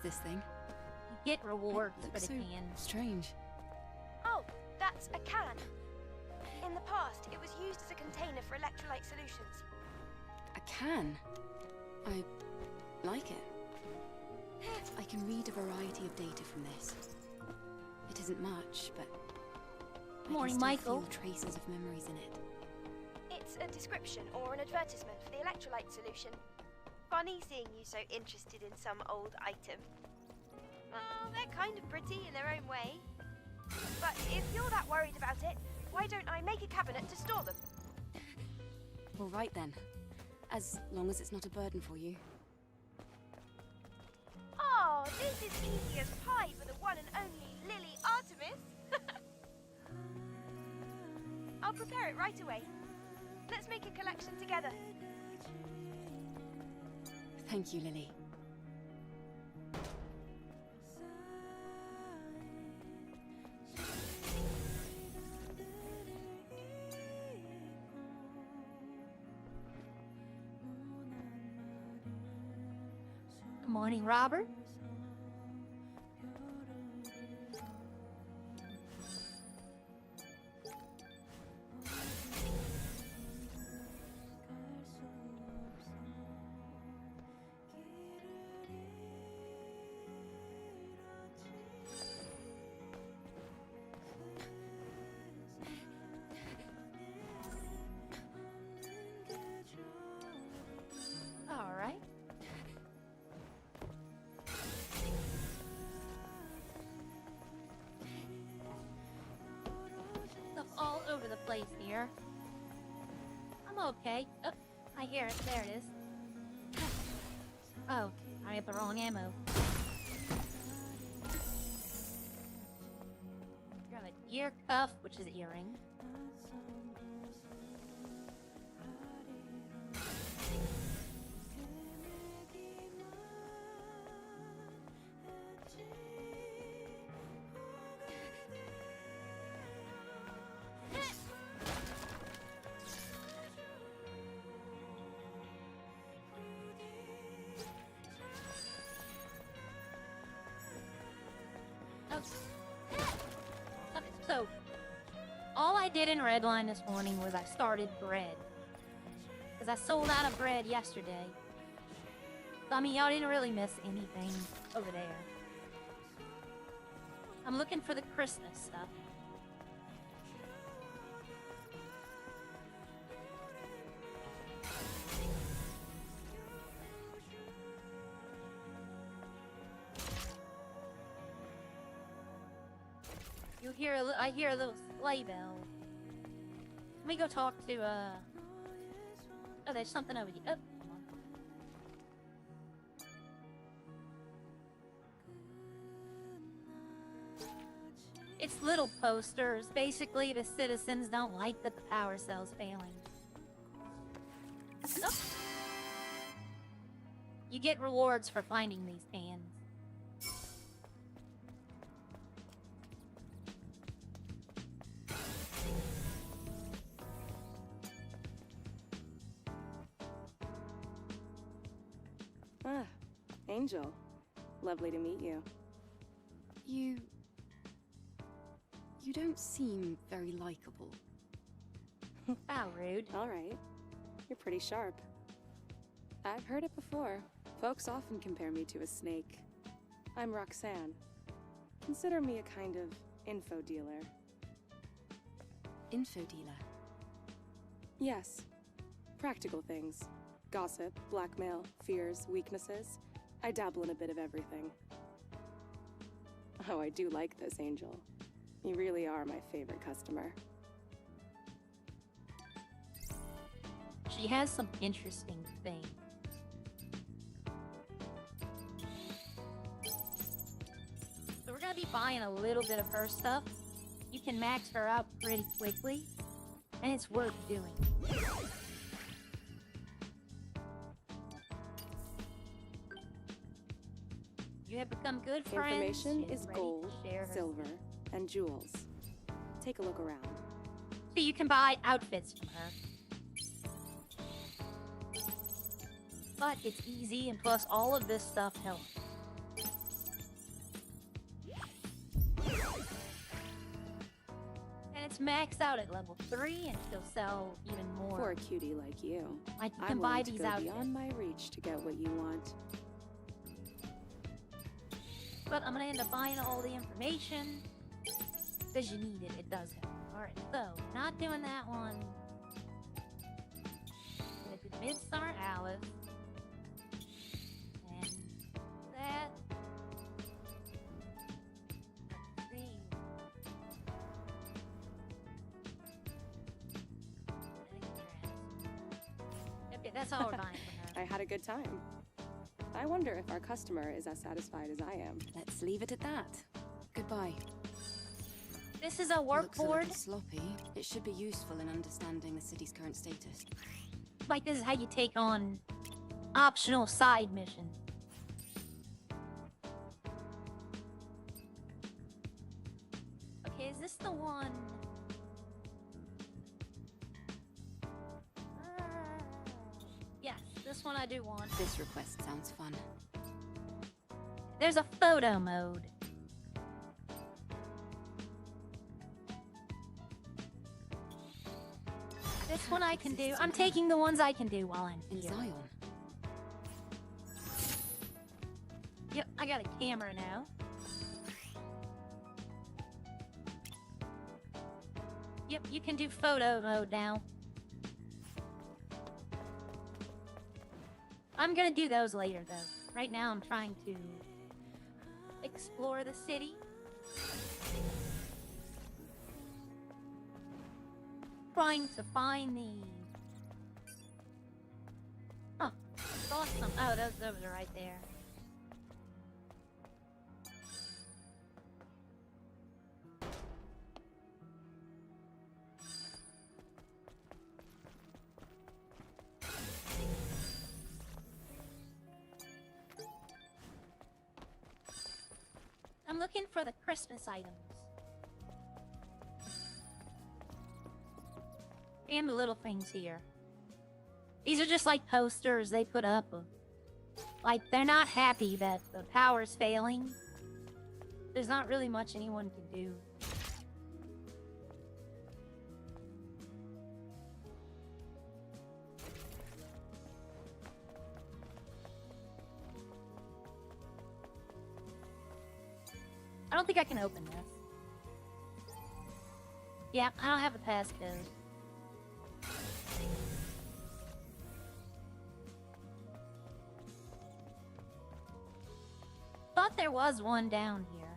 this thing? You get rewards It for looks the so can. strange. Oh, that's a can. In the past, it was used as a container for electrolyte solutions. A can? I like it. I can read a variety of data from this. It isn't much, but Morning, I can Michael. still feel traces of memories in it. It's a description or an advertisement for the electrolyte solution. Funny seeing you so interested in some old item. Well, they're kind of pretty in their own way. But if you're that worried about it, why don't I make a cabinet to store them? All right then. As long as it's not a burden for you. Oh, this is easy as pie for the one and only Lily Artemis. I'll prepare it right away. Let's make a collection together. Thank you, Lily. Good morning, Robert. All right. Stuff all over the place here. I'm okay. Oh, I hear it. There it is. Oh, I have the wrong ammo. Grab a ear cuff, which is earring. So, all I did in Redline this morning was I started bread. Because I sold out of bread yesterday. So, I mean, y'all didn't really miss anything over there. I'm looking for the Christmas stuff. I hear a little sleigh bell. Let me go talk to, oh, there's something over here. Oh, come on. It's little posters. Basically, the citizens don't like that the power cell's failing. Oh. You get rewards for finding these cans. Ah, Angel. Lovely to meet you. You don't seem very likable. How rude. All right. You're pretty sharp. I've heard it before. Folks often compare me to a snake. I'm Roxan. Consider me a kind of info dealer. Info dealer. Yes. Practical things. Gossip, blackmail, fears, weaknesses. I dabble in a bit of everything. Oh, I do like this, Angel. You really are my favorite customer. She has some interesting things. So we're gonna be buying a little bit of her stuff. You can max her out pretty quickly, and it's worth doing. You have become good friends. Information She's is ready to gold, share her silver, and jewels. Take a look around. So you can buy outfits from her. But it's easy, and plus all of this stuff helps. it's maxed out at level 3 and she'll sell even more. For a cutie like you, Like, you I'm can buy willing to these go outfits. beyond my reach to get what you want. But I'm gonna end up buying all the information. Because you need it, it does help. Alright, so, not doing that one. Gonna do Midsummer Alice. And that. Let's see. Okay, that's all we're buying for her. I had a good time. I wonder if our customer is as satisfied as I am. Let's leave it at that. Goodbye. This is a work Looks a board. little sloppy. It should be useful in understanding the city's current status. Like, this is how you take on optional side missions. Okay, is this the one? Yes, this one I do want. This request sounds fun. There's a photo mode. This one I can do. I'm taking the ones I can do while I'm In here. Xion. Yep, I got a camera now. Yep, you can do photo mode now. I'm gonna do those later, though. Right now, I'm trying to explore the city. Trying to find the... Huh. Saw some... Oh, those are right there. I'm looking for the Christmas items. And the little things here. These are just like posters they put up. Like, they're not happy that the power's failing. There's not really much anyone can do. I don't think I can open this. Yeah, I don't have a passcode. Thought there was one down here.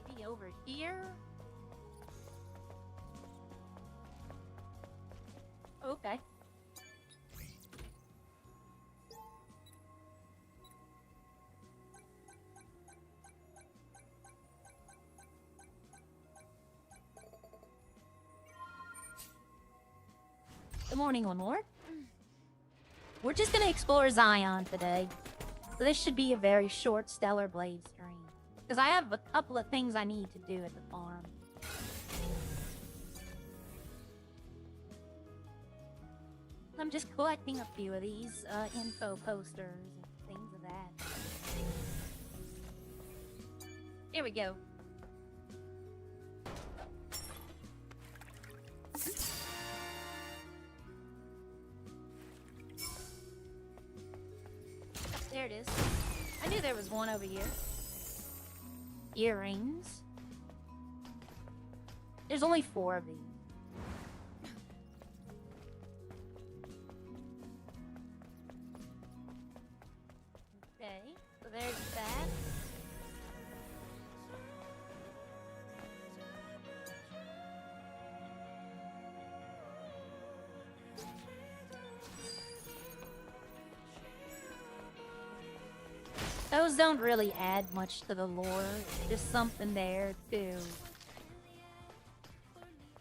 Maybe over here? Okay. Good morning, Lenore. We're just gonna explore Xion today. So this should be a very short Stellar Blade stream. Because I have a couple of things I need to do at the farm. I'm just collecting a few of these info posters and things of that. Here we go. There it is. I knew there was one over here. Earrings. There's only 4 of these. Okay, so there's that. Those don't really add much to the lore. It's just something there to...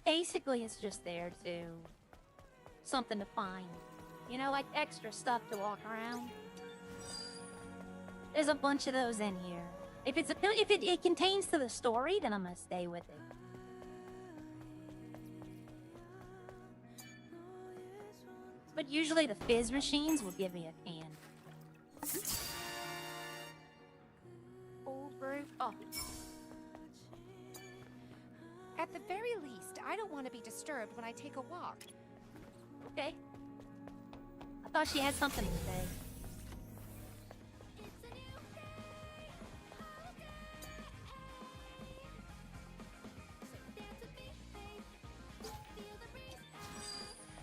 Basically, it's just there to... Something to find. You know, like extra stuff to walk around. There's a bunch of those in here. If it contains to the story, then I'm gonna stay with it. But usually the fizz machines will give me a can. Oh, At the very least, I don't want to be disturbed when I take a walk. okay. I thought she had something to say.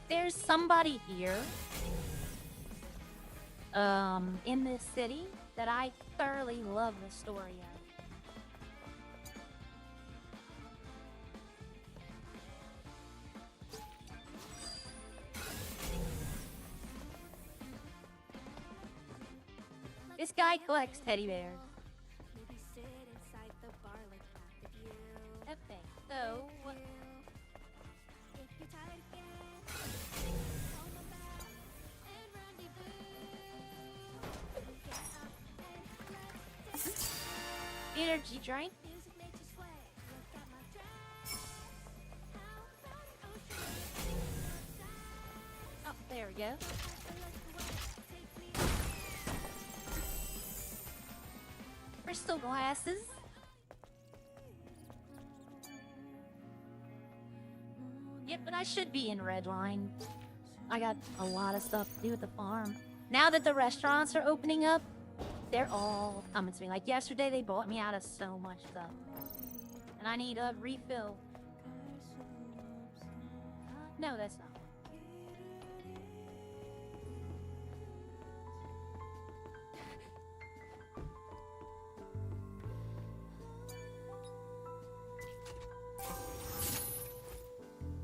There's somebody here, in this city that I thoroughly love the story of. This guy collects teddy bears. Okay, so energy drink. Oh, there we go. Crystal glasses. Yep, but I should be in Redline. I got a lot of stuff to do at the farm. Now that the restaurants are opening up, they're all coming to me. Like yesterday, they bought me out of so much stuff. And I need a refill. No, that's not.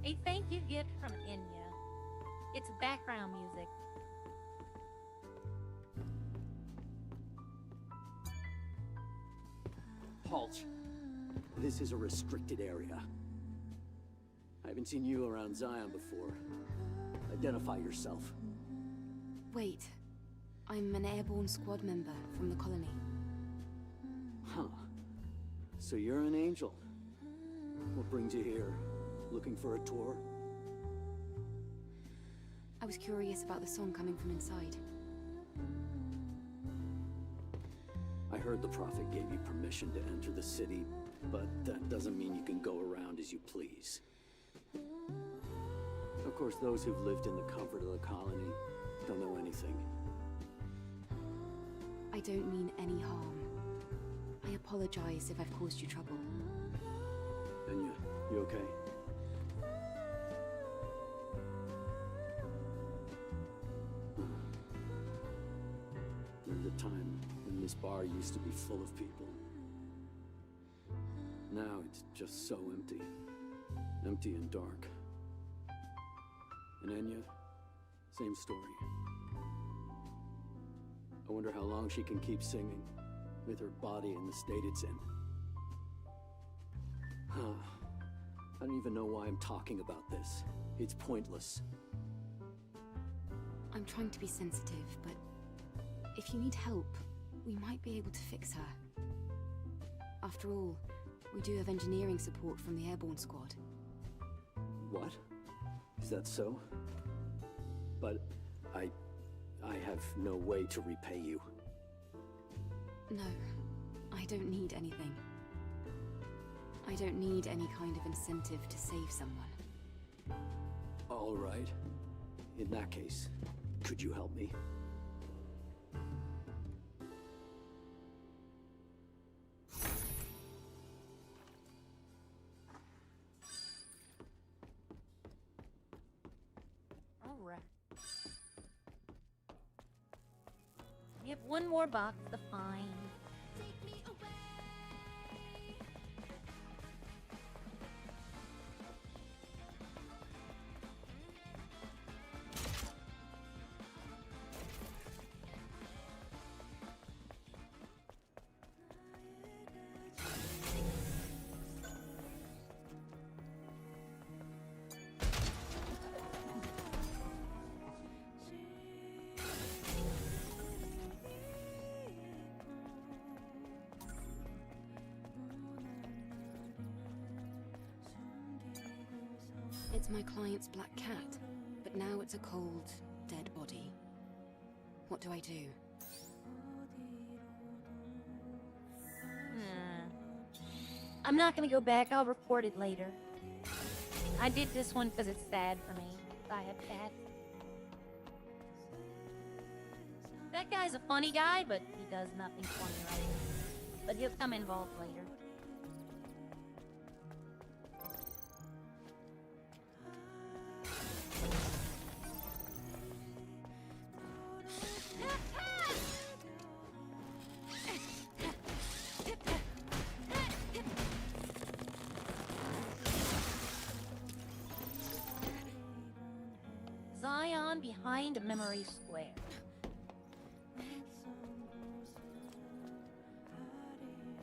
A thank you gift from Enya. It's background music. Halt. This is a restricted area. I haven't seen you around Xion before. Identify yourself. Wait. I'm an airborne squad member from the colony. Huh. So you're an angel. What brings you here? Looking for a tour? I was curious about the song coming from inside. I heard the Prophet gave you permission to enter the city, but that doesn't mean you can go around as you please. Of course, those who've lived in the comfort of the colony don't know anything. I don't mean any harm. I apologize if I've caused you trouble. Enya, you okay? There was a time when this bar used to be full of people. Now it's just so empty. Empty and dark. And Enya, same story. I wonder how long she can keep singing, with her body in the state it's in. Huh. I don't even know why I'm talking about this. It's pointless. I'm trying to be sensitive, but if you need help, we might be able to fix her. After all, we do have engineering support from the airborne squad. What? Is that so? But I have no way to repay you. No, I don't need anything. I don't need any kind of incentive to save someone. All right. In that case, could you help me? Alright. We have one more box to find. It's my client's black cat, but now it's a cold, dead body. What do I do? I'm not gonna go back. I'll report it later. I did this one because it's sad for me. I have cats. That guy's a funny guy, but he does nothing funny right. But he'll come involved later. Xion behind a memory square.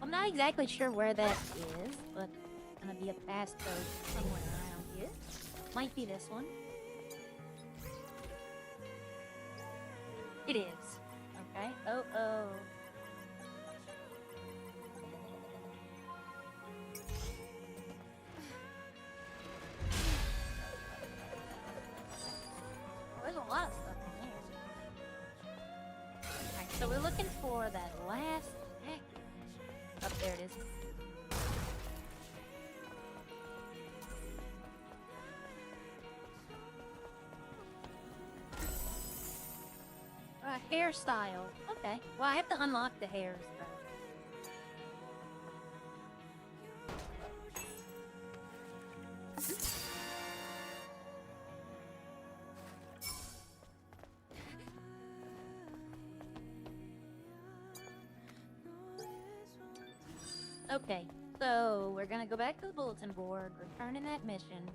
I'm not exactly sure where that is, but it's gonna be a passcode somewhere around here. Might be this one. It is. Okay. Oh. There's a lot of stuff in here. Alright, so we're looking for that last package. Up there it is. Hairstyle. Okay. Well, I have to unlock the hairs first. Okay, so we're gonna go back to the bulletin board, return in that mission,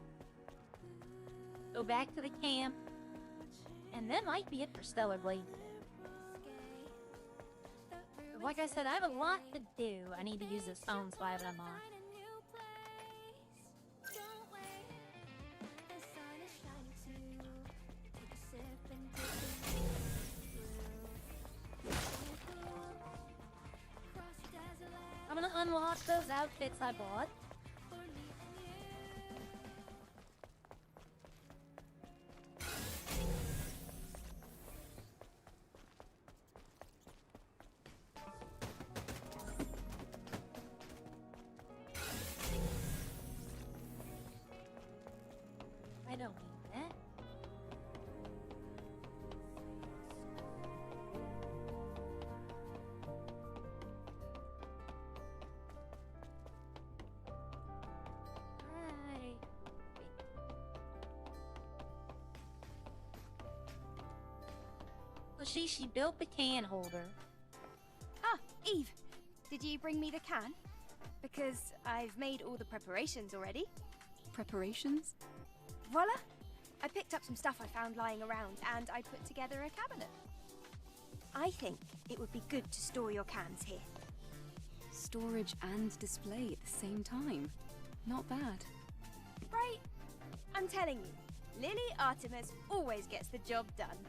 go back to the camp, and that might be it for Stellar Blade. Like I said, I have a lot to do. I need to use this phone so I have it unlocked. I'm gonna unlock those outfits I bought. I don't need that. Alright. So she built the can holder. Ah, Eve, did you bring me the can? Because I've made all the preparations already. Preparations? Voila! I picked up some stuff I found lying around and I put together a cabinet. I think it would be good to store your cans here. Storage and display at the same time. Not bad. Right? I'm telling you, Lily Artemis always gets the job done.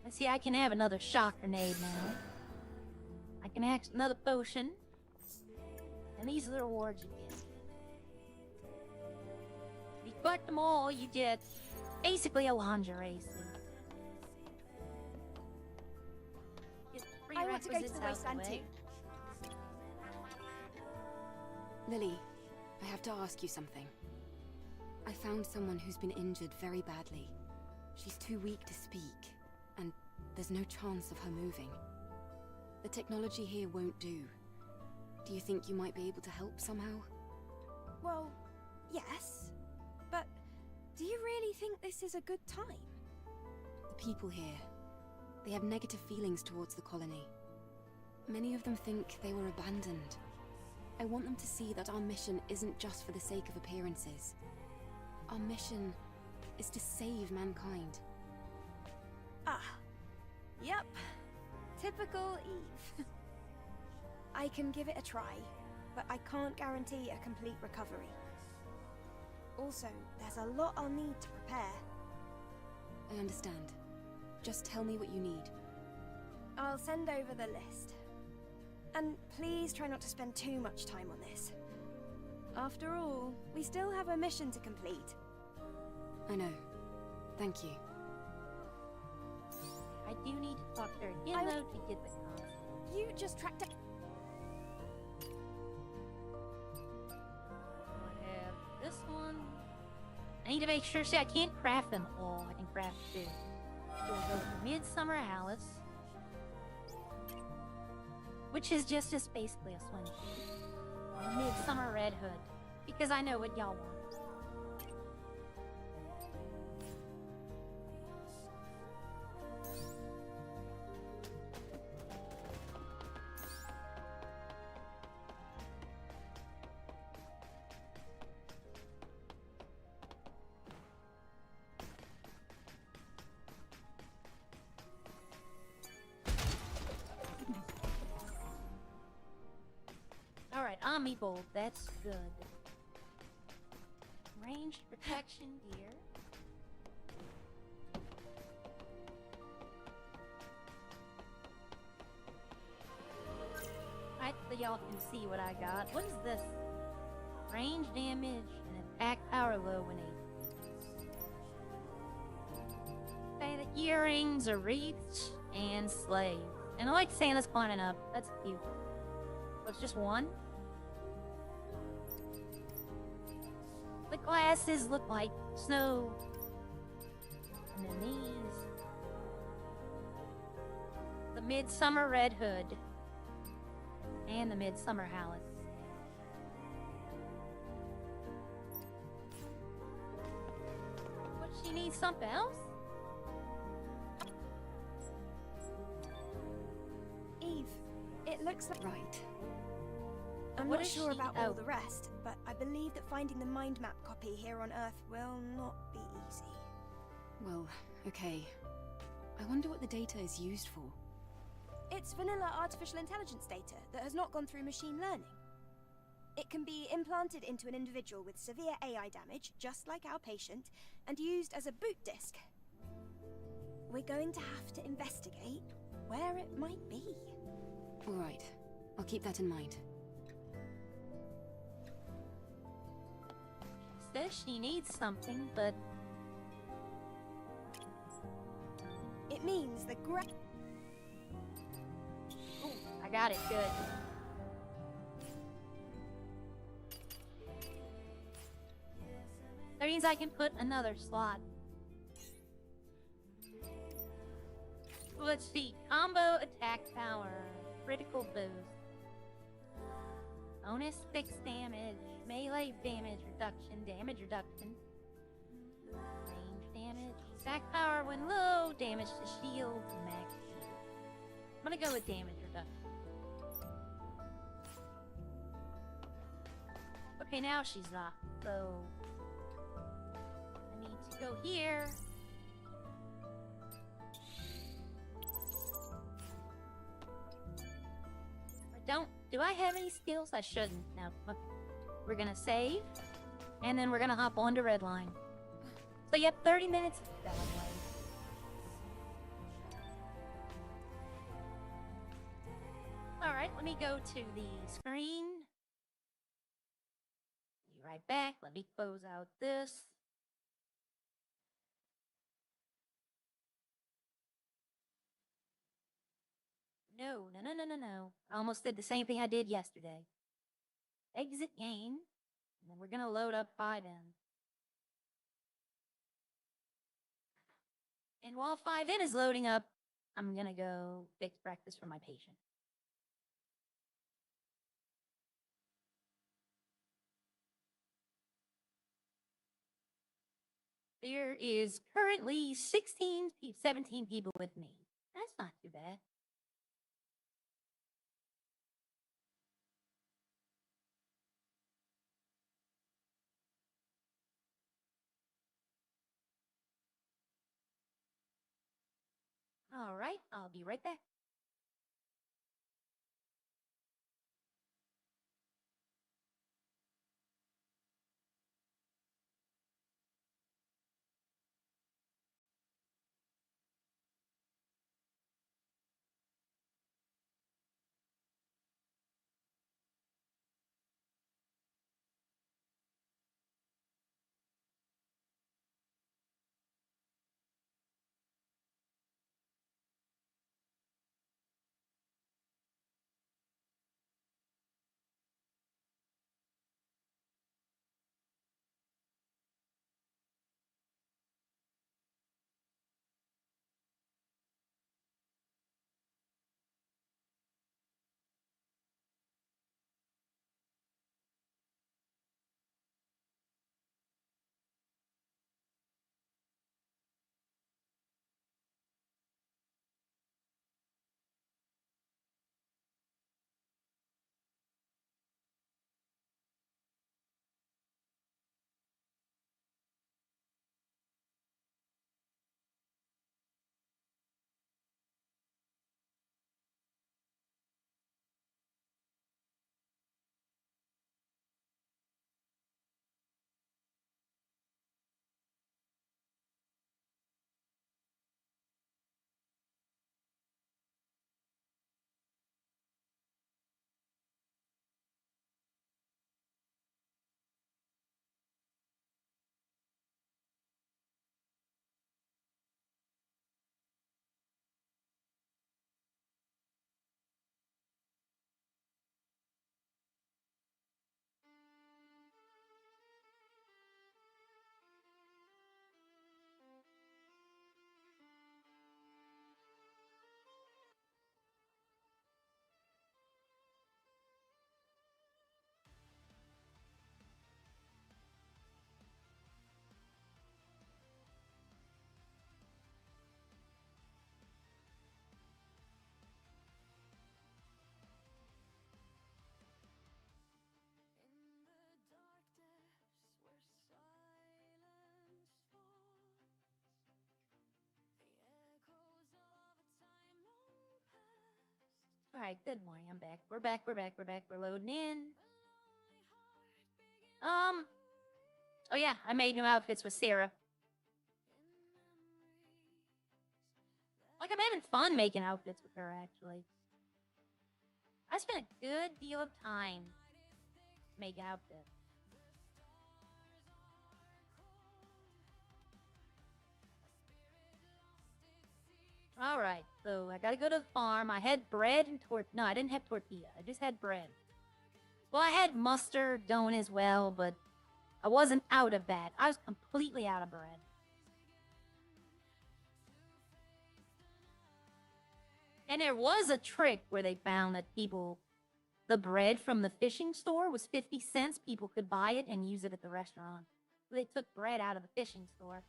Let's see, I can have another shock grenade now. I can act another potion. And these are the rewards you get. If you collect them all, you get basically a lingerie suit. Get I want to go to the prerequisites out wasteland the way. too. Lily, I have to ask you something. I found someone who's been injured very badly. She's too weak to speak, and there's no chance of her moving. The technology here won't do. Do you think you might be able to help somehow? Well, yes. But do you really think this is a good time? The people here, they have negative feelings towards the colony. Many of them think they were abandoned. I want them to see that our mission isn't just for the sake of appearances. Our mission is to save mankind. Ah, yep. Typical Eve. I can give it a try, but I can't guarantee a complete recovery. Also, there's a lot I'll need to prepare. I understand. Just tell me what you need. I'll send over the list. And please try not to spend too much time on this. After all, we still have a mission to complete. I know. Thank you. I do need to talk to her again, though, to get the console. You just tracked down. I have this one. I need to make sure. See, I can't craft them all. I can craft two. So we'll go with the Midsummer Alice, which is just basically a swimsuit. The Midsummer Red Hood, because I know what y'all want. Alright, Omni Bolt, that's good. Ranged protection gear. Right, so y'all can see what I got. What is this? Range damage and attack power low when say the earrings are wreaths and slaves. And I like Santa's climbing up. That's cute. So it's just one. The glasses look like snow. And then these. The Midsummer Red Hood. And the Midsummer Hallet. But she needs something else? Eve, it looks like... Right. I'm What not is sure she- about oh. all the rest, but I believe that finding the mind map copy here on Earth will not be easy. Well, okay. I wonder what the data is used for. It's vanilla artificial intelligence data that has not gone through machine learning. It can be implanted into an individual with severe AI damage, just like our patient, and used as a boot disk. We're going to have to investigate where it might be. All right. I'll keep that in mind. Says she needs something, but It means the ooh, I got it. Good. That means I can put another slot. Let's see. Combo attack power. Critical boost. Bonus fixed damage. Melee damage reduction. Damage reduction. Range damage. Attack power when low. Damage to shield. Max shield. I'm gonna go with damage reduction. Okay, now she's off. So I need to go here. Do I have any skills? I shouldn't. Now, we're gonna save, and then we're gonna hop on to Redline. So, yep, 30 minutes. Alright, let me go to the screen. Be right back. Let me close out this. No. I almost did the same thing I did yesterday. Exit game. And then we're gonna load up Biden. And while 5N is loading up, I'm gonna go fix breakfast for my patient. There is currently 17 people with me. That's not too bad. All right, I'll be right back. Alright, good morning. I'm back. We're back. We're loading in. Oh yeah, I made new outfits with Sarah. Like, I'm having fun making outfits with her, actually. I spent a good deal of time making outfits. Alright, so I gotta go to the farm. I had bread and no, I didn't have tortilla. I just had bread. Well, I had mustard dough as well, but I wasn't out of that. I was completely out of bread. And there was a trick where they found that the bread from the fishing store was 50 cents. People could buy it and use it at the restaurant. So they took bread out of the fishing store.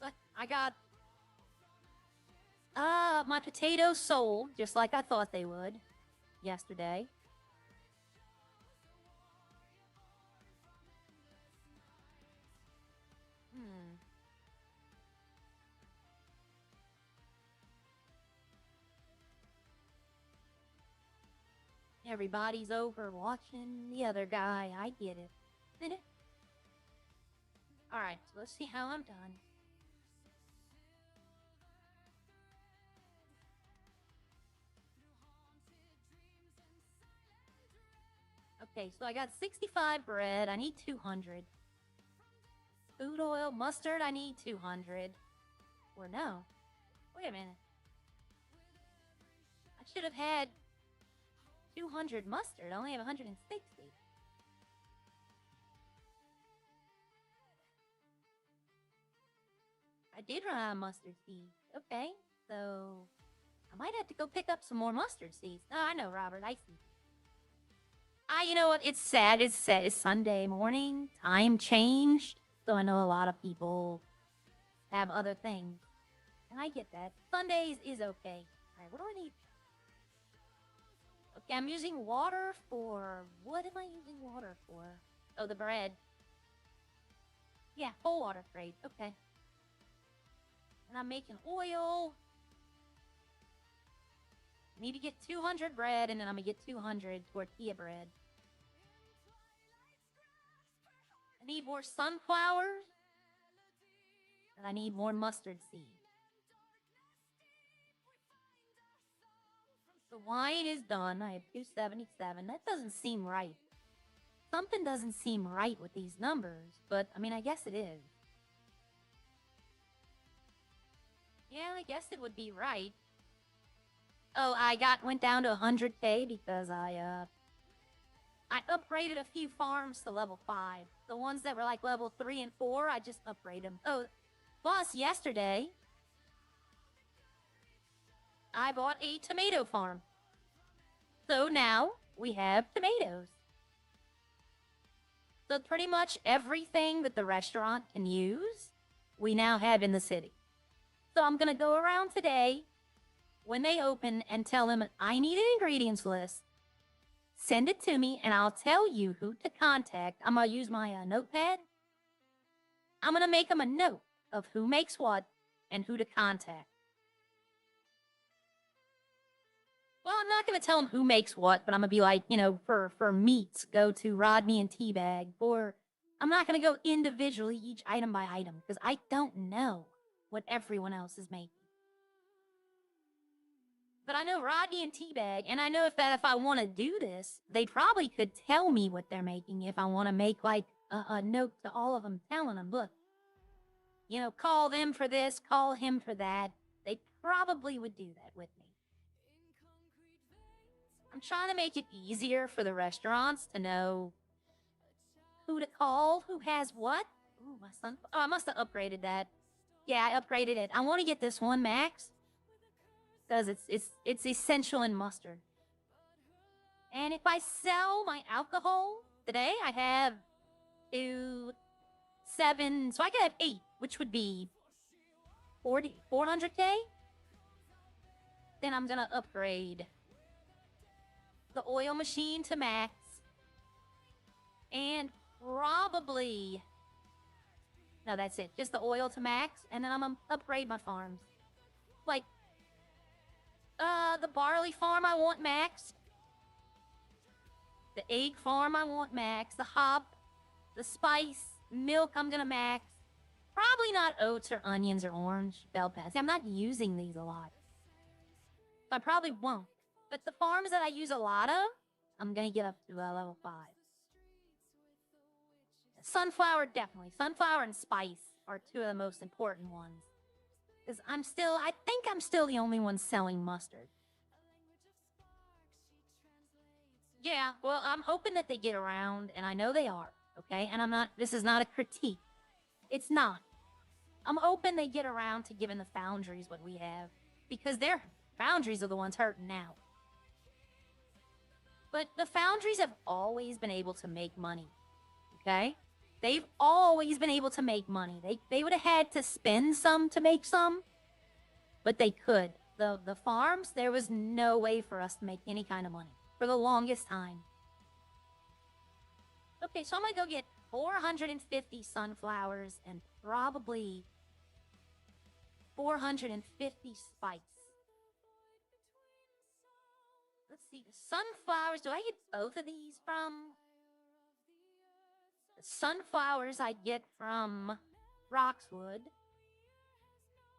But I got my potatoes sold just like I thought they would yesterday. Everybody's over watching the other guy. I get it. Alright, so let's see how I'm done. Okay, so I got 65 bread. I need 200. Food oil, mustard, I need 200. Or no. Wait a minute. I should have had 200 mustard. I only have 160. I did run out of mustard seeds. Okay, so I might have to go pick up some more mustard seeds. Oh, I know, Robert. I see. You know what? It's sad. It's sad. It's Sunday morning. Time changed. So I know a lot of people have other things. And I get that. Sundays is okay. Alright, what do I need? Okay, I'm using water for... What am I using water for? Oh, the bread. Yeah, whole water grade. Okay. And I'm making oil. I need to get 200 bread, and then I'm gonna get 200 tortilla bread. I need more sunflowers. And I need more mustard seed. The wine is done. I have 277. That doesn't seem right. Something doesn't seem right with these numbers, but I mean, I guess it is. Yeah, I guess it would be right. Oh, I went down to 100k because I upgraded a few farms to level 5. The ones that were like level 3 and 4, I just upgraded them. Oh, plus yesterday, I bought a tomato farm. So now we have tomatoes. So pretty much everything that the restaurant can use, we now have in the city. So I'm gonna go around today when they open and tell them I need an ingredients list. Send it to me and I'll tell you who to contact. I'm gonna use my notepad. I'm gonna make them a note of who makes what and who to contact. Well, I'm not gonna tell them who makes what, but I'm gonna be like, you know, for meats, go to Rodney and Teabag. Or I'm not gonna go individually each item by item because I don't know what everyone else is making. But I know Rodney and Teabag, and I know if I want to do this, they probably could tell me what they're making if I want to make, like, a note to all of them telling them, look, you know, call them for this, call him for that. They probably would do that with me. I'm trying to make it easier for the restaurants to know who to call, who has what. Ooh, my son. Oh, I must have upgraded that. Yeah, I upgraded it. I want to get this one max. Because it's essential in mustard. And if I sell my alcohol today, I have 7, so I could have 8, which would be 400k. Then I'm gonna upgrade the oil machine to max. And probably No, that's it. Just the oil to max, and then I'm gonna upgrade my farms. Like, the barley farm I want max. The egg farm I want max. The hop, the spice, milk I'm gonna max. Probably not oats or onions or orange bell peppers. I'm not using these a lot. So I probably won't. But the farms that I use a lot of, I'm gonna get up to level 5. Sunflower, definitely. Sunflower and spice are two of the most important ones. Because I think I'm still the only one selling mustard. Yeah, well, I'm hoping that they get around, and I know they are, okay? And this is not a critique. It's not. I'm hoping they get around to giving the foundries what we have. Because their foundries are the ones hurting now. But the foundries have always been able to make money, okay? They've always been able to make money. They would have had to spend some to make some, but they could. The farms, there was no way for us to make any kind of money for the longest time. Okay, so I'm gonna go get 450 sunflowers and probably 450 spice. Let's see, the sunflowers, do I get both of these from? The sunflowers I get from Roxwood.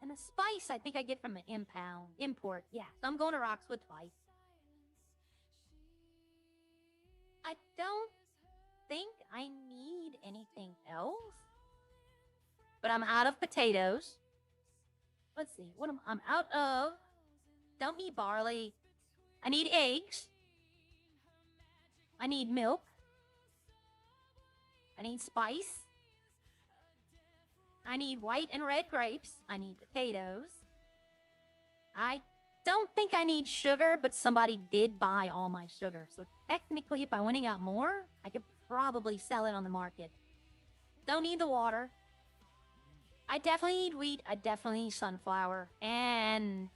And the spice I think I get from an import. Yeah, so I'm going to Roxwood twice. I don't think I need anything else. But I'm out of potatoes. Let's see, I'm out of... Don't need barley. I need eggs. I need milk. I need spice. I need white and red grapes. I need potatoes. I don't think I need sugar, but somebody did buy all my sugar. So technically, if I went and got more, I could probably sell it on the market. Don't need the water. I definitely need wheat. I definitely need sunflower. And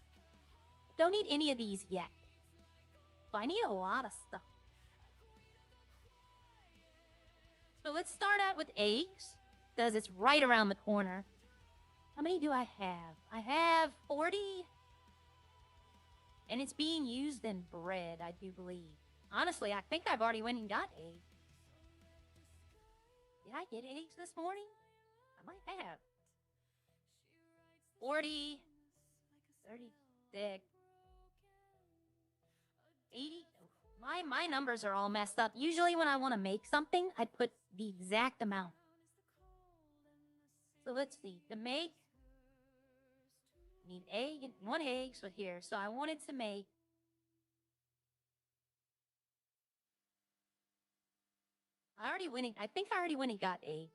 don't need any of these yet. So I need a lot of stuff. So let's start out with eggs, because it's right around the corner. How many do I have? I have 40. And it's being used in bread, I do believe. Honestly, I think I've already went and got eggs. Did I get eggs this morning? I might have. 40, 36, 80. My numbers are all messed up. Usually when I want to make something, I put the exact amount. So let's see. To make, need egg, 1 egg, so here. So I wanted to make I think I already went and got eggs.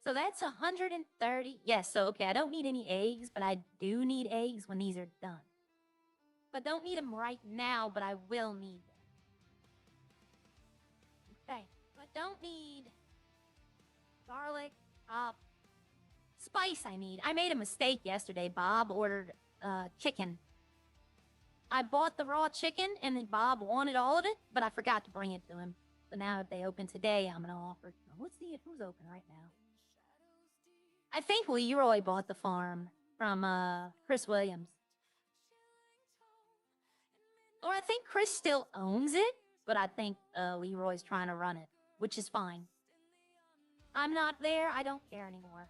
So that's 130. Yes, so okay, I don't need any eggs, but I do need eggs when these are done. But don't need them right now, but I will need them. Okay, but don't need garlic, spice I need. I made a mistake yesterday. Bob ordered chicken. I bought the raw chicken, and then Bob wanted all of it, but I forgot to bring it to him. So now if they open today, I'm going to offer... Let's see who's open right now. I think Leroy bought the farm from Chris Williams. Or I think Chris still owns it, but I think Leroy's trying to run it, which is fine. I'm not there. I don't care anymore.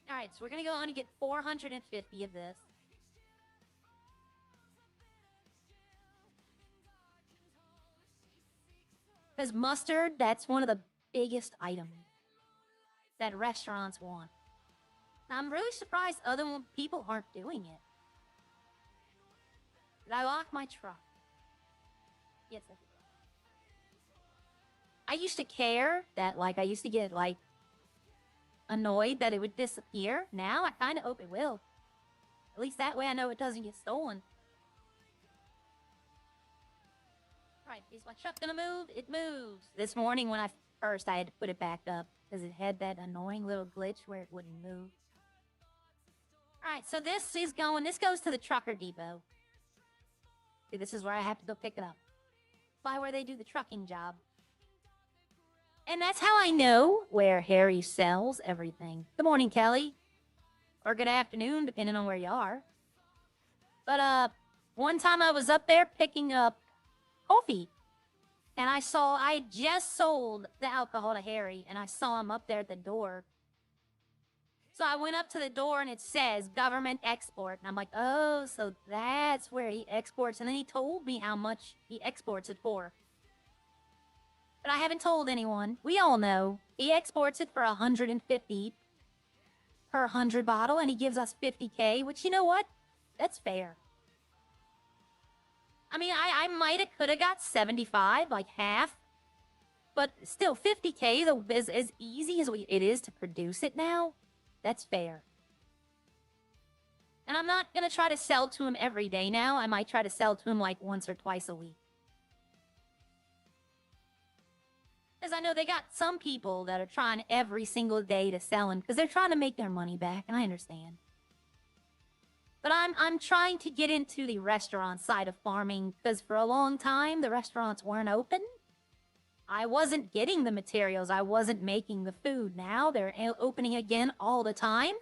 Alright, so we're going to go on and get 450 of this. Because mustard, that's one of the biggest items that restaurants want. Now, I'm really surprised other people aren't doing it. Did I lock my truck? Yes, I did. I used to care that, I used to get, annoyed that it would disappear. Now, I kind of hope it will. At least that way I know it doesn't get stolen. Alright, is my truck gonna move? It moves. This morning when I had to put it back up because it had that annoying little glitch where it wouldn't move. Alright, so this goes to the trucker depot. See, this is where I have to go pick it up. By where they do the trucking job. And that's how I know where Harry sells everything. Good morning, Kelly. Or good afternoon, depending on where you are. But, one time I was up there picking up coffee. And I had just sold the alcohol to Harry, and I saw him up there at the door. So I went up to the door, and it says government export. And I'm like, oh, so that's where he exports. And then he told me how much he exports it for. But I haven't told anyone. We all know. He exports it for $150 per 100 bottle, and he gives us $50K, which, you know what? That's fair. I mean, I might have could have got 75, like half. But still, $50K, though, is as easy as it is to produce it now. That's fair. And I'm not going to try to sell to him every day now. I might try to sell to him like once or twice a week. Because I know they got some people that are trying every single day to sell him because they're trying to make their money back, and I understand. But I'm trying to get into the restaurant side of farming because for a long time the restaurants weren't open. I wasn't getting the materials. I wasn't making the food. Now they're opening again all the time.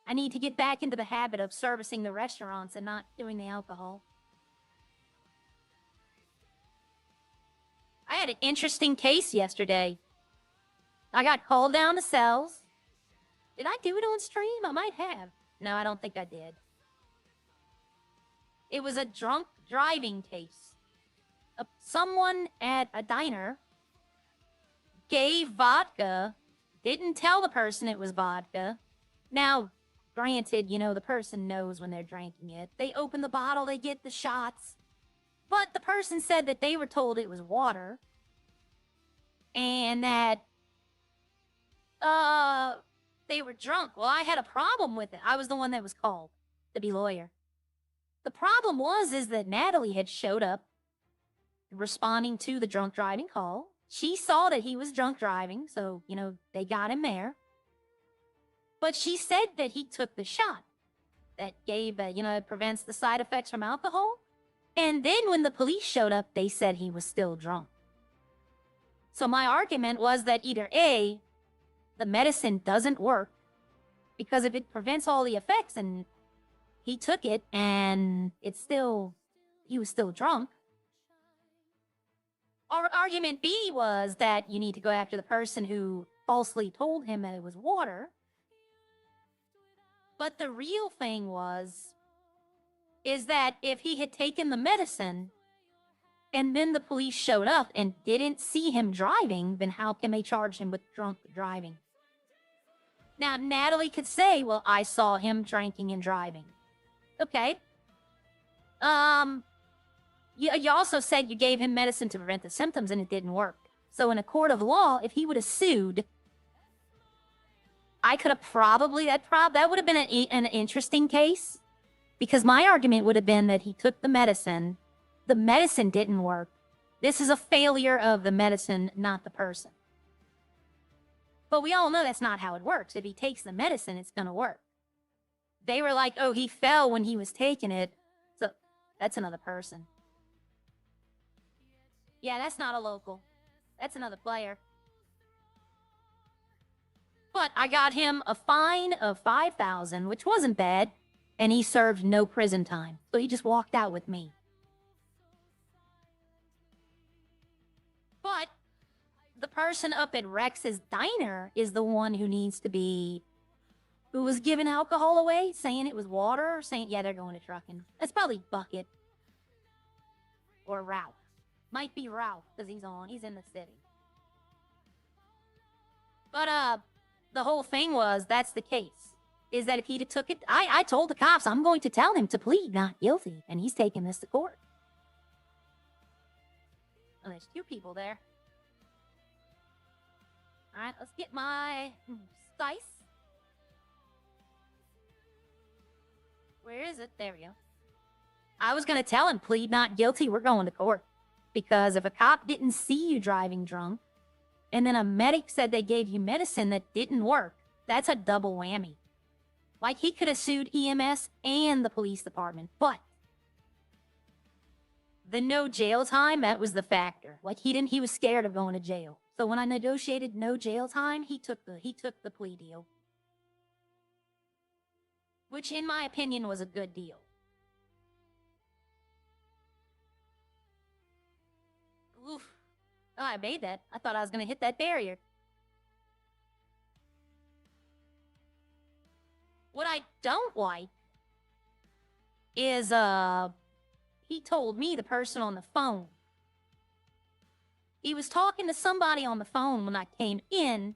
I need to get back into the habit of servicing the restaurants and not doing the alcohol. I had an interesting case yesterday. I got called down to cells. Did I do it on stream? I might have. No, I don't think I did. It was a drunk driving case. Someone at a diner gave vodka, didn't tell the person it was vodka. Now, granted, you know, the person knows when they're drinking it. They open the bottle, they get the shots. But the person said that they were told it was water. And that, they were drunk. Well, I had a problem with it. I was the one that was called to be lawyer. The problem is that Natalie had showed up responding to the drunk driving call. She saw that he was drunk driving, so, you know, they got him there. But she said that he took the shot that gave, you know, it prevents the side effects from alcohol. And then when the police showed up, they said he was still drunk. So my argument was that either A, the medicine doesn't work, because if it prevents all the effects and he took it and he was still drunk. Our argument B was that you need to go after the person who falsely told him that it was water. But the real thing is that if he had taken the medicine and then the police showed up and didn't see him driving, then how can they charge him with drunk driving? Now, Natalie could say, well, I saw him drinking and driving. Okay. You also said you gave him medicine to prevent the symptoms and it didn't work. So in a court of law, if he would have sued, I could have probably, that would have been an interesting case. Because my argument would have been that he took the medicine didn't work. This is a failure of the medicine, not the person. But we all know that's not how it works. If he takes the medicine, it's going to work. They were like, oh, he fell when he was taking it. So that's another person. Yeah, that's not a local. That's another player. But I got him a fine of $5,000, which wasn't bad. And he served no prison time. So he just walked out with me. But the person up at Rex's diner is the one who was giving alcohol away, saying it was water, or saying, yeah, they're going to trucking. That's probably Bucket. Or Ralph. Might be Ralph, because he's in the city. But, the whole thing that's the case. Is that if he took it, I told the cops, I'm going to tell him to plead not guilty, and he's taking this to court. Oh, there's two people there. Alright, let's get my dice. Where is it? There we go. I was going to tell him, plead not guilty, we're going to court. Because if a cop didn't see you driving drunk, and then a medic said they gave you medicine that didn't work, that's a double whammy. Like, he could have sued EMS and the police department, but the no jail time, that was the factor. Like, he was scared of going to jail. So when I negotiated no jail time, he took the plea deal. Which in my opinion was a good deal. Oof. Oh, I made that. I thought I was gonna hit that barrier. What I don't like is, he told me, the person on the phone. He was talking to somebody on the phone when I came in,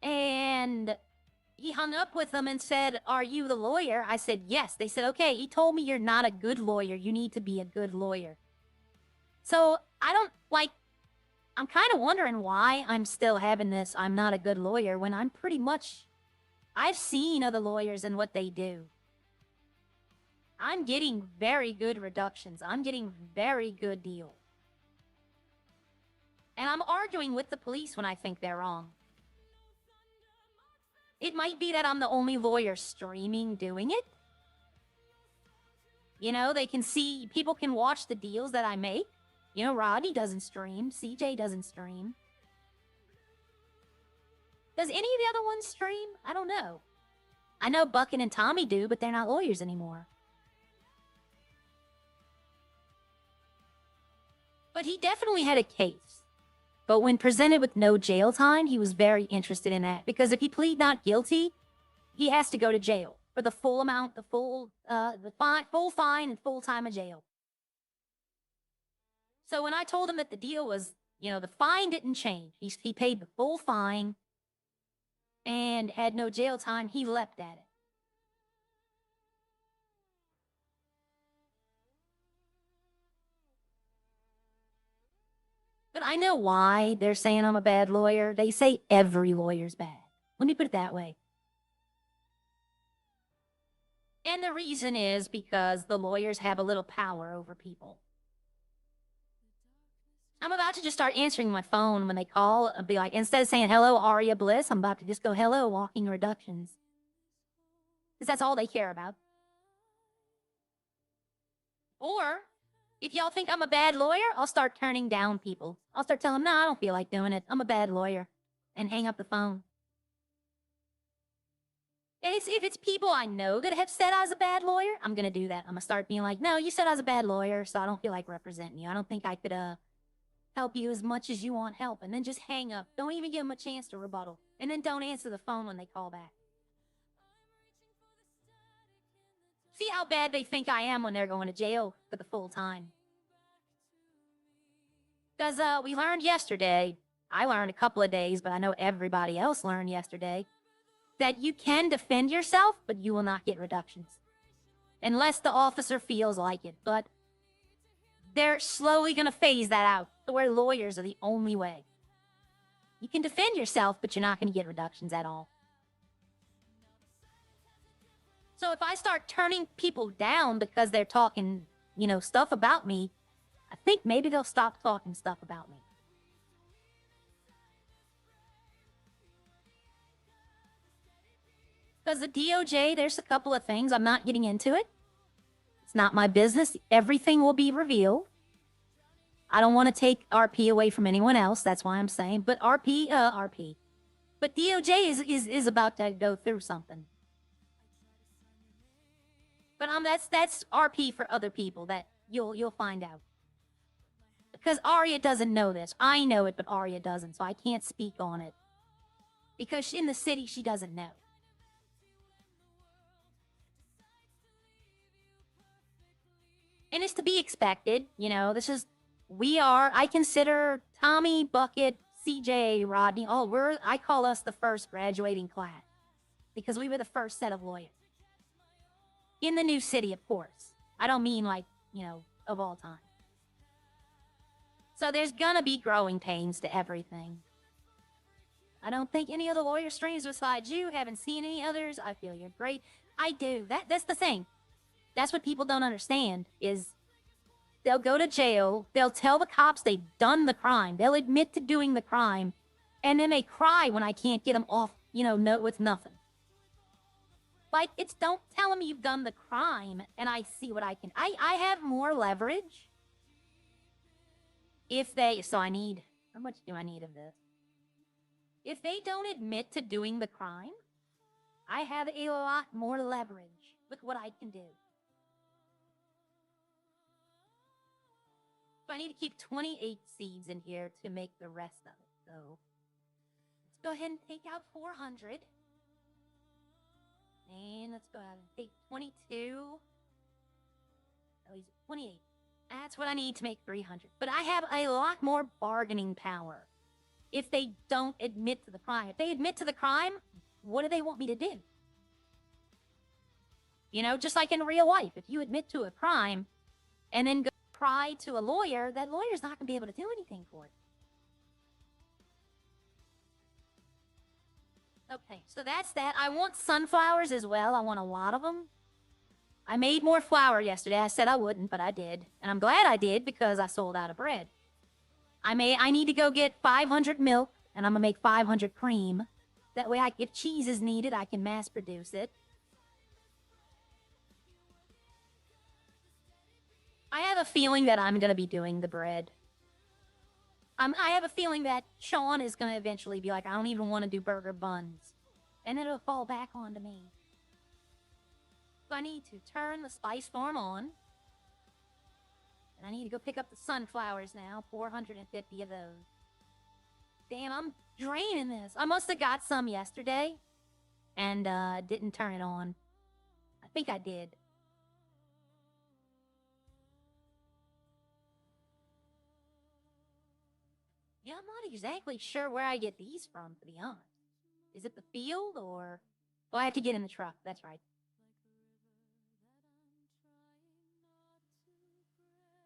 and he hung up with them and said, "Are you the lawyer?" I said, "Yes." They said, "Okay, he told me you're not a good lawyer. You need to be a good lawyer." So, I don't, like, I'm kind of wondering why I'm still having this "I'm not a good lawyer" when I'm pretty much... I've seen other lawyers and what they do. I'm getting very good reductions. I'm getting very good deals. And I'm arguing with the police when I think they're wrong. It might be that I'm the only lawyer streaming doing it. You know, they can see, people can watch the deals that I make. You know, Rodney doesn't stream. CJ doesn't stream. Does any of the other ones stream? I don't know. I know Bucket and Tommy do, but they're not lawyers anymore. But he definitely had a case. But when presented with no jail time, he was very interested in that. Because if he plead not guilty, he has to go to jail for the full amount, the full fine and full time of jail. So when I told him that the deal was, you know, the fine didn't change. He paid the full fine and had no jail time, he leapt at it. But I know why they're saying I'm a bad lawyer. They say every lawyer's bad. Let me put it that way. And the reason is because the lawyers have a little power over people. I'm about to just start answering my phone when they call and be like, instead of saying, "Hello, Aria Bliss," I'm about to just go, "Hello, Walking Reductions." Because that's all they care about. Or, if y'all think I'm a bad lawyer, I'll start turning down people. I'll start telling them, "No, I don't feel like doing it. I'm a bad lawyer." And hang up the phone. And if it's people I know that have said I was a bad lawyer, I'm going to do that. I'm going to start being like, "No, you said I was a bad lawyer, so I don't feel like representing you. I don't think I could, help you as much as you want help." And then just hang up. Don't even give them a chance to rebuttal. And then don't answer the phone when they call back. See how bad they think I am when they're going to jail for the full time. Because we learned yesterday, I learned a couple of days, but I know everybody else learned yesterday, that you can defend yourself, but you will not get reductions. Unless the officer feels like it. But they're slowly going to phase that out, to where lawyers are the only way. You can defend yourself, but you're not going to get reductions at all. So if I start turning people down because they're talking, you know, stuff about me, I think maybe they'll stop talking stuff about me. Because the DOJ, there's a couple of things. I'm not getting into it. It's not my business. Everything will be revealed. I don't want to take RP away from anyone else. That's why I'm saying. But RP. But DOJ is about to go through something. But that's RP for other people that you'll find out. Because Arya doesn't know this. I know it, but Arya doesn't, so I can't speak on it. Because in the city, she doesn't know. And it's to be expected, you know, I consider Tommy, Bucket, CJ, Rodney, I call us the first graduating class. Because we were the first set of lawyers. In the new city, of course. I don't mean like, you know, of all time. So there's gonna be growing pains to everything. I don't think any other lawyer streams besides you. Haven't seen any others. I feel you're great. I do. That's the thing. That's what people don't understand, is they'll go to jail, they'll tell the cops they've done the crime, they'll admit to doing the crime, and then they cry when I can't get them off, you know, with nothing. Like, it's don't tell them you've done the crime, and I see what I have more leverage if so I need How much do I need of this? If they don't admit to doing the crime, I have a lot more leverage with what I can do. So I need to keep 28 seeds in here to make the rest of it. So let's go ahead and take out 400. And let's go ahead and take 22. At least 28. That's what I need to make 300. But I have a lot more bargaining power if they don't admit to the crime. If they admit to the crime, what do they want me to do? You know, just like in real life, if you admit to a crime and then go cry to a lawyer, that lawyer's not going to be able to do anything for it. Okay, so that's that. I want sunflowers as well. I want a lot of them. I made more flour yesterday. I said I wouldn't, but I did. And I'm glad I did because I sold out of bread. I need to go get 500 milk, and I'm going to make 500 cream. That way, if cheese is needed, I can mass produce it. I have a feeling that I'm going to be doing the bread. I have a feeling that Xion is going to eventually be like, I don't even want to do burger buns. And it'll fall back onto me. So I need to turn the spice farm on. And I need to go pick up the sunflowers now. 450 of those. Damn, I'm draining this. I must have got some yesterday. And didn't turn it on. I think I did. Yeah, I'm not exactly sure where I get these from, to be honest. Is it the field, or... Oh, I have to get in the truck. That's right.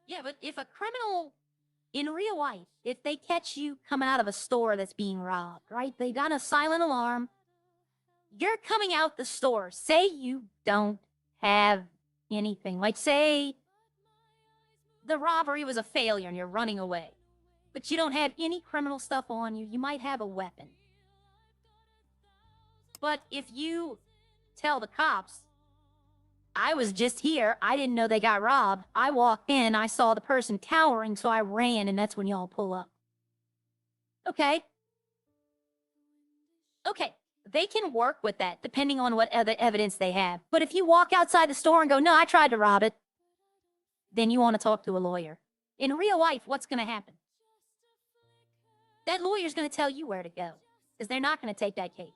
Yeah, but if a criminal, in real life, if they catch you coming out of a store that's being robbed, right? They got a silent alarm. You're coming out the store. Say you don't have anything. Like, say the robbery was a failure and you're running away. But you don't have any criminal stuff on you. You might have a weapon. But if you tell the cops, I was just here, I didn't know they got robbed. I walked in, I saw the person cowering, so I ran, and that's when y'all pull up. Okay. Okay, they can work with that, depending on what other evidence they have. But if you walk outside the store and go, no, I tried to rob it, then you want to talk to a lawyer. In real life, what's going to happen? That lawyer's going to tell you where to go, because they're not going to take that case.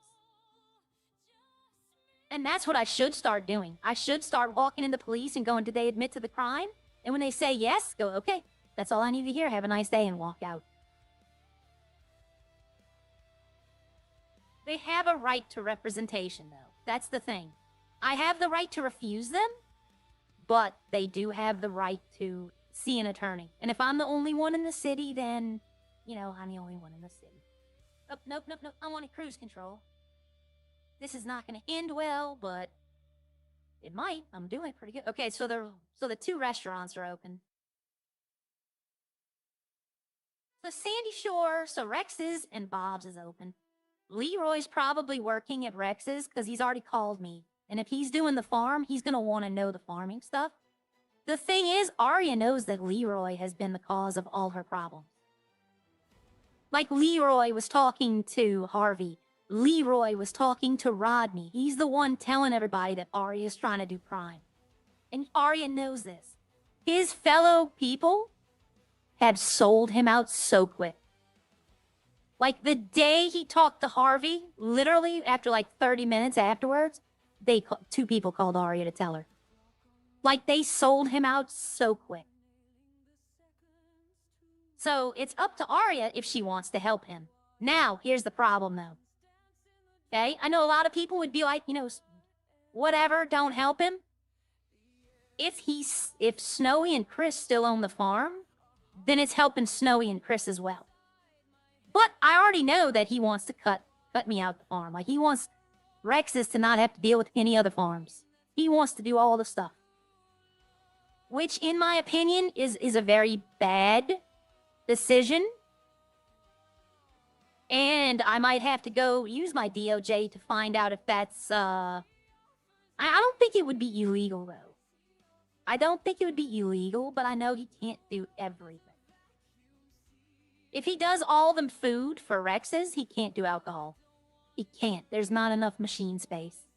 And that's what I should start doing. I should start walking in the police and going, did they admit to the crime? And when they say yes, go, okay, that's all I need to hear. Have a nice day, and walk out. They have a right to representation, though. That's the thing. I have the right to refuse them, but they do have the right to see an attorney. And if I'm the only one in the city, then... You know, I'm the only one in the city. Oh, nope. I want a cruise control. This is not going to end well, but it might. I'm doing pretty good. Okay, so the two restaurants are open. So Sandy Shore, so Rex's and Bob's is open. Leroy's probably working at Rex's because he's already called me. And if he's doing the farm, he's going to want to know the farming stuff. The thing is, Arya knows that Leroy has been the cause of all her problems. Like Leroy was talking to Harvey. Leroy was talking to Rodney. He's the one telling everybody that Arya is trying to do crime. And Arya knows this. His fellow people had sold him out so quick. Like the day he talked to Harvey, literally after like 30 minutes afterwards, two people called Arya to tell her. Like they sold him out so quick. So it's up to Arya if she wants to help him. Now, here's the problem, though. Okay? I know a lot of people would be like, you know, whatever, don't help him. If Snowy and Chris still own the farm, then it's helping Snowy and Chris as well. But I already know that he wants to cut me out the farm. Like, he wants Rex's to not have to deal with any other farms. He wants to do all the stuff. Which, in my opinion, is a very bad decision, and I might have to go use my DOJ to find out if that's, I don't think it would be illegal, though. I don't think it would be illegal, but I know he can't do everything. If he does all the food for Rex's, he can't do alcohol. He can't. There's not enough machine space.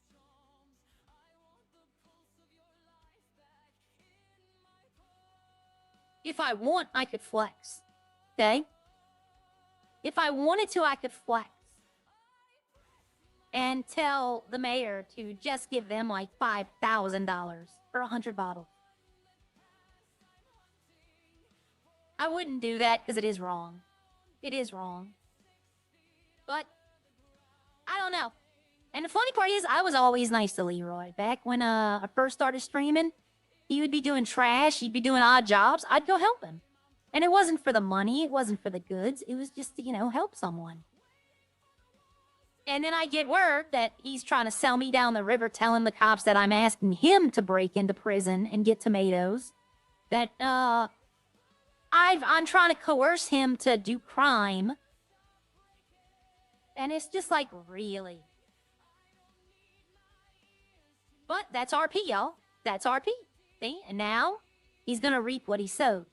If I want, I could flex. Okay? If I wanted to, I could flex. And tell the mayor to just give them like $5,000 for 100 bottles. I wouldn't do that because it is wrong. It is wrong. But, I don't know. And the funny part is, I was always nice to Leroy. Back when I first started streaming, he would be doing trash, he'd be doing odd jobs, I'd go help him. And it wasn't for the money, it wasn't for the goods, it was just to, you know, help someone. And then I get word that he's trying to sell me down the river, telling the cops that I'm asking him to break into prison and get tomatoes. That, I'm trying to coerce him to do crime. And it's just like, really? But that's RP, y'all. That's RP. See? And now, he's gonna reap what he sows.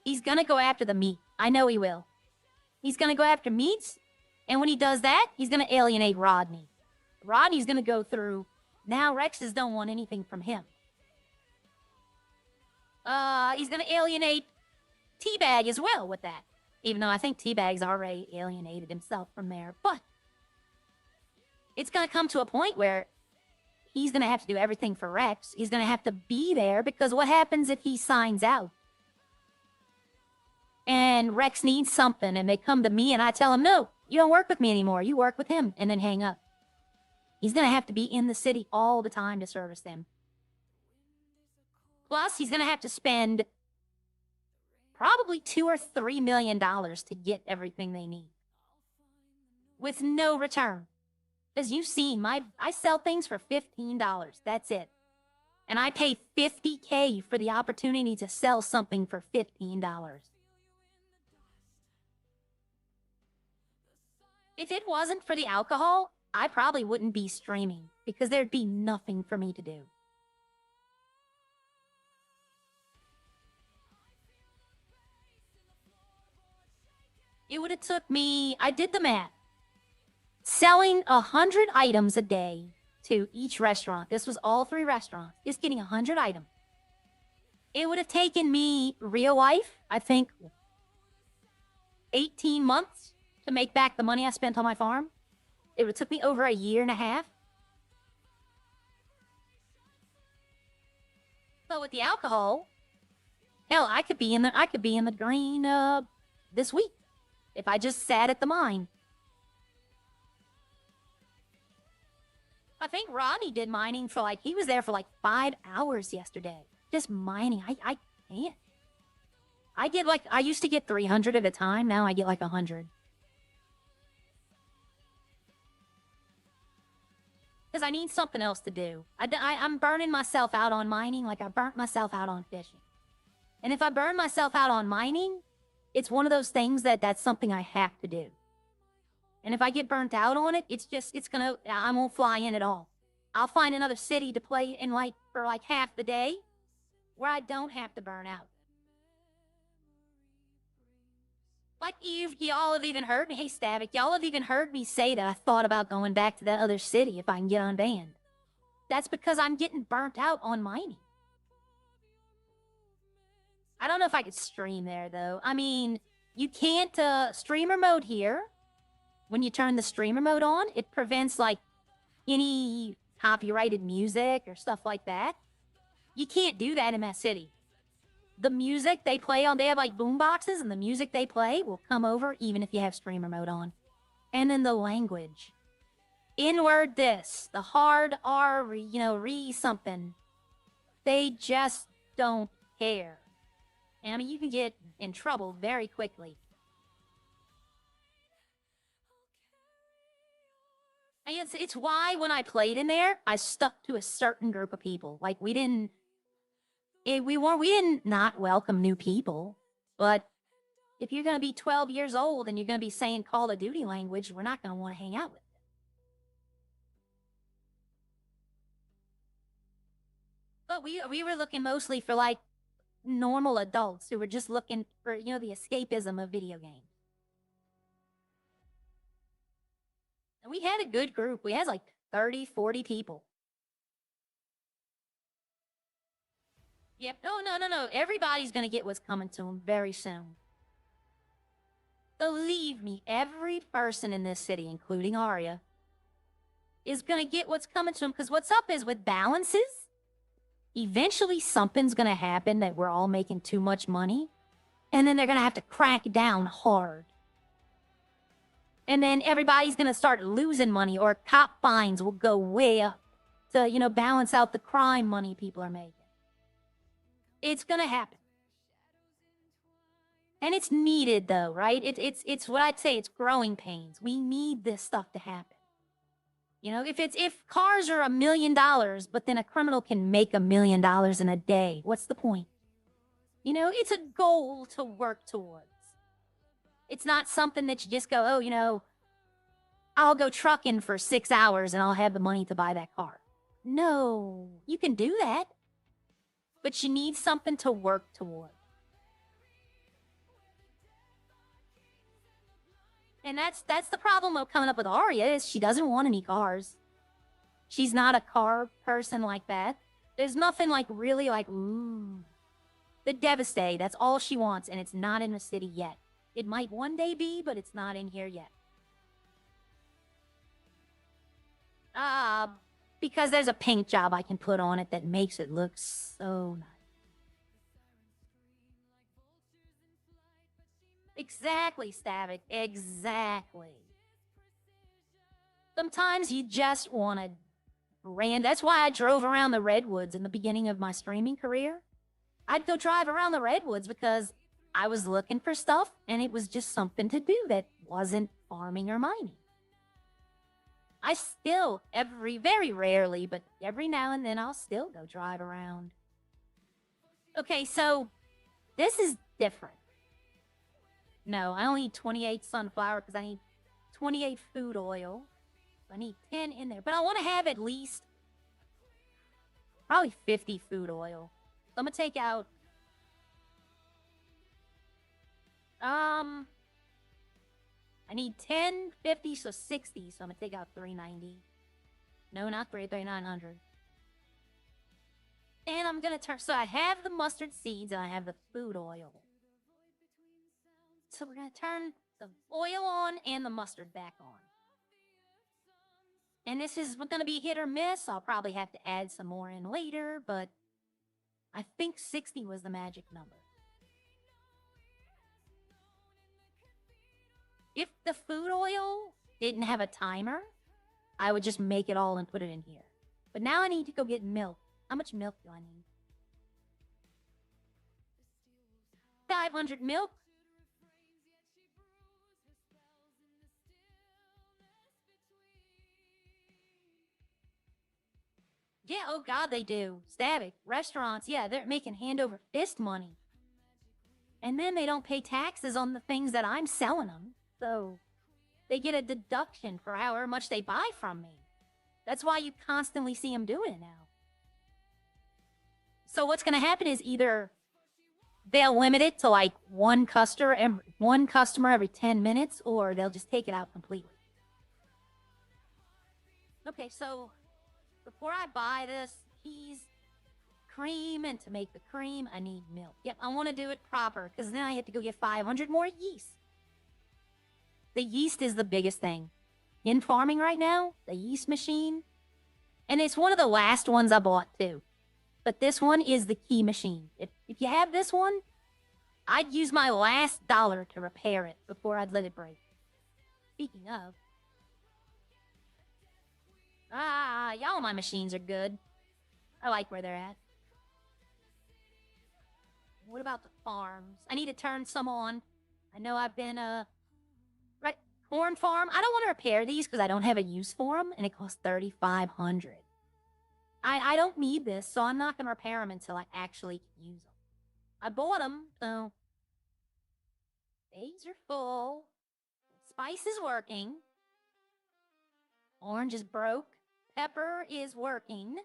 He's gonna go after the meat. I know he will. He's gonna go after meats, and when he does that, he's gonna alienate Rodney. Rodney's gonna go through, now Rex's don't want anything from him. He's gonna alienate Teabag as well with that. Even though I think Teabag's already alienated himself from there. But it's gonna come to a point where he's gonna have to do everything for Rex. He's gonna have to be there, because what happens if he signs out? And Rex needs something, and they come to me, and I tell him, no, you don't work with me anymore. You work with him, and then hang up. He's gonna have to be in the city all the time to service them. Plus, he's gonna have to spend probably $2 or $3 million to get everything they need. With no return. As you've seen, I sell things for $15. That's it. And I pay $50K for the opportunity to sell something for $15. If it wasn't for the alcohol, I probably wouldn't be streaming, because there'd be nothing for me to do. It would have took me, I did the math, selling 100 items a day to each restaurant. This was all 3 restaurants, just getting 100 items. It would have taken me, real life, I think, 18 months to make back the money I spent on my farm. It would have took me over a year and a half. But with the alcohol, hell, I could be in the green this week if I just sat at the mine. I think Ronnie did mining for like, he was there for like 5 hours yesterday. Just mining. I can't. I used to get 300 at a time. Now I get like 100. Because I need something else to do. I'm burning myself out on mining like I burnt myself out on fishing. And if I burn myself out on mining, it's one of those things that's something I have to do. And if I get burnt out on it, I won't fly in at all. I'll find another city to play in for half the day where I don't have to burn out. Like y'all have even heard me, hey Stavic, y'all have even heard me say that I thought about going back to that other city if I can get unbanned. That's because I'm getting burnt out on mining. I don't know if I could stream there, though. I mean, you can't, streamer mode here. When you turn the streamer mode on, it prevents, any copyrighted music or stuff like that. You can't do that in that city. The music they play on, they have, boom boxes, and the music they play will come over even if you have streamer mode on. And then the language. Inward this, the hard R, re something. They just don't care. And I mean, you can get in trouble very quickly. And it's why when I played in there, I stuck to a certain group of people. We didn't not welcome new people. But if you're going to be 12 years old and you're going to be saying Call of Duty language, we're not going to want to hang out with you. But we were looking mostly for normal adults who were just looking for, you know, the escapism of video games. And we had a good group. We had like 30, 40 people. Yep. No. Everybody's going to get what's coming to them very soon. Believe me, every person in this city, including Arya, is going to get what's coming to them. Because what's up is with balances, eventually something's going to happen that we're all making too much money. And then they're going to have to crack down hard. And then everybody's going to start losing money, or cop fines will go way up to, you know, balance out the crime money people are making. It's going to happen. And it's needed, though, right? It's what I'd say, it's growing pains. We need this stuff to happen. You know, if cars are $1 million, but then a criminal can make $1 million in a day, what's the point? You know, it's a goal to work towards. It's not something that you just go, oh, you know, I'll go trucking for 6 hours and I'll have the money to buy that car. No, you can do that. But you need something to work toward. And that's the problem of coming up with Arya, is she doesn't want any cars. She's not a car person like that. There's nothing like really like, ooh. The Devastate, that's all she wants, and it's not in the city yet. It might one day be, but it's not in here yet. Because there's a paint job I can put on it that makes it look so nice. Exactly, Stavik. Exactly. Sometimes you just want to brand. That's why I drove around the Redwoods in the beginning of my streaming career. I'd go drive around the Redwoods because I was looking for stuff, and it was just something to do that wasn't farming or mining. I still, very rarely, but every now and then I'll still go drive around. Okay, so this is different. No, I only need 28 sunflower because I need 28 food oil. I need 10 in there, but I want to have at least probably 50 food oil. So I'm going to take out... I need 10, 50, so 60, so I'm going to take out 390. No, not 3,900. And I'm going to turn... So I have the mustard seeds and I have the food oil. So we're going to turn the oil on and the mustard back on. And this is going to be hit or miss. I'll probably have to add some more in later, but I think 60 was the magic number. If the food oil didn't have a timer, I would just make it all and put it in here. But now I need to go get milk. How much milk do I need? 500 milk. Yeah, oh god, they do. Stavik, restaurants, yeah, they're making hand over fist money. And then they don't pay taxes on the things that I'm selling them. So they get a deduction for however much they buy from me. That's why you constantly see them doing it now. So what's going to happen is either they'll limit it to like one customer every 10 minutes, or they'll just take it out completely. Okay, so before I buy this cheese cream, and to make the cream, I need milk. Yep, I want to do it proper, because then I have to go get 500 more yeast. The yeast is the biggest thing. In farming right now, the yeast machine. And it's one of the last ones I bought, too. But this one is the key machine. If you have this one, I'd use my last dollar to repair it before I'd let it break. Speaking of... y'all, my machines are good. I like where they're at. What about the farms? I need to turn some on. I know I've been, right, corn farm. I don't want to repair these because I don't have a use for them, and it costs $3,500. I don't need this, so I'm not going to repair them until I actually can use them. I bought them, so... Eggs are full. Spice is working. Orange is broke. Pepper is working.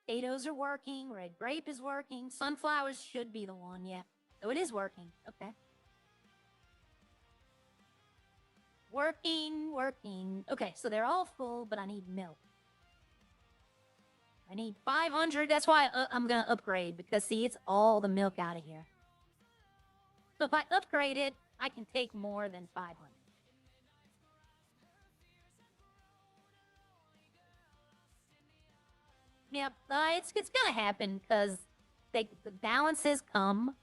Potatoes are working. Red grape is working. Sunflowers should be the one, yeah. So it is working. Okay. Working, working. Okay, so they're all full, but I need milk. I need 500. That's why I'm going to upgrade, because, see, it's all the milk out of here. So if I upgrade it, I can take more than 500. Yep, it's going to happen, because the balances come.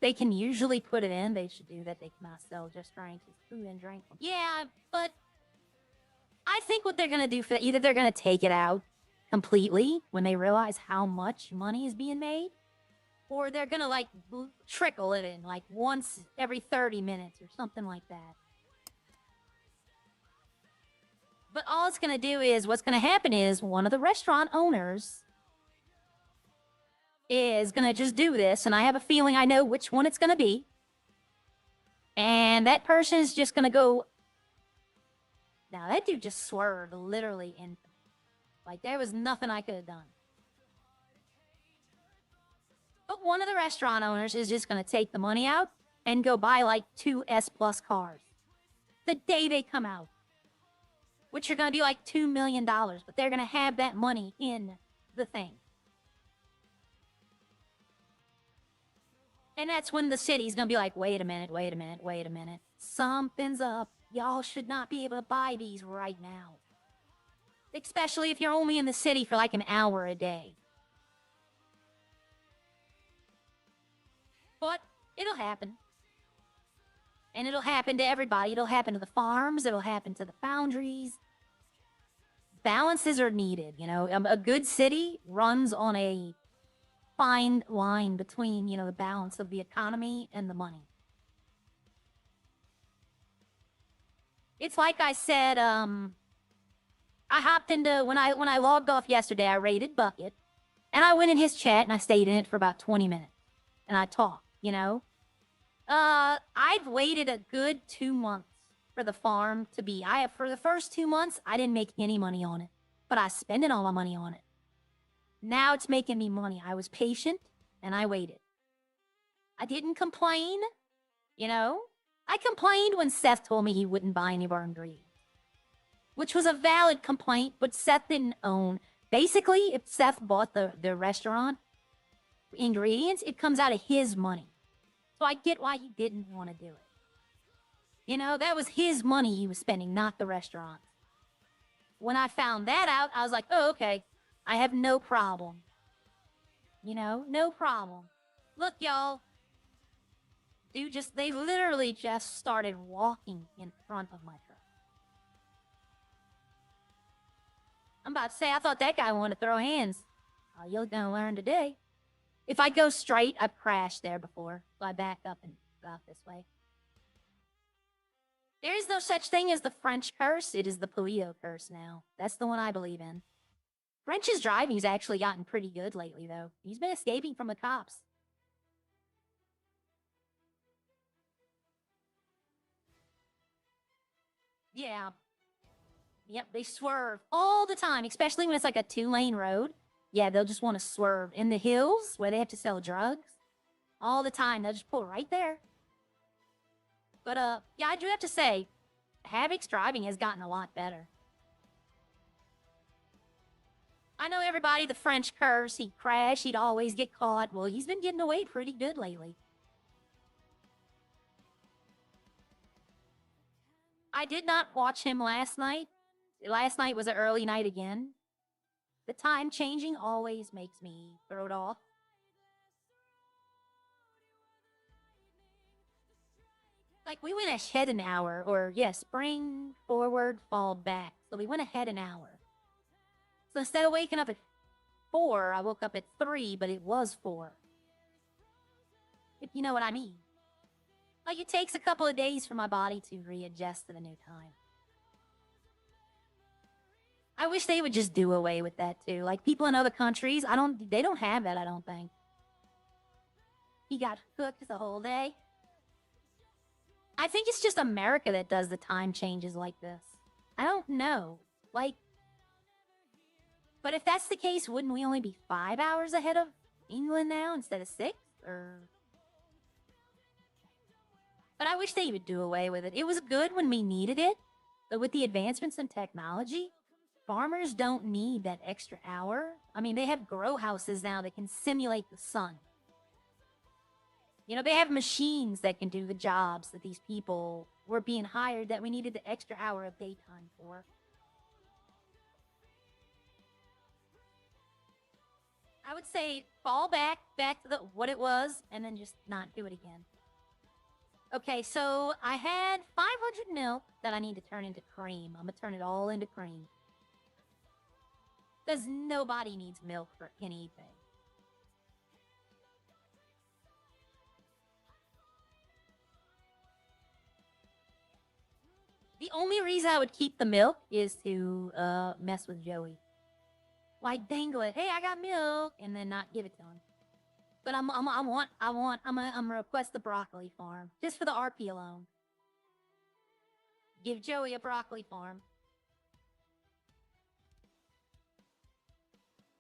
They can usually put it in. They should do that. They cannot sell just drinks. It's food and drink. Yeah, but I think what they're going to do for either they're going to take it out completely when they realize how much money is being made, or they're going to, like, trickle it in, like, once every 30 minutes or something like that. But all it's going to do is, what's going to happen is one of the restaurant owners is going to just do this, and I have a feeling I know which one it's going to be. And that person is just going to go... Now, that dude just swerved literally in... Like, there was nothing I could have done. But one of the restaurant owners is just going to take the money out and go buy, like, 2 S-Plus cars. The day they come out. Which are going to be like $2 million. But they're going to have that money in the thing. And that's when the city's going to be like, wait a minute, wait a minute, wait a minute. Something's up. Y'all should not be able to buy these right now. Especially if you're only in the city for like an hour a day. But it'll happen. And it'll happen to everybody. It'll happen to the farms. It'll happen to the foundries. Balances are needed, you know. A good city runs on a fine line between, you know, the balance of the economy and the money. It's like I said, I hopped into, when I logged off yesterday, I raided Bucket, and I went in his chat, and I stayed in it for about 20 minutes, and I talked, you know. I've waited a good 2 months for the farm to be, for the first 2 months, I didn't make any money on it, but I spent all my money on it. Now it's making me money. I was patient, and I waited. I didn't complain, you know. I complained when Seth told me he wouldn't buy any of our ingredients. Which was a valid complaint, but Seth didn't own. Basically, if Seth bought the restaurant ingredients, it comes out of his money. So I get why he didn't want to do it. You know, that was his money he was spending, not the restaurant. When I found that out, I was like, oh, okay. I have no problem. You know, no problem. Look, y'all. Dude, they literally just started walking in front of my truck. I'm about to say, I thought that guy wanted to throw hands. Oh, you're gonna learn today. If I go straight, I've crashed there before. So I back up and go out this way. There is no such thing as the French curse. It is the Polito curse now. That's the one I believe in. French's driving's actually gotten pretty good lately, though. He's been escaping from the cops. Yeah. Yep, they swerve all the time, especially when it's like a 2-lane road. Yeah, they'll just want to swerve. In the hills, where they have to sell drugs, all the time, they'll just pull right there. But, yeah, I do have to say, Havoc's driving has gotten a lot better. I know everybody, the French curse, he'd crash, he'd always get caught. Well, he's been getting away pretty good lately. I did not watch him last night. Last night was an early night again. The time changing always makes me throw it off. Like, we went ahead an hour, or, yes, spring forward, fall back. So we went ahead an hour. So instead of waking up at 4, I woke up at 3, but it was 4. If you know what I mean. Like, it takes a couple of days for my body to readjust to the new time. I wish they would just do away with that, too. Like, people in other countries, they don't have that, I don't think. He got hooked the whole day. I think it's just America that does the time changes like this. I don't know. Like But if that's the case, wouldn't we only be 5 hours ahead of England now instead of 6? Or... But I wish they would do away with it. It was good when we needed it, but with the advancements in technology, farmers don't need that extra hour. I mean, they have grow houses now that can simulate the sun. You know, they have machines that can do the jobs that these people were being hired that we needed the extra hour of daytime for. I would say fall back to what it was, and then just not do it again. Okay, so I had 500 milk that I need to turn into cream. I'm gonna turn it all into cream. Because nobody needs milk for anything. The only reason I would keep the milk is to mess with Joey. Like dangle it, hey, I got milk, and then not give it to him. But I'm gonna request the broccoli farm just for the RP alone. Give Joey a broccoli farm.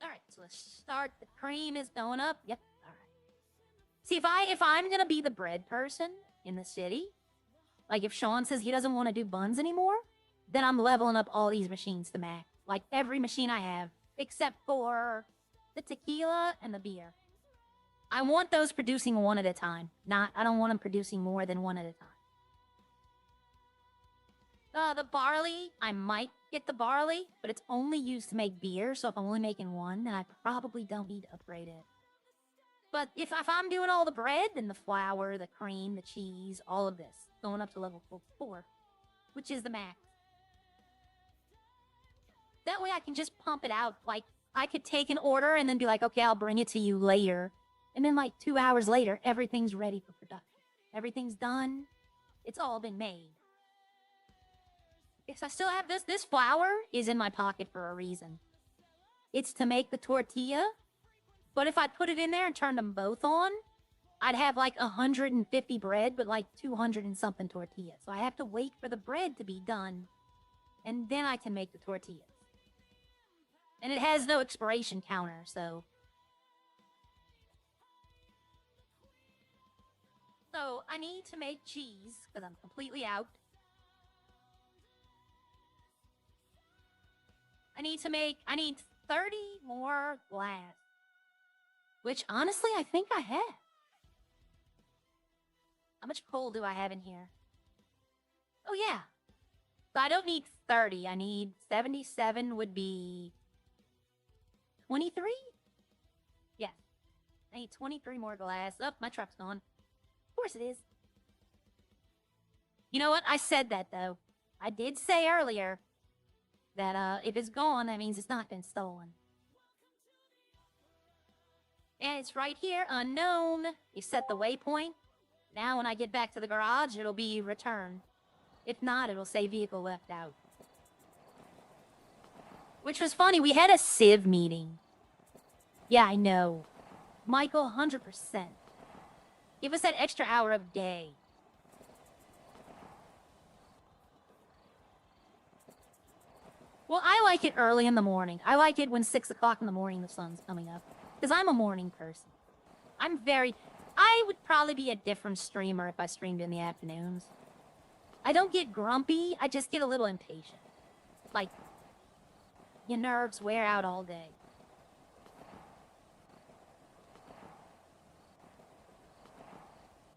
All right, so let's start. The cream is going up. Yep. All right. See, if I'm gonna be the bread person in the city, like if Xion says he doesn't want to do buns anymore, then I'm leveling up all these machines to max. Like every machine I have, except for the tequila and the beer. I want those producing one at a time. I don't want them producing more than one at a time. The barley, I might get the barley, but it's only used to make beer, so if I'm only making one, then I probably don't need to upgrade it. But if I'm doing all the bread, then the flour, the cream, the cheese, all of this, going up to level 4, which is the max. That way I can just pump it out. Like, I could take an order and then be like, okay, I'll bring it to you later. And then like 2 hours later, everything's ready for production. Everything's done. It's all been made. Yes, I still have this. This flour is in my pocket for a reason. It's to make the tortilla. But if I put it in there and turned them both on, I'd have like 150 bread, but like 200 and something tortillas. So I have to wait for the bread to be done. And then I can make the tortillas. And it has no expiration counter, so... So, I need to make cheese, because I'm completely out. I need 30 more glass. Which, honestly, I think I have. How much coal do I have in here? Oh, yeah. So I don't need 30. I need 77 would be... 23? Yeah. I need 23 more glass. Oh, my truck's gone. Of course it is. You know what? I said that, though. I did say earlier that if it's gone, that means it's not been stolen. And it's right here, unknown. You set the waypoint. Now when I get back to the garage, it'll be return. If not, it'll say vehicle left out. Which was funny, we had a Civ meeting. Yeah, I know. Michael, 100%. Give us that extra hour of day. Well, I like it early in the morning. I like it when 6 o'clock in the morning the sun's coming up. Because I'm a morning person. I would probably be a different streamer if I streamed in the afternoons. I don't get grumpy, I just get a little impatient. Like, your nerves wear out all day.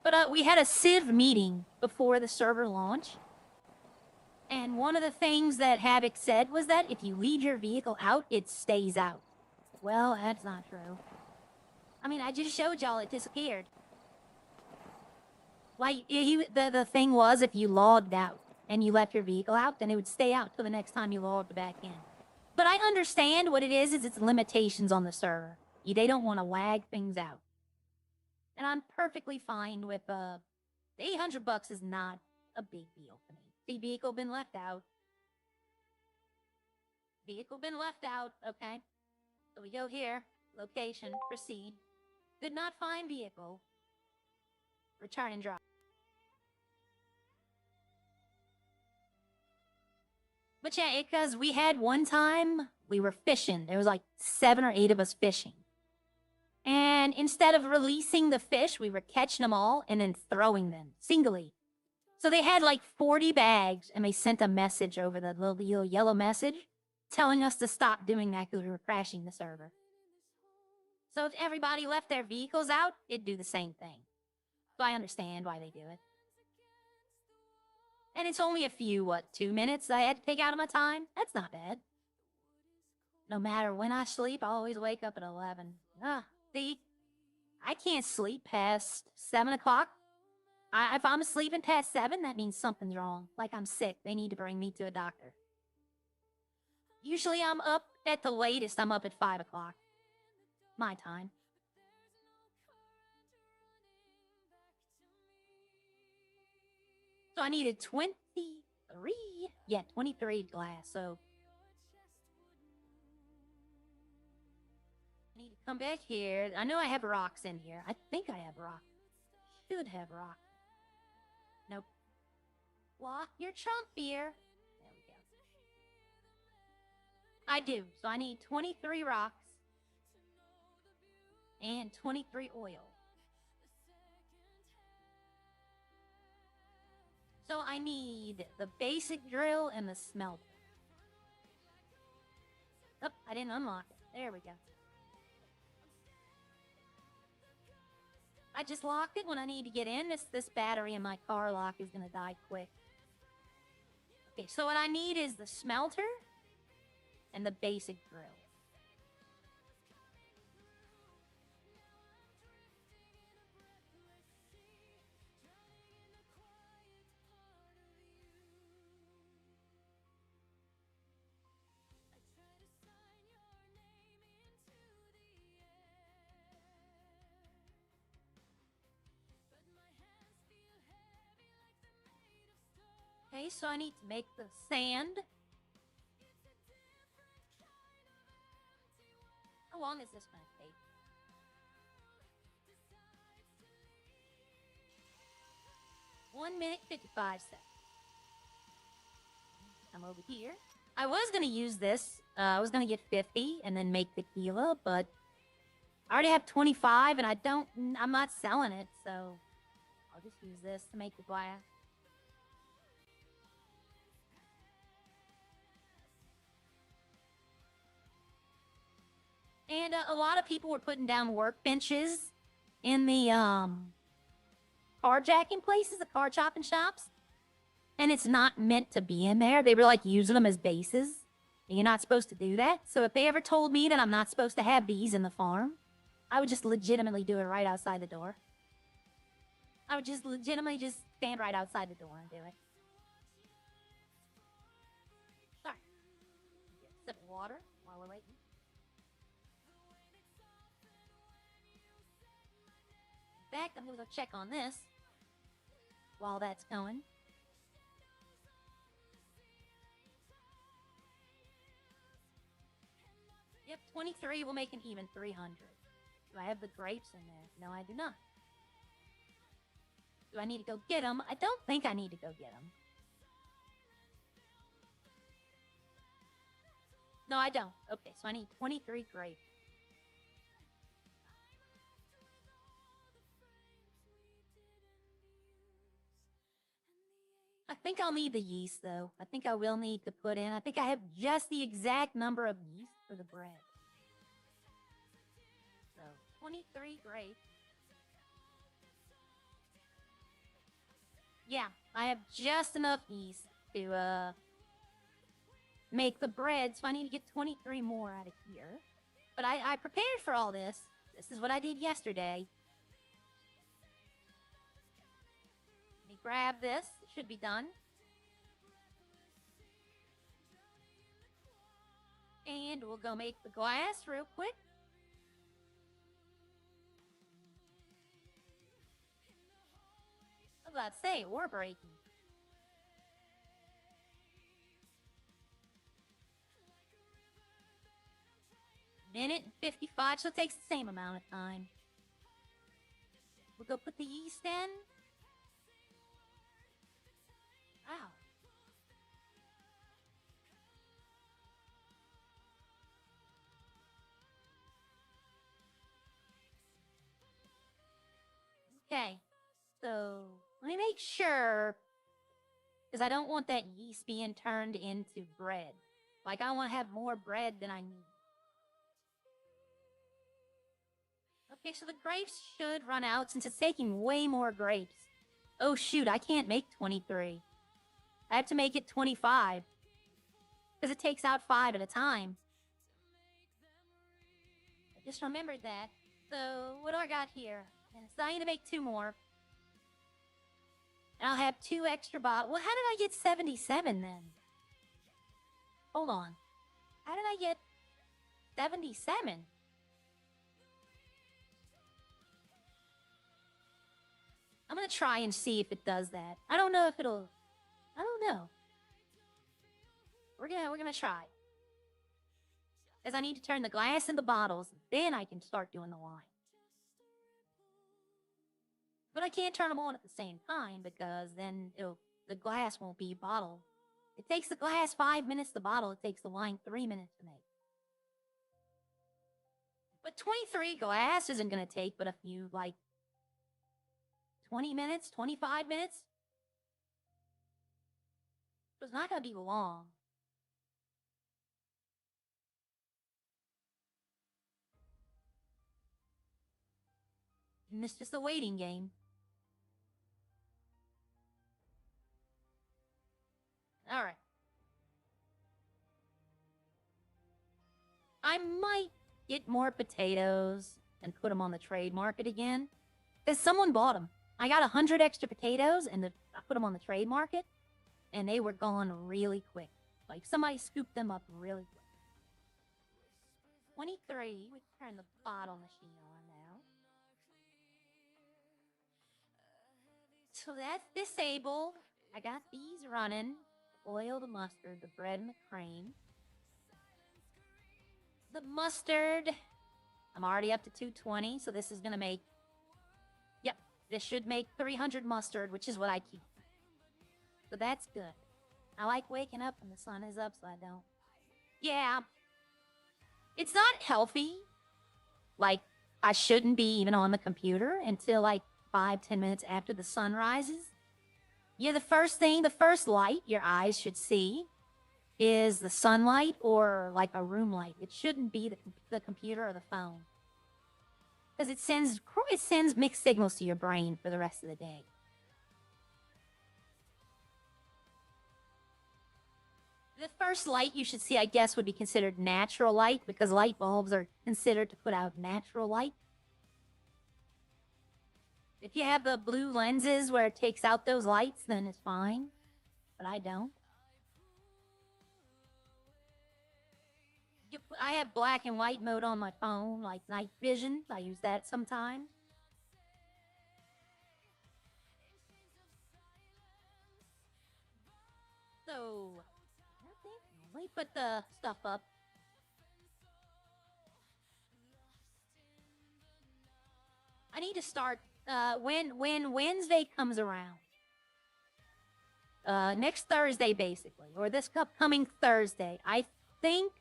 But we had a Civ meeting before the server launch. And one of the things that Havoc said was that if you leave your vehicle out, it stays out. Well, that's not true. I mean, I just showed y'all it disappeared. Like, the thing was, if you logged out and you left your vehicle out, then it would stay out till the next time you logged back in. But I understand what it is it's limitations on the server. They don't want to lag things out. And I'm perfectly fine with, the $800 is not a big deal for me. The vehicle been left out. Vehicle been left out, okay. So we go here, location, proceed. Did not find vehicle. Return and drop. But yeah, because we had one time we were fishing. There was like 7 or 8 of us fishing. And instead of releasing the fish, we were catching them all and then throwing them singly. So they had like 40 bags, and they sent a message over the little yellow message telling us to stop doing that because we were crashing the server. So if everybody left their vehicles out, it'd do the same thing. So I understand why they do it. And it's only a few, 2 minutes I had to take out of my time? That's not bad. No matter when I sleep, I always wake up at 11. See? I can't sleep past 7 o'clock. If I'm sleeping past 7, that means something's wrong. Like I'm sick. They need to bring me to a doctor. Usually I'm up at the latest. I'm up at 5 o'clock. My time. So I needed 23. Yeah, 23 glass. So I need to come back here. I know I have rocks in here. I think I have rocks. Should have rocks. Nope. Lock your trunk here. There we go. I do. So I need 23 rocks. And 23 oil. So I need the basic drill and the smelter. Oh, I didn't unlock it. There we go. I just locked it when I need to get in. This battery in my car lock is going to die quick. Okay, so what I need is the smelter and the basic drill. Okay, so I need to make the sand. How long is this going to take? One minute, 55 seconds. I'm over here. I was going to use this. I was going to get 50 and then make tequila, but I already have 25 and I'm not selling it, so I'll just use this to make the glass. And a lot of people were putting down workbenches in the carjacking places, the car chopping shops. And it's not meant to be in there. They were like using them as bases. And you're not supposed to do that. So if they ever told me that I'm not supposed to have these in the farm, I would just legitimately do it right outside the door. I would just legitimately just stand right outside the door and do it. Sorry. Get a sip of water while we're waiting. In fact, I'm going to go check on this while that's going. Yep, 23 will make an even 300. Do I have the grapes in there? No, I do not. Do I need to go get them? I don't think I need to go get them. No, I don't. Okay, so I need 23 grapes. I think I'll need the yeast, though. I think I will need to put in. I think I have just the exact number of yeast for the bread. So, 23 grapes. Yeah, I have just enough yeast to make the bread, so I need to get 23 more out of here. But I prepared for all this. This is what I did yesterday. Let me grab this. It should be done. And we'll go make the glass real quick. I was about to say, we're breaking. Minute and 55, so it takes the same amount of time. We'll go put the yeast in. Wow. Okay, so let me make sure, because I don't want that yeast being turned into bread. Like, I want to have more bread than I need. Okay, so the grapes should run out since it's taking way more grapes. Oh shoot, I can't make 23. I have to make it 25. Because it takes out 5 at a time. I just remembered that. So, what do I got here? And so I need to make 2 more. And I'll have 2 extra bottles. Well, how did I get 77 then? Hold on. How did I get 77? I'm gonna try and see if it does that. I don't know if it'll... I don't know. We're gonna try. Because I need to turn the glass into bottles. Then I can start doing the wine. But I can't turn them on at the same time because then the glass won't be bottled. It takes the glass 5 minutes to bottle. It takes the wine 3 minutes to make. But 23 glass isn't going to take but a few, like, 20 minutes, 25 minutes. It's not going to be long. And it's just a waiting game. Alright. I might get more potatoes and put them on the trade market again. Because someone bought them. I got 100 extra potatoes and I put them on the trade market. And they were gone really quick. Like, somebody scooped them up really quick. 23. We turn the bottle machine on now. So that's disabled. I got these running. Oil, the mustard, the bread, and the cream. The mustard. I'm already up to 220, so this is going to make... Yep, this should make 300 mustard, which is what I keep. So that's good. I like waking up when the sun is up, so I don't... Yeah. It's not healthy. Like, I shouldn't be even on the computer until, like, 5-10 minutes after the sun rises. Yeah, the first light your eyes should see is the sunlight or like a room light. It shouldn't be the computer or the phone. Because it sends mixed signals to your brain for the rest of the day. The first light you should see, I guess, would be considered natural light because light bulbs are considered to put out natural light. If you have the blue lenses where it takes out those lights, then it's fine. But I don't. I have black and white mode on my phone, like night vision. I use that sometimes. So, let me put the stuff up. I need to start when Wednesday comes around. Next Thursday, basically, or this upcoming Thursday. I think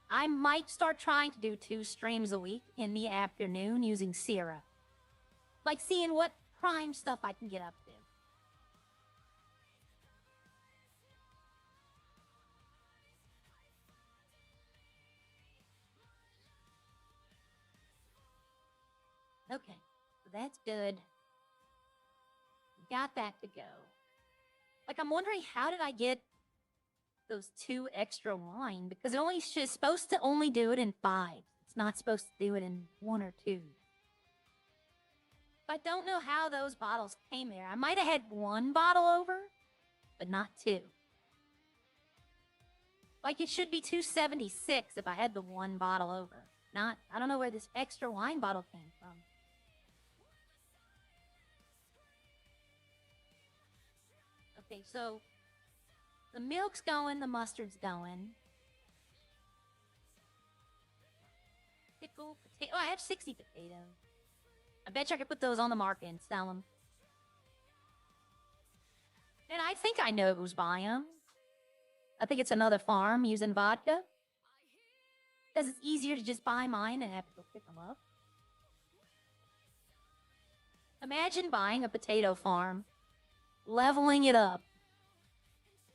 I might start trying to do 2 streams a week in the afternoon using Sierra. Like seeing what prime stuff I can get up to. Okay, so that's good. Got that to go. Like, I'm wondering, how did I get those 2 extra wine? Because it's supposed to only do it in 5. It's not supposed to do it in 1 or 2. I don't know how those bottles came there. I might have had 1 bottle over, but not 2. Like, it should be 276 if I had the 1 bottle over. I don't know where this extra wine bottle came from. Okay, so the milk's going, the mustard's going. Pickle, potato. Oh, I have 60 potatoes. I bet you I could put those on the market and sell them. And I think I know who's buying them. I think it's another farm using vodka. Because it's easier to just buy mine and have to go pick them up. Imagine buying a potato farm, leveling it up,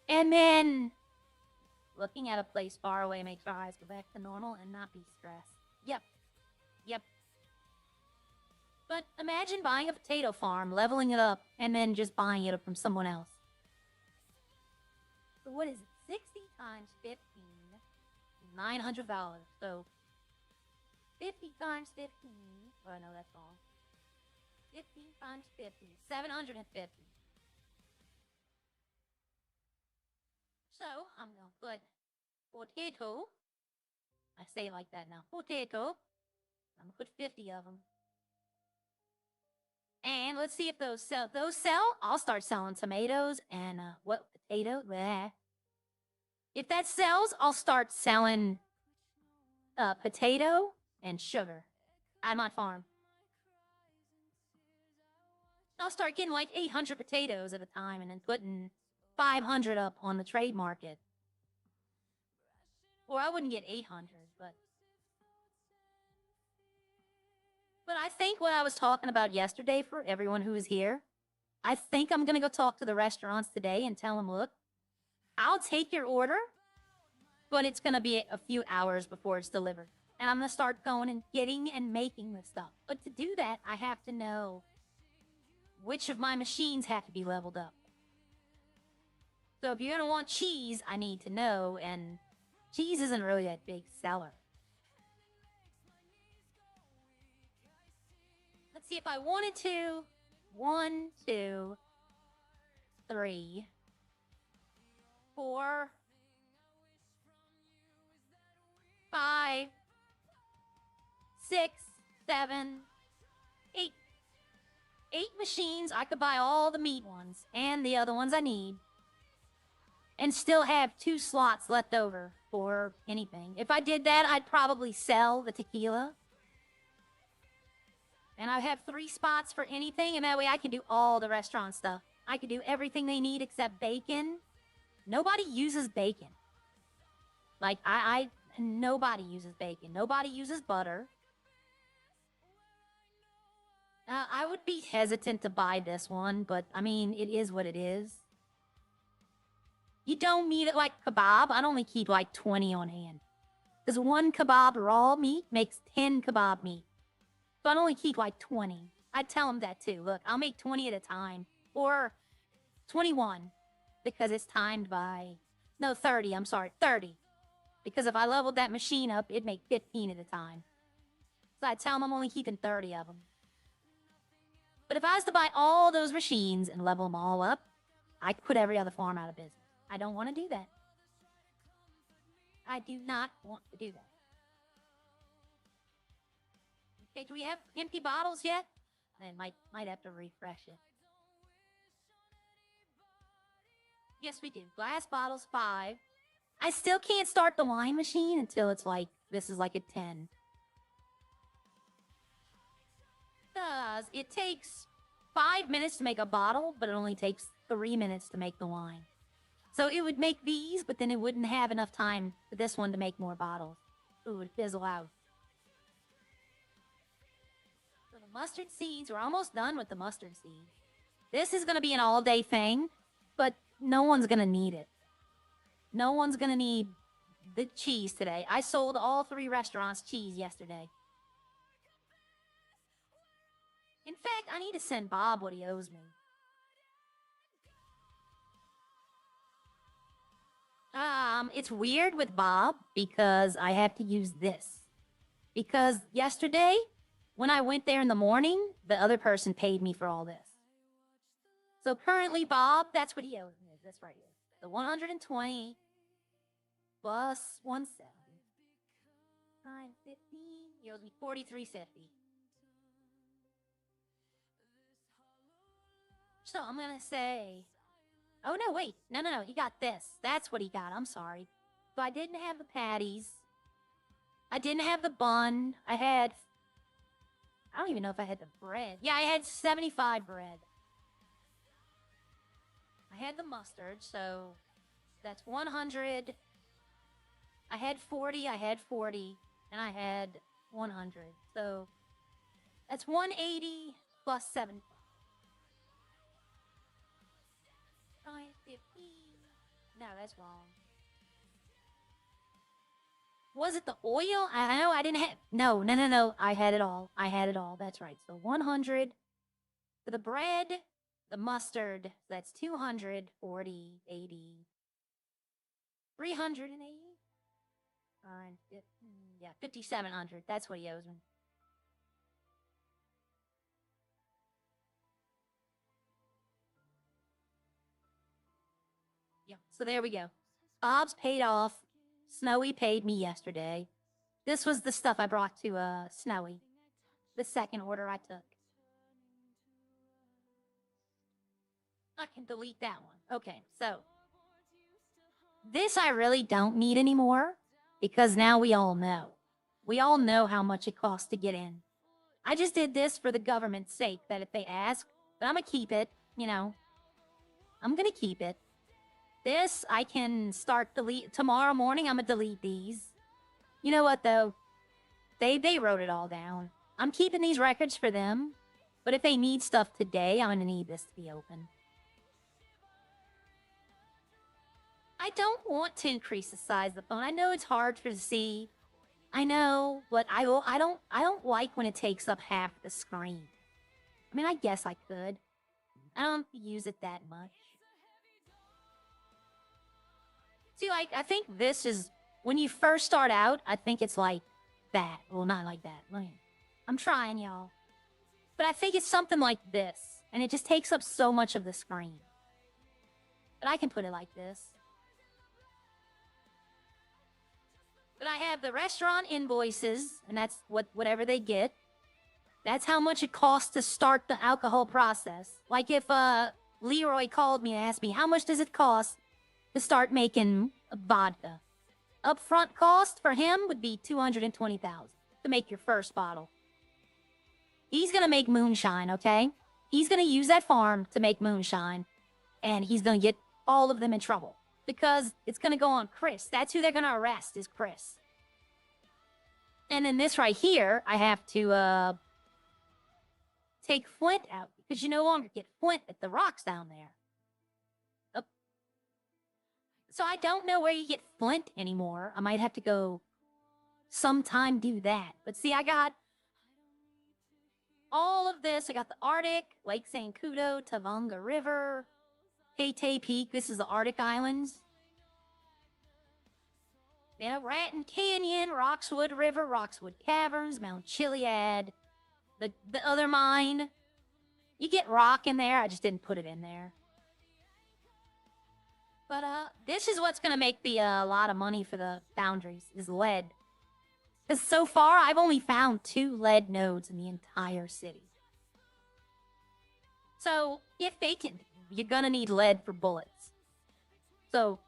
and then looking at a place far away makes your eyes go back to normal and not be stressed. Yep. Yep. But imagine buying a potato farm, leveling it up, and then just buying it from someone else. So what is it? 60 times 15, $900. So 50 times 15. Oh, no, that's wrong. 50 times 50, 750. So I'm gonna put potato. I say it like that now. Potato. I'm gonna put 50 of them. And let's see if those sell. Those sell, I'll start selling tomatoes and what potato? Bleh. If that sells, I'll start selling potato and sugar at my farm. I'll start getting like 800 potatoes at a time and then putting 500 up on the trade market. Or I wouldn't get 800, but I think what I was talking about yesterday for everyone who was here, I think I'm going to go talk to the restaurants today and tell them, look, I'll take your order, but it's going to be a few hours before it's delivered. And I'm going to start going and getting and making the stuff. But to do that, I have to know which of my machines have to be leveled up. So if you're going to want cheese, I need to know, and cheese isn't really that big seller. Let's see if I wanted to. 1, 2, 3, 4, 5, 6, 7, 8. 8 machines. I could buy all the meat ones and the other ones I need. And still have 2 slots left over for anything. If I did that, I'd probably sell the tequila. And I have 3 spots for anything, and that way I can do all the restaurant stuff. I can do everything they need except bacon. Nobody uses bacon. Like, nobody uses bacon. Nobody uses butter. I would be hesitant to buy this one, but, I mean, it is what it is. You don't need it like kebab. I'd only keep like 20 on hand. Because 1 kebab raw meat makes 10 kebab meat. So I'd only keep like 20. I'd tell them that too. Look, I'll make 20 at a time. Or 21. Because it's timed by... No, 30. I'm sorry. 30. Because if I leveled that machine up, it'd make 15 at a time. So I'd tell them I'm only keeping 30 of them. But if I was to buy all those machines and level them all up, I'd put every other farm out of business. I don't want to do that. I do not want to do that. Okay, do we have empty bottles yet? I might have to refresh it. Yes, we do. Glass bottles, 5. I still can't start the wine machine until it's like, this is like a 10. Because it takes 5 minutes to make a bottle, but it only takes 3 minutes to make the wine. So it would make these, but then it wouldn't have enough time for this one to make more bottles. Ooh, it would fizzle out. So the mustard seeds, we're almost done with the mustard seeds. This is going to be an all-day thing, but no one's going to need it. No one's going to need the cheese today. I sold all 3 restaurants cheese yesterday. In fact, I need to send Bob what he owes me. It's weird with Bob because I have to use this. Because yesterday, when I went there in the morning, the other person paid me for all this. So currently, Bob, that's what he owes me. This right here. The 120 plus 170. 950. He owes me 43.50. So I'm gonna say... Oh, no, wait. No, he got this. That's what he got. I'm sorry. So I didn't have the patties. I didn't have the bun. I don't even know if I had the bread. Yeah, I had 75 bread. I had the mustard, so that's 100. I had 40, and I had 100. So that's 180 plus 75. Try it 15. No, that's wrong. Was it the oil? I know I didn't have... No. I had it all. That's right. So 100 for the bread, the mustard. That's 200, 40, 80, 380. Yeah, 5,700. That's what he owes me. Yeah, so there we go. Bob's paid off. Snowy paid me yesterday. This was the stuff I brought to Snowy. The second order I took. I can delete that one. Okay, so this I really don't need anymore because now we all know. We all know how much it costs to get in. I just did this for the government's sake, that if they ask, but I'm gonna keep it, you know. I'm gonna keep it. This, I can start delete. Tomorrow morning, I'm gonna delete these. You know what, though? They wrote it all down. I'm keeping these records for them. But if they need stuff today, I'm gonna need this to be open. I don't want to increase the size of the phone. I know it's hard to see. I know, but I don't like when it takes up half the screen. I mean, I guess I could. I don't use it that much. See, like, I think this is, when you first start out, I think it's like that. Well, not like that. I'm trying, y'all. But I think it's something like this. And it just takes up so much of the screen. But I can put it like this. But I have the restaurant invoices, and that's whatever they get. That's how much it costs to start the alcohol process. Like if Leroy called me and asked me, how much does it cost to start making vodka? Upfront cost for him would be $220,000 to make your first bottle. He's gonna make moonshine, okay? He's gonna use that farm to make moonshine, and he's gonna get all of them in trouble because it's gonna go on Chris. That's who they're gonna arrest, is Chris. And then this right here, I have to take Flint out because you no longer get Flint at the rocks down there. So I don't know where you get Flint anymore. I might have to go sometime do that. But see, I got all of this. I got the Arctic, Lake Sankudo, Tavanga River, Hatay Peak. This is the Arctic Islands. Then Raton Canyon, Roxwood River, Roxwood Caverns, Mount Chiliad, the other mine. You get rock in there. I just didn't put it in there. But this is what's gonna make the lot of money for the foundries, is lead. Because so far, I've only found 2 lead nodes in the entire city. So, if vacant, you're gonna need lead for bullets. So,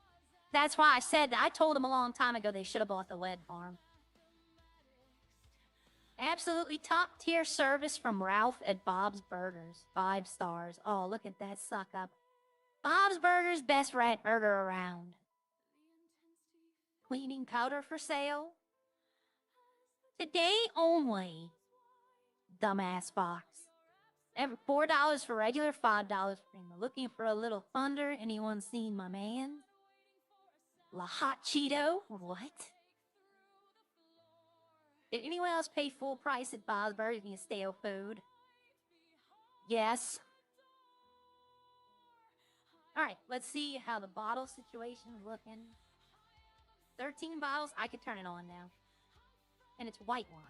that's why I told them a long time ago they should have bought the lead farm. Absolutely top tier service from Ralph at Bob's Burgers. 5 stars. Oh, look at that suck up. Bob's Burgers, best rat burger around. Cleaning powder for sale. Today only. Dumbass fox. $4 for regular, $5 for premium. Looking for a little thunder? Anyone seen my man? La Hot Cheeto? What? Did anyone else pay full price at Bob's Burgers for stale food? Yes. Alright, let's see how the bottle situation is looking. 13 bottles, I could turn it on now. And it's white wine.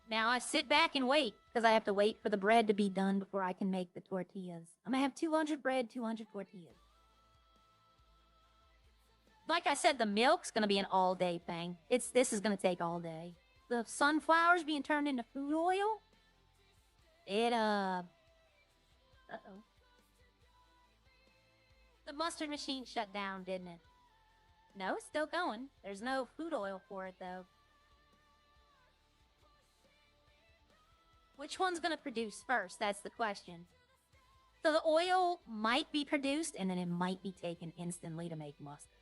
Now I sit back and wait, because I have to wait for the bread to be done before I can make the tortillas. I'm gonna have 200 bread, 200 tortillas. Like I said, the milk's gonna be an all-day thing. This is gonna take all day. The sunflowers being turned into food oil? Uh-oh. The mustard machine shut down, didn't it? No, it's still going. There's no food oil for it, though. Which one's gonna produce first? That's the question. So the oil might be produced, and then it might be taken instantly to make mustard.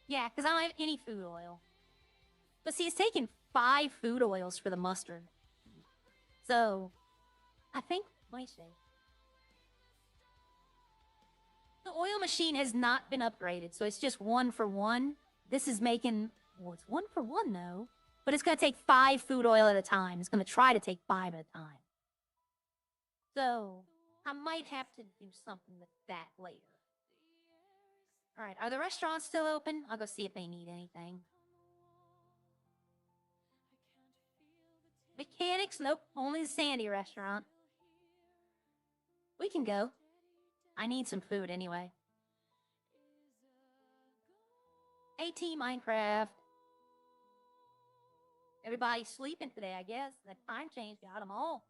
Yeah, because I don't have any food oil. But see, it's taking 5 food oils for the mustard. So, I think, let me see. The oil machine has not been upgraded, so it's just 1 for 1. This is making, well, it's 1 for 1 though, but it's going to take 5 food oil at a time. It's going to try to take 5 at a time. So, I might have to do something with that later. Alright, are the restaurants still open? I'll go see if they need anything. Mechanics? Nope, only the Sandy restaurant. We can go. I need some food anyway. AT Minecraft. Everybody's sleeping today, I guess. That time change got them all.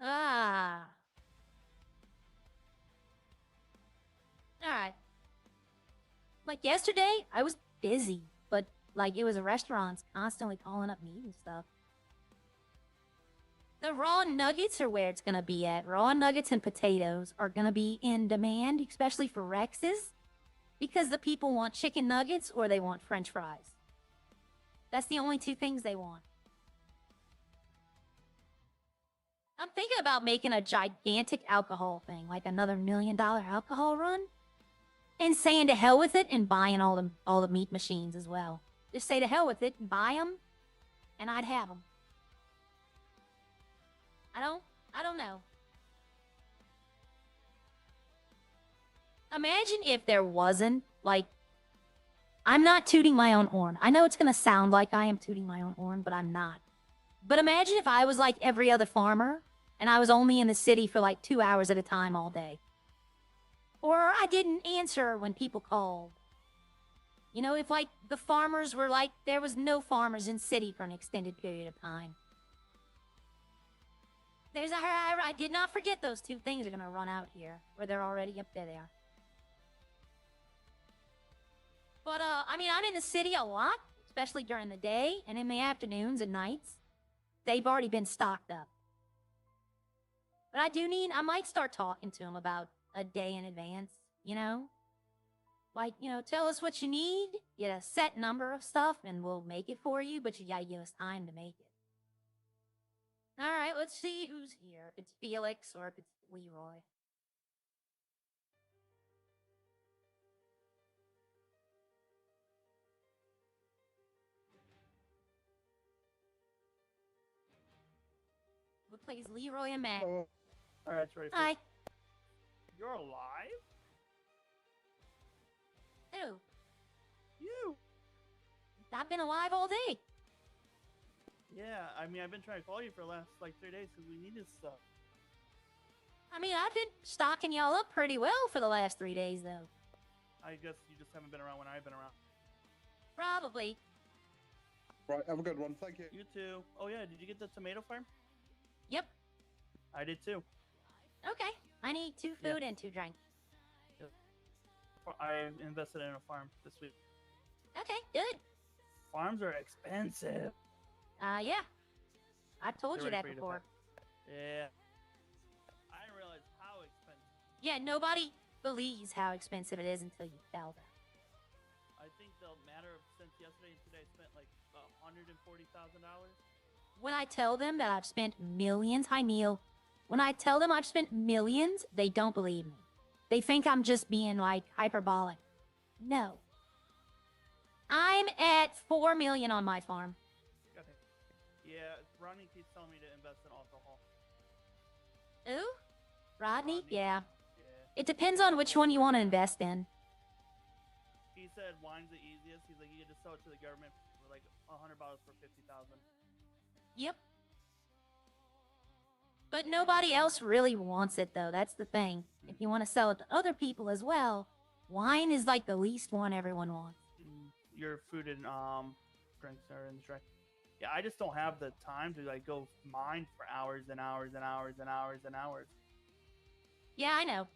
Ah. Alright. Like yesterday, I was busy, but like it was a restaurant constantly calling up me and stuff. The raw nuggets are where it's gonna be at. Raw nuggets and potatoes are gonna be in demand, especially for Rex's, because the people want chicken nuggets or they want French fries. That's the only 2 things they want. I'm thinking about making a gigantic alcohol thing, like another $1 million alcohol run, and saying to hell with it and buying all the meat machines as well. Just say to hell with it and buy them, and I'd have them. I don't know. Imagine if there wasn't, like, I'm not tooting my own horn. I know it's gonna sound like I am tooting my own horn, but I'm not. But imagine if I was like every other farmer, and I was only in the city for like 2 hours at a time all day. Or I didn't answer when people called. You know, if like the farmers were like, there was no farmers in city for an extended period of time. I did not forget those 2 things are gonna run out here. Where they're already up there, they are. But, I mean, I'm in the city a lot, especially during the day, and in the afternoons and nights. They've already been stocked up. But I might start talking to them about a day in advance, you know? Like, you know, tell us what you need, get a set number of stuff, and we'll make it for you, but you gotta give us time to make it. Alright, let's see who's here. If it's Felix or if it's Leroy. Who plays Leroy and Matt? Oh, alright, it's ready. Hi. You're alive? Who? You? I've been alive all day. Yeah, I mean, I've been trying to call you for the last, like, 3 days because we needed stuff. I mean, I've been stocking y'all up pretty well for the last 3 days, though. I guess you just haven't been around when I've been around. Probably. Right, have a good one. Thank you. You too. Oh, yeah, did you get the tomato farm? Yep. I did too. Okay. I need 2 food and 2 drink. I invested in a farm this week. Okay, good. Farms are expensive. Yeah. I've told They're you that ready for before. Yeah. I didn't realize how expensive. Yeah, nobody believes how expensive it is until you tell them. I think the matter of since yesterday and today, I spent like $140,000. When I tell them that I've spent millions, hi Neil. When I tell them I've spent millions, they don't believe me. They think I'm just being like hyperbolic. No. I'm at 4 million on my farm. Okay. Yeah, Ronnie keeps telling me to invest in alcohol. Ooh? Rodney? Yeah. Yeah. It depends on which one you want to invest in. He said wine's the easiest. He's like, you can just sell it to the government for like $100 for 50,000. Yep. But nobody else really wants it, though. That's the thing. If you want to sell it to other people as well, wine is like the least one everyone wants. Your food and drinks are in the tray. Yeah, I just don't have the time to like go mine for hours and hours and hours and hours and hours. Yeah, I know.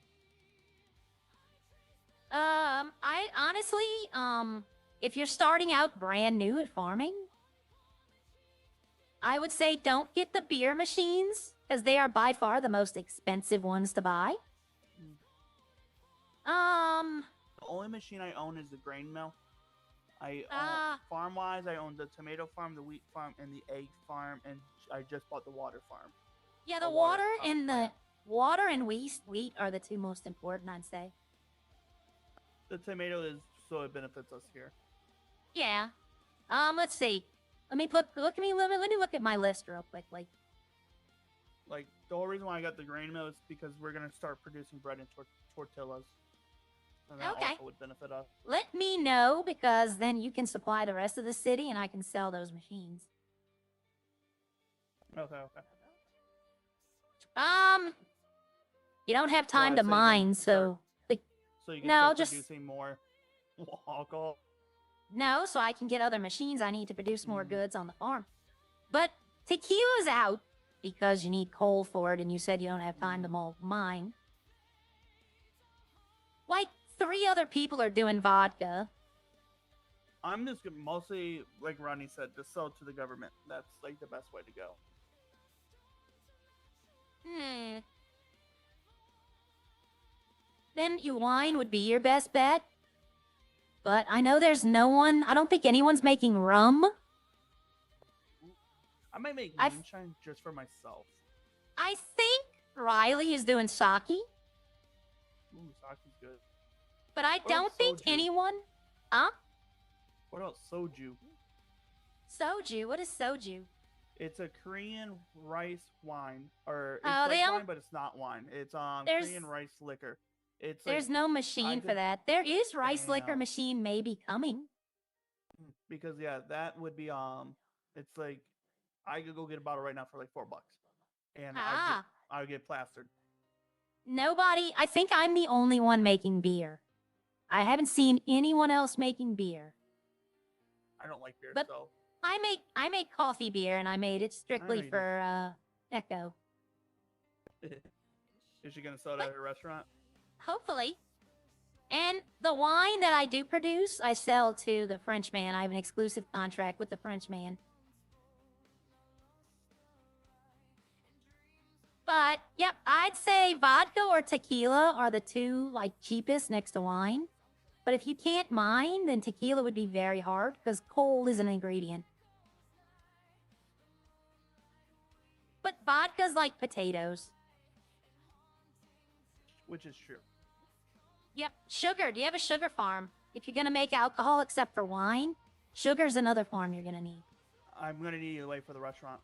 I honestly, if you're starting out brand new at farming, I would say don't get the beer machines, because they are by far the most expensive ones to buy. The only machine I own is the grain mill. I Ah. farm-wise, I own the tomato farm, the wheat farm, and the egg farm, and I just bought the water farm. Yeah, the A water water farm and the plant. water and wheat are the two most important, I'd say. The tomato is so it benefits us here. Yeah. Let's see. Let me look at me. Let me look at my list real quickly. Like, the whole reason why I got the grain mill is because we're gonna start producing bread and tortillas. And that Okay. also would benefit us. Let me know, because then you can supply the rest of the city and I can sell those machines. Okay, okay. You don't have time Why, to so you can mine, start- so So you can No, start just- producing more alcohol. no, so I can get other machines. I need to produce more Mm. goods on the farm. But tequila's out because you need coal for it, and you said you don't have time to mine. Like 3 other people are doing vodka. I'm just gonna mostly, like Ronnie said, just sell it to the government. That's like the best way to go. Then wine would be your best bet. But I know there's no one. I don't think anyone's making rum. I might make I've- moonshine just for myself. I think Riley is doing sake, Ooh, sake's good. but I Or don't think soju. anyone. Huh? What about soju? Soju? What is soju? It's a Korean rice wine, or it's Oh, they like don't- wine, but it's not wine. It's There's- Korean rice liquor. It's There's like, no machine for could- that. There is rice liquor Damn. machine maybe coming. because yeah, that would be it's like I could go get a bottle right now for like $4, and Ah, I would get plastered. nobody. I think I'm the only one making beer. I haven't seen anyone else making beer. I don't like beer, But- so I make coffee beer, and I made it strictly you do. for Echo. is she gonna sell it at her restaurant? Hopefully. And the wine that I do produce, I sell to the Frenchman. I have an exclusive contract with the Frenchman. But, yep, I'd say vodka or tequila are the two, like, cheapest next to wine. But if you can't mine, then tequila would be very hard, because coal is an ingredient. But vodka's like potatoes. Which is true. Yep, sugar. Do you have a sugar farm? If you're gonna make alcohol except for wine, sugar's another farm you're gonna need. I'm gonna need you to wait for the restaurant.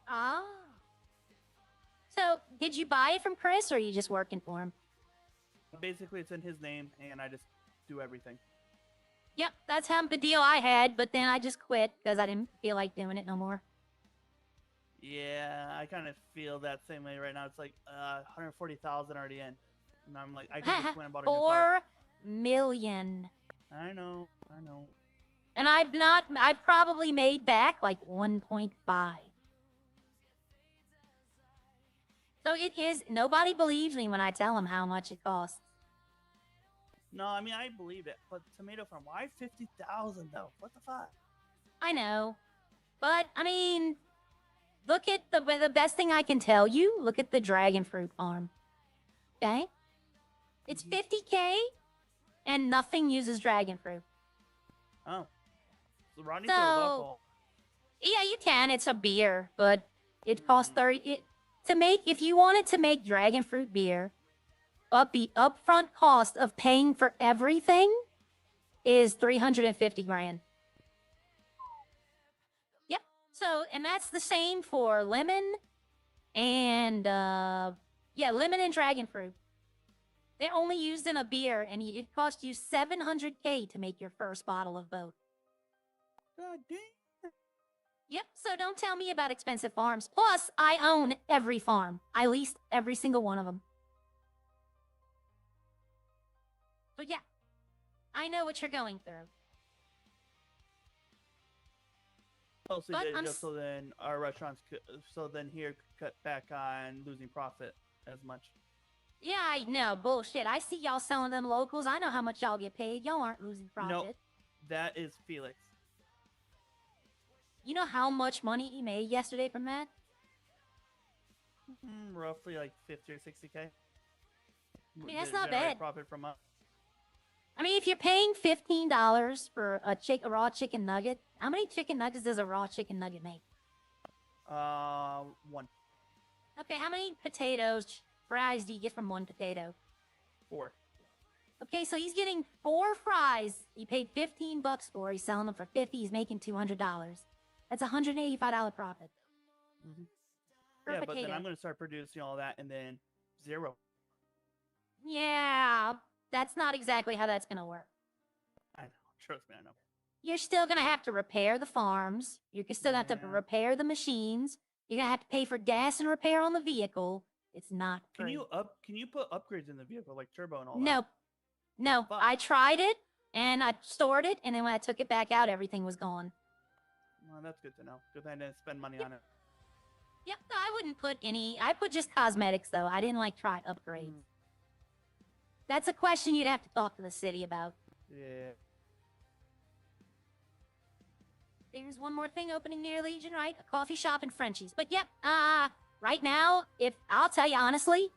Ah. So, did you buy it from Chris, or are you just working for him? Basically, it's in his name, and I just do everything. Yep, that's how the deal I had, but then I just quit because I didn't feel like doing it no more. Yeah, I kind of feel that same way right now. It's like 140,000 already in, and I'm like, I can just went and bought a new car. 4 million. I know. And I've probably made back like 1.5. So it is, nobody believes me when I tell them how much it costs. No, I mean I believe it, but tomato farm, why 50,000 though? What the fuck? I know. But, I mean, look at the best thing I can tell you, look at the dragon fruit farm. Okay? It's 50K, and nothing uses dragon fruit. Oh, so Rodney So- sells alcohol. Yeah, you can. It's a beer, but it costs 30. If you wanted to make dragon fruit beer, the upfront cost of paying for everything is 350 grand. Yep. So, and that's the same for lemon and lemon and dragon fruit. They're only used in a beer, and it costs you 700K to make your first bottle of both. God damn. Yep, so don't tell me about expensive farms. Plus, I own every farm. I leased every single one of them. But yeah, I know what you're going through. Oh, so But I'm just so then our restaurants, so then here cut back on losing profit as much. Yeah, I know, bullshit. I see y'all selling them locals. I know how much y'all get paid. Y'all aren't losing profit. Nope. That is Felix. You know how much money he made yesterday from that? Roughly like 50 or 60K. I mean, that's not bad. Profit from us. I mean, if you're paying $15 for a raw chicken nugget, how many chicken nuggets does a raw chicken nugget make? 1. Okay, how many fries do you get from one potato? 4. Okay, so he's getting 4 fries. He paid $15 for. He's selling them for $50. He's making $200. That's a $185 profit. Per Yeah, potato. but then I'm going to start producing all that and then 0. Yeah, that's not exactly how that's gonna work. I know. Trust me, I know. You're still gonna have to repair the farms. You're still gonna have to Yeah. repair the machines. You're gonna have to pay for gas and repair on the vehicle. It's not Can free. you put upgrades in the vehicle like turbo and all that? Nope. No, Fuck. I tried it and I stored it, and then when I took it back out, everything was gone. Well, that's good to know. Good thing I didn't spend money on it. Yep, I wouldn't put any. I put just cosmetics though. I didn't like try upgrades. That's a question you'd have to talk to the city about. Yeah. There's one more thing opening near Legion, right? A coffee shop and Frenchies. But yep, right now, if I'll tell you honestly,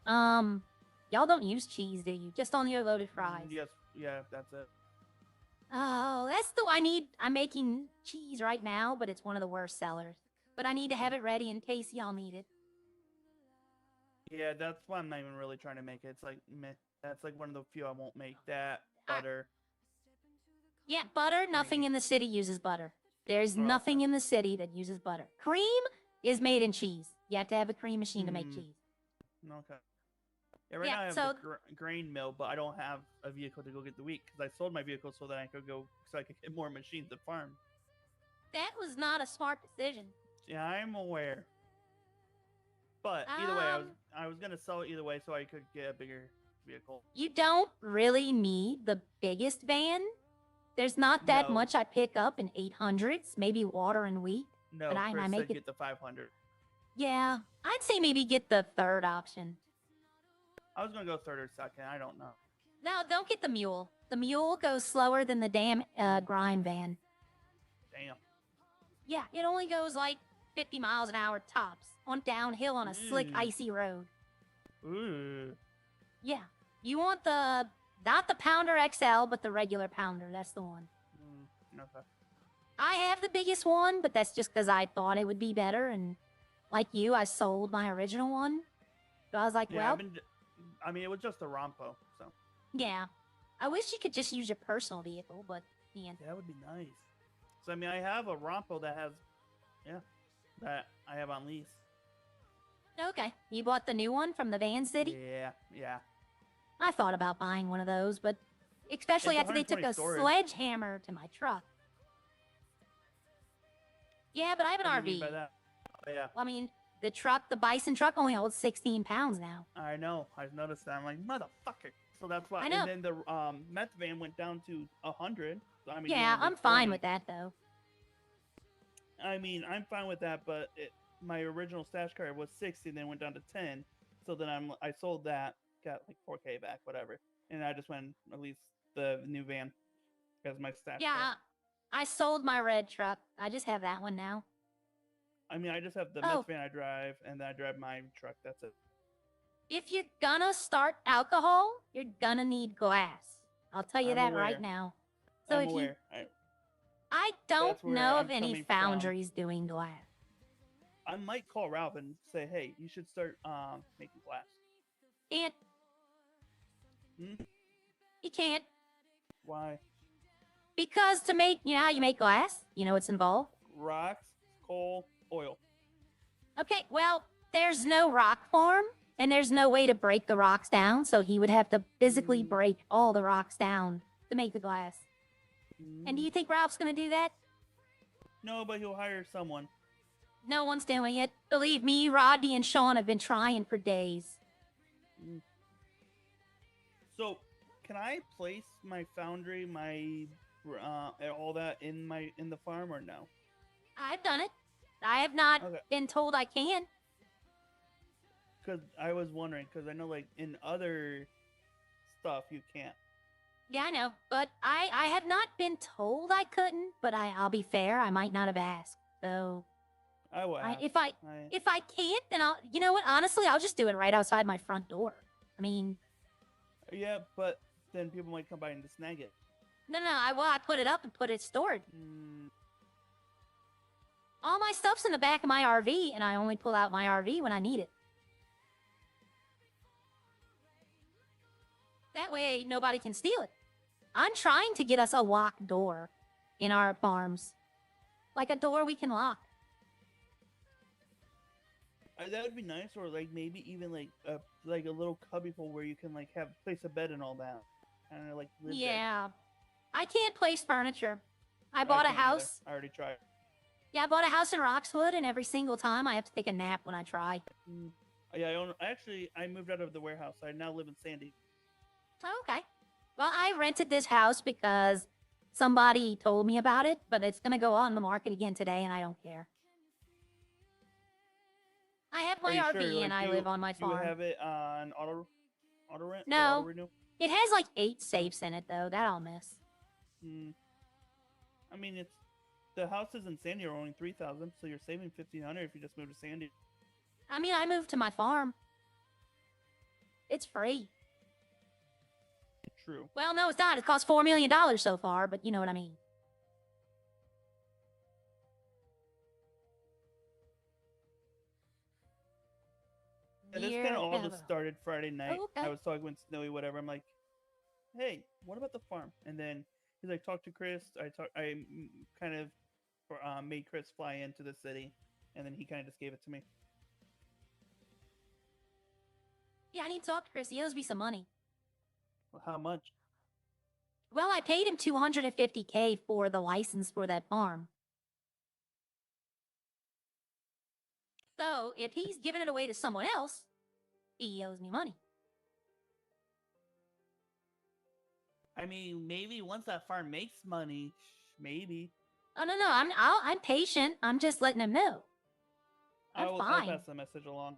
y'all don't use cheese, do you? Just on your loaded fries. Yes. Yeah, that's it. Oh, that's the I need. I'm making cheese right now, but it's one of the worst sellers. But I need to have it ready in case y'all need it. Yeah, that's why I'm not even really trying to make it. It's like, meh. That's like one of the few I won't make. That, butter. Yeah, butter. Nothing in the city uses butter. There's Oh, nothing in the city that uses butter. Cream is made in cheese. You have to have a cream machine to make cheese. Okay. Yeah, right Yeah, now I have so- the grain mill, but I don't have a vehicle to go get the wheat because I sold my vehicle so that I could get more machines to farm. That was not a smart decision. Yeah, I'm aware. But either way, I was gonna sell it either way so I could get a bigger vehicle. You don't really need the biggest van. There's not that No. much I pick up in 800s, maybe water and wheat. No, But I Chris make said it- get the 500. Yeah, I'd say maybe get the third option. I was gonna go third or second. I don't know. No, don't get the mule. The mule goes slower than the damn grind van. Damn. Yeah, it only goes like 50 miles an hour tops on downhill on a slick, icy road. Ooh. Yeah, you want not the Pounder XL, but the regular Pounder. That's the one. Okay. I have the biggest one, but that's just because I thought it would be better. And like you, I sold my original one. So I was like, Yeah, well, I mean, it was just a Rompo, so yeah. I wish you could just use your personal vehicle, but yeah. that would be nice. So I mean, I have a Rompo that has, that I have on lease. Okay, you bought the new one from the Van City? Yeah. I thought about buying one of those, but especially It's after they took 120 a storage. sledgehammer to my truck. Yeah, but I have an What do you RV. mean by that? Oh, yeah, I mean, the bison truck only holds 16 pounds now. I know. I've noticed that. I'm like, motherfucker. So that's why. I know. And then the meth van went down to 100. So, I mean, Yeah, I'm fine with that though. I mean, I'm fine with that, but my original stash car was 60, then went down to 10. So then I sold that, got like 4K back, whatever, and I just went at least the new van as my stash. Yeah, car. I sold my red truck. I just have that one now. I mean, I just have the Oh. meth van I drive, and then I drive my truck. That's it. If you're gonna start alcohol, you're gonna need glass. I'll tell you I'm that aware. right now. So I'm if aware. I don't That's where know I'm of any coming from. foundries doing glass. I might call Ralph and say, hey, you should start making glass. Can't. Hmm? You can't. Why? Because to make, you know how you make glass? You know what's involved? Rocks, coal, oil. Okay, well, there's no rock farm, and there's no way to break the rocks down, so he would have to physically break all the rocks down to make the glass. And do you think Ralph's gonna do that? No, but he'll hire someone. No one's doing it. Believe me, Rodney and Xion have been trying for days. So, can I place my foundry, my all that in the farm or no? I've done it. I have not Okay. been told I can. Because I was wondering, because I know like in other stuff you can't. Yeah, I know. But I have not been told I couldn't, but I'll be fair, I might not have asked. So I will. ask. if I can't, then you know what, honestly, I'll just do it right outside my front door. I mean, Yeah, but then people might come by and just snag it. No, I put it up and put it stored. Mm, All my stuff's in the back of my RV, and I only pull out my RV when I need it. That way, nobody can steal it. I'm trying to get us a locked door in our farms. Like a door we can lock. that would be nice, or like maybe even like a little cubbyhole where you can like have place a bed and all that. Kind of like live there. Yeah. I can't place furniture. I bought a can't either. house. I already tried. Yeah, I bought a house in Roxwood, and every single time I have to take a nap when I try. Yeah, I moved out of the warehouse. I now live in Sandy. Oh, okay. Well, I rented this house because somebody told me about it, but it's gonna go on the market again today, and I don't care. I have my Are RV, you sure? and Like, I live on my farm. You have it on auto rent? Or No. auto renew? It has like 8 safes in it, though. That I'll miss. I mean, the houses in Sandy are only 3,000, so you're saving 1,500 if you just move to Sandy. I mean, I moved to my farm. It's free. True. Well, no, it's not. It cost $4 million so far, but you know what I mean. Yeah, this kind of all just started Friday night. Oh, okay. I was talking with Snowy, whatever. I'm like, hey, what about the farm? And then he's like, talk to Chris. I kind of made Chris fly into the city, and then he kind of just gave it to me. Yeah, I need to talk to Chris. He owes me some money. Well, how much? Well, I paid him $250K for the license for that farm. So, if he's giving it away to someone else, he owes me money. I mean, maybe once that farm makes money, maybe. Oh, no, I'm patient. I'm just letting him know. I'll fine. pass the message along.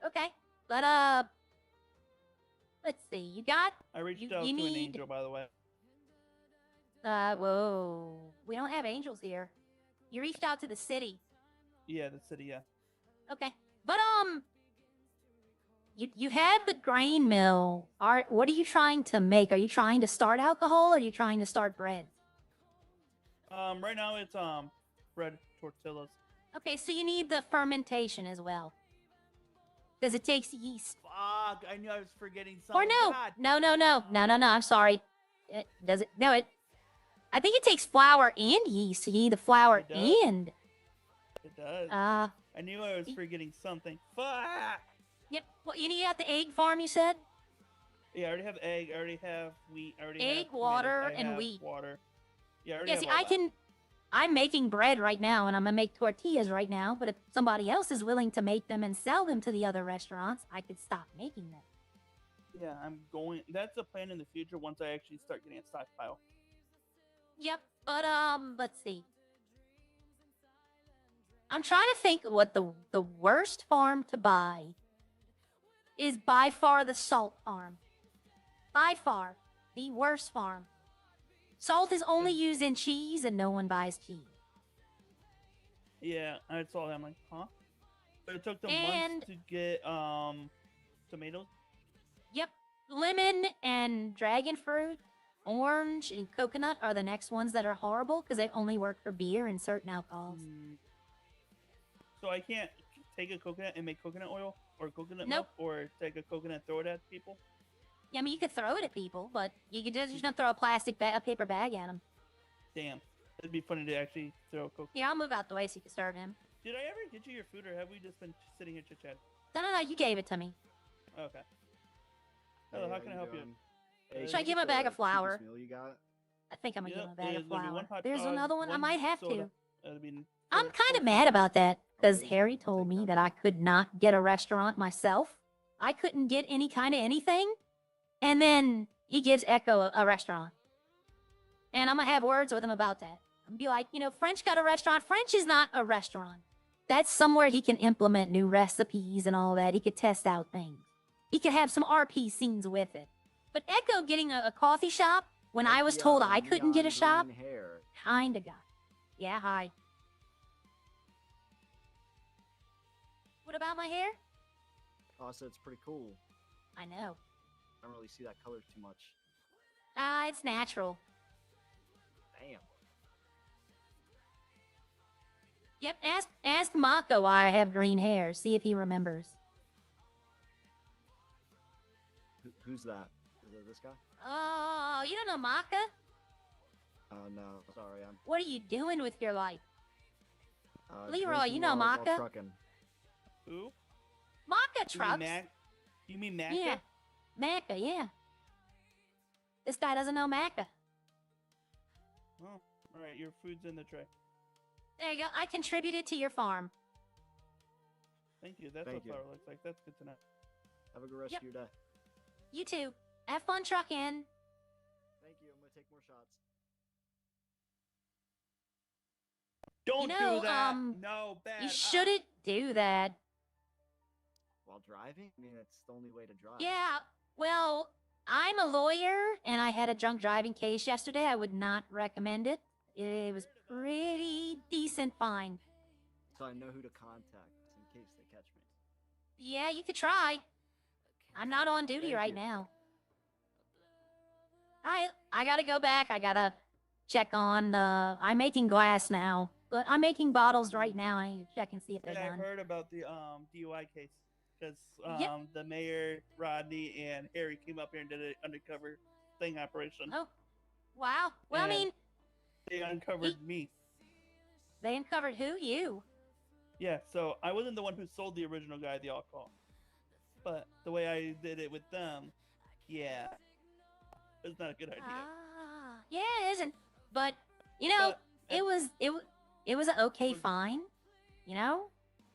Okay, but let's see. You got? I reached out to an angel, by the way. Whoa. We don't have angels here. You reached out to the city. Yeah, the city, yeah. Okay. But, you have the grain mill. What are you trying to make? Are you trying to start alcohol, or are you trying to start bread? Right now it's, bread tortillas. Okay, so you need the fermentation as well. Because it takes yeast. Fuck, I knew I was forgetting Or something. no. No, I'm sorry. I think it takes flour and yeast. So you need the flour It does. and... It does. I knew I was forgetting something. Fuck! Yep. Well, you need at the egg farm, you said? Yeah, I already have egg. I already have wheat. I already Egg, have water, tomatoes, I and have wheat. Water. Yeah, I already Yeah, have see, all that. I'm making bread right now, and I'm gonna make tortillas right now, but if somebody else is willing to make them and sell them to the other restaurants, I could stop making them. Yeah, that's a plan in the future once I actually start getting a stockpile. Yep, but, let's see. I'm trying to think what the worst farm to buy is by far the salt farm. By far, the worst farm. Salt is only used in cheese, and no one buys cheese. Yeah, I saw that. I'm like, huh? But it took them And- months to get tomatoes. Yep, lemon and dragon fruit, orange and coconut are the next ones that are horrible because they only work for beer and certain alcohols. So I can't take a coconut and make coconut oil or coconut Nope. milk, or take a coconut and throw it at people. Yeah, I mean, you could throw it at people, but you could just not throw a paper bag at them. Damn, it'd be funny to actually throw a coconut. Yeah, I'll move out the way so you can serve him. Did I ever get you your food, or have we just been sitting here chit chatting? No, you gave it to me. Okay. Hello, how can I help you? Should I give him a bag of flour? Meal you got? I think I'm gonna give him a bag of there's gonna be flour. one hot There's dog, another one. I might have soda. to. I mean, I'm kind of mad about that because Harry told me that I could not get a restaurant myself. I couldn't get any kind of anything. And then he gives Echo a restaurant. And I'm going to have words with him about that. I'll be like, French got a restaurant. French is not a restaurant. That's somewhere he can implement new recipes and all that. He could test out things. He could have some RP scenes with it. But Echo getting a coffee shop when I was told I couldn't get a shop, kind of got. Yeah, hi. What about my hair? Also, it's pretty cool. I know. I don't really see that color too much. It's natural. Damn. Yep, ask Mako why I have green hair. See if he remembers. Who's that? Is it this guy? Oh, you don't know Maka? Oh no, sorry, I'm. What are you doing with your life? Leroy, drinking you know while Maka? trucking. Who? Maka trucks. You mean Maka? Yeah, Maka, yeah. This guy doesn't know Maka. Oh, alright, your food's in the tray. There you go. I contributed to your farm. Thank you. That's Thank what you. flour looks like. That's good to know. Have a good rest Yep. of your day. You too. Have fun trucking. Thank you. I'm gonna take more shots. Don't know, do that. No, bad. You shouldn't do that. While driving? I mean, it's the only way to drive. Yeah, well, I'm a lawyer, and I had a drunk driving case yesterday. I would not recommend it. It was pretty decent fine. So I know who to contact in case they catch me. Yeah, you could try. I'm not on duty Thank right you. now. I gotta go back. I gotta check on I'm making glass now. But I'm making bottles right now. I need to check and see if they're Yeah, I done. heard about the DUI case because Yep. the mayor, Rodney, and Harry came up here and did an undercover sting operation. Oh, wow. Well, I And- mean, They uncovered me. they uncovered who? You. Yeah, so I wasn't the one who sold the original guy the alcohol, but the way I did it with them, yeah, it's not a good idea. Yeah, it isn't. But you know, But- it was an okay Was- fine, you know.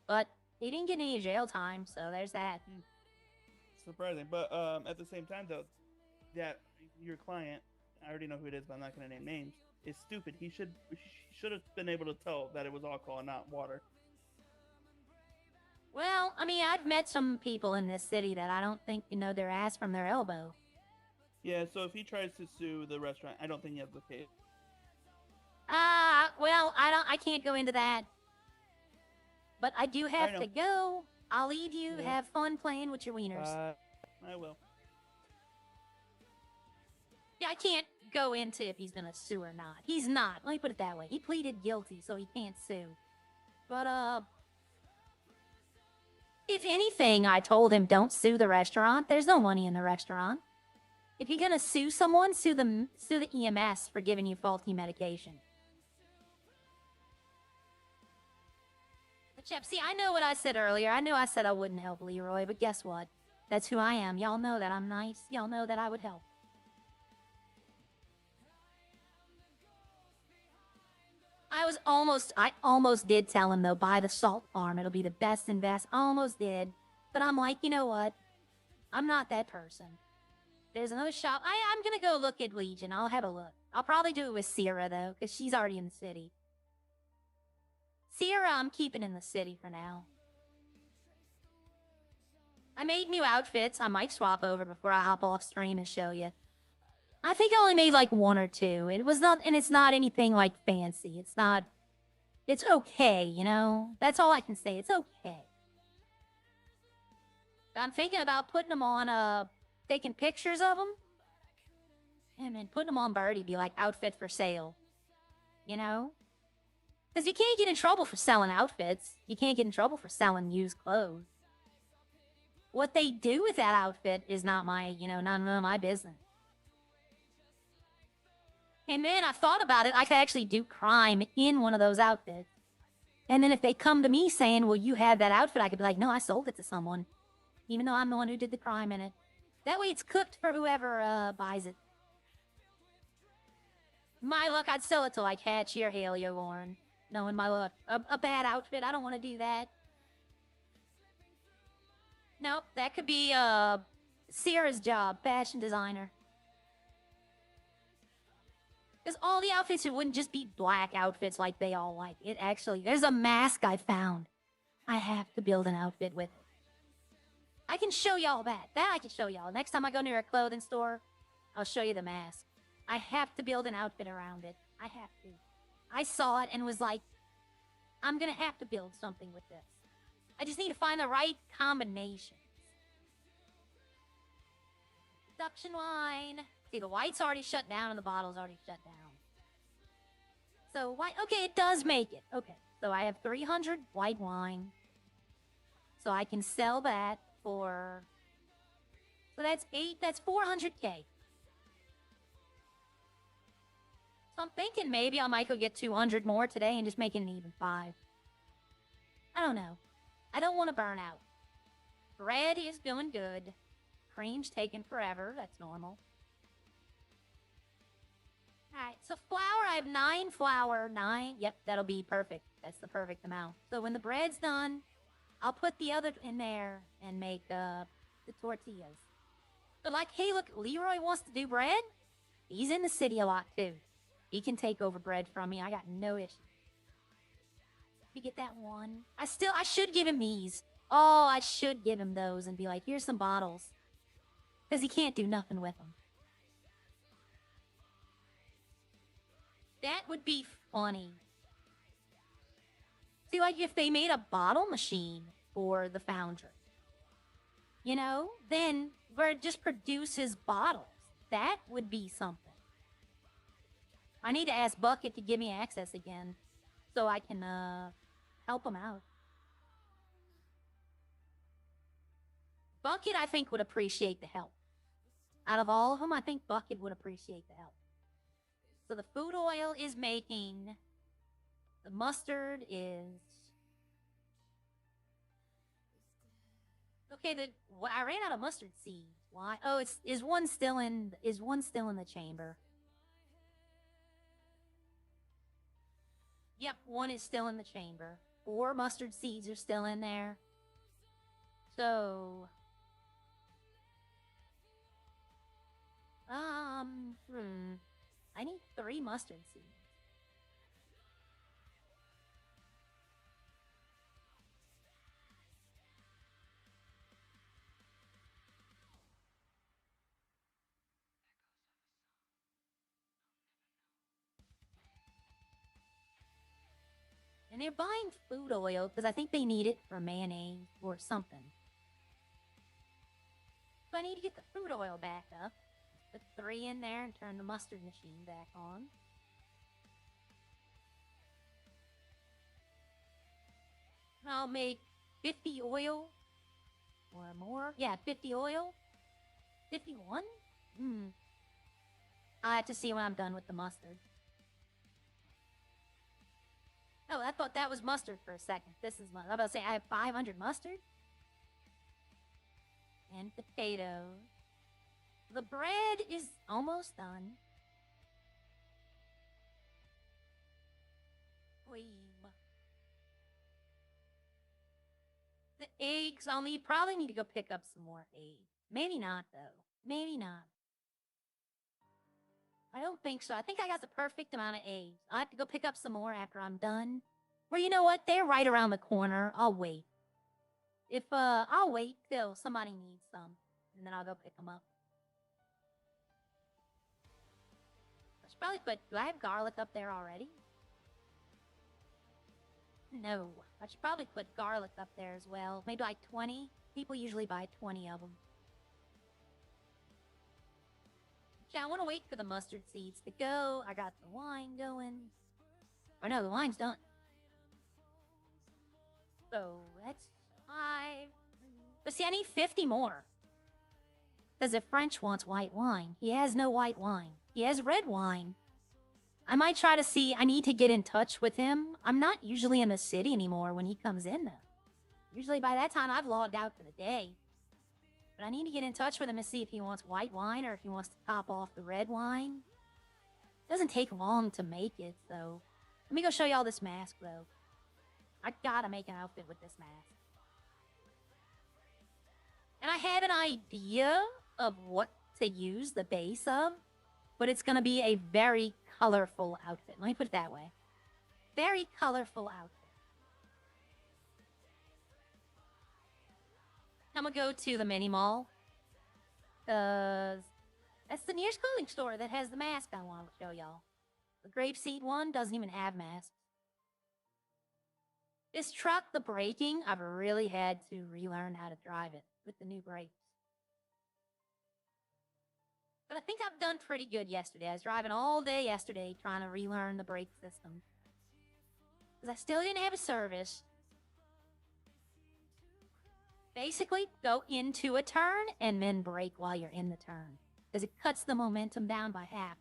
But he didn't get any jail time, so there's that. Surprising, but at the same time though, that your client, I already know who it is, but I'm not going to name names, is stupid. He should have been able to tell that it was alcohol, not water. Well, I mean, I've met some people in this city that I don't think know their ass from their elbow. Yeah, so if he tries to sue the restaurant, I don't think he has the case. Well, I can't go into that. But I do have know. to go. I'll leave you. Yeah. Have fun playing with your wieners. I will. Yeah, I can't go into if he's gonna sue or not. He's not. Let me put it that way. He pleaded guilty, so he can't sue. But, if anything, I told him don't sue the restaurant. There's no money in the restaurant. If you're gonna sue someone, sue the EMS for giving you faulty medication. But, Chep, see, I know what I said earlier. I knew I said I wouldn't help Leroy, but guess what? That's who I am. Y'all know that I'm nice. Y'all know that I would help. I almost did tell him, though, buy the salt farm. It'll be the best invest. Almost did. But I'm like, you know what? I'm not that person. There's another shop. I'm gonna go look at Legion. I'll have a look. I'll probably do it with Sierra, though, because she's already in the city. Sierra, I'm keeping in the city for now. I made new outfits. I might swap over before I hop off stream and show you. I think I only made like one or two. It was not, and it's not anything like fancy. It's not, it's okay, you know? That's all I can say. It's okay. I'm thinking about putting them on, taking pictures of them. And then putting them on Birdie, be like outfit for sale. You know? Because you can't get in trouble for selling outfits. You can't get in trouble for selling used clothes. What they do with that outfit is not my, none of my business. And then I thought about it. I could actually do crime in one of those outfits. And then if they come to me saying, well, you had that outfit, I could be like, no, I sold it to someone. Even though I'm the one who did the crime in it. That way it's cooked for whoever buys it. My luck, I'd sell it to like Hatchie or Haley or Warren. Knowing my luck. A bad outfit, I don't want to do that. Nope, that could be Sierra's job, fashion designer. Because all the outfits, it wouldn't just be black outfits like they all like. It actually, there's a mask I found. I have to build an outfit with it. I can show y'all that. That I can show y'all. Next time I go near a clothing store, I'll show you the mask. I have to build an outfit around it. I have to. I saw it and was like, I'm gonna have to build something with this. I just need to find the right combinations. Production wine. See, the white's already shut down and the bottle's already shut down. So white, okay, it does make it. Okay, so I have 300 white wine. So I can sell that for, so that's 400K. So I'm thinking maybe I might go get 200 more today and just make it an even 5. I don't know. I don't want to burn out. Bread is doing good. Cream's taking forever. That's normal. Alright, so flour, I have 9 flour. 9. Yep, that'll be perfect. That's the perfect amount. So when the bread's done, I'll put the other in there and make the tortillas. But like, hey, look, Leroy wants to do bread. He's in the city a lot, too. He can take over bread from me. I got no issue. You get that one. I should give him these. Oh, I should give him those and be like, here's some bottles. Because he can't do nothing with them. That would be funny. See, like, if they made a bottle machine for the foundry, you know, then where it just produces bottles. That would be something. I need to ask Bucket to give me access again so I can help him out. Bucket, I think, would appreciate the help. Out of all of them, I think Bucket would appreciate the help. So the food oil is making. The mustard is. Okay, I ran out of mustard seeds. Why? Oh, is one still in the chamber? Yep, one is still in the chamber. 4 mustard seeds are still in there. So, I need 3 mustard seeds. And they're buying food oil because I think they need it for mayonnaise or something. So I need to get the food oil back up. Put 3 in there and turn the mustard machine back on. I'll make 50 oil or more. Yeah, 50 oil. 51? I'll have to see when I'm done with the mustard. Oh, I thought that was mustard for a second. This is I was about to say I have 500 mustard. And potatoes. The bread is almost done. The eggs, probably need to go pick up some more eggs. Maybe not, though. Maybe not. I don't think so. I think I got the perfect amount of eggs. I'll have to go pick up some more after I'm done. Or you know what? They're right around the corner. I'll wait. I'll wait till somebody needs some. And then I'll go pick them up. I should probably do I have garlic up there already? No. I should probably put garlic up there as well. Maybe like 20. People usually buy 20 of them. Yeah, I want to wait for the mustard seeds to go. I got the wine going. Oh no, the wine's done. So, that's 5. But see, I need 50 more. Because if French wants white wine, he has no white wine. He has red wine. I might try to see, I need to get in touch with him. I'm not usually in the city anymore when he comes in, though. Usually by that time, I've logged out for the day. But I need to get in touch with him and see if he wants white wine or if he wants to top off the red wine. It doesn't take long to make it, so... Let me go show y'all this mask, though. I gotta make an outfit with this mask. And I have an idea of what to use the base of, but it's gonna be a very colorful outfit. Let me put it that way. Very colorful outfit. I'm gonna go to the mini mall. Because that's the nearest clothing store that has the mask I want to show y'all. The grapeseed one doesn't even have masks. This truck, the braking, I've really had to relearn how to drive it with the new brakes. I think I've done pretty good yesterday. I was driving all day yesterday trying to relearn the brake system. Because I still didn't have a service. Basically, go into a turn and then brake while you're in the turn. Because it cuts the momentum down by half.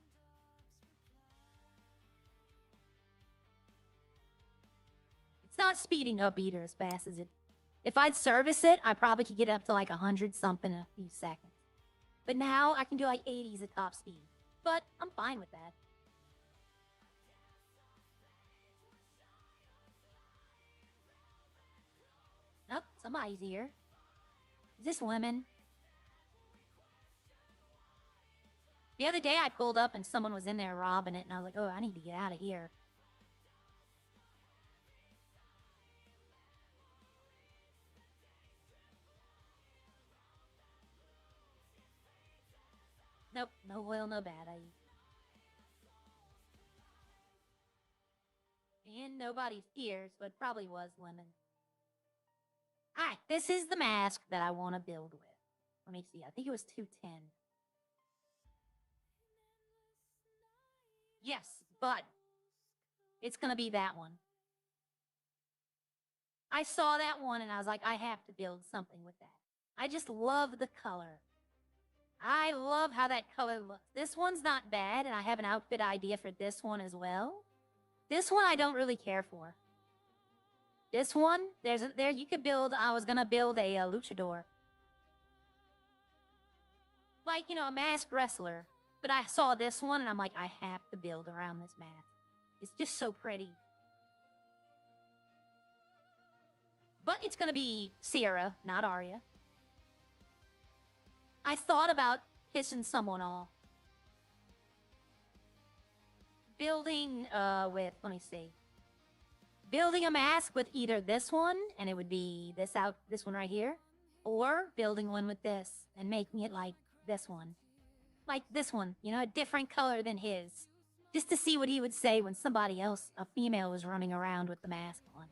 It's not speeding up either as fast as it... If I'd service it, I probably could get up to like 100-something in a few seconds. But now I can do like 80s at top speed. But I'm fine with that. Nope, somebody's here. Is this women? The other day I pulled up and someone was in there robbing it and I was like, oh, I need to get out of here. Nope, no oil, no battery. And nobody's here, so it probably was women. Alright, this is the mask that I want to build with. Let me see, I think it was 210. Yes, but it's gonna be that one. I saw that one and I was like, I have to build something with that. I just love the color. I love how that color looks. This one's not bad, and I have an outfit idea for this one as well. This one I don't really care for. This one, there you could build, I was gonna build a luchador. Like, you know, a masked wrestler. But I saw this one, and I'm like, I have to build around this mask. It's just so pretty. But it's gonna be Sierra, not Arya. I thought about pissing someone off. Building, with, let me see. Building a mask with either this one, and it would be this one right here, or building one with this, and making it like this one. Like this one, you know, a different color than his. Just to see what he would say when somebody else, a female, was running around with the mask on.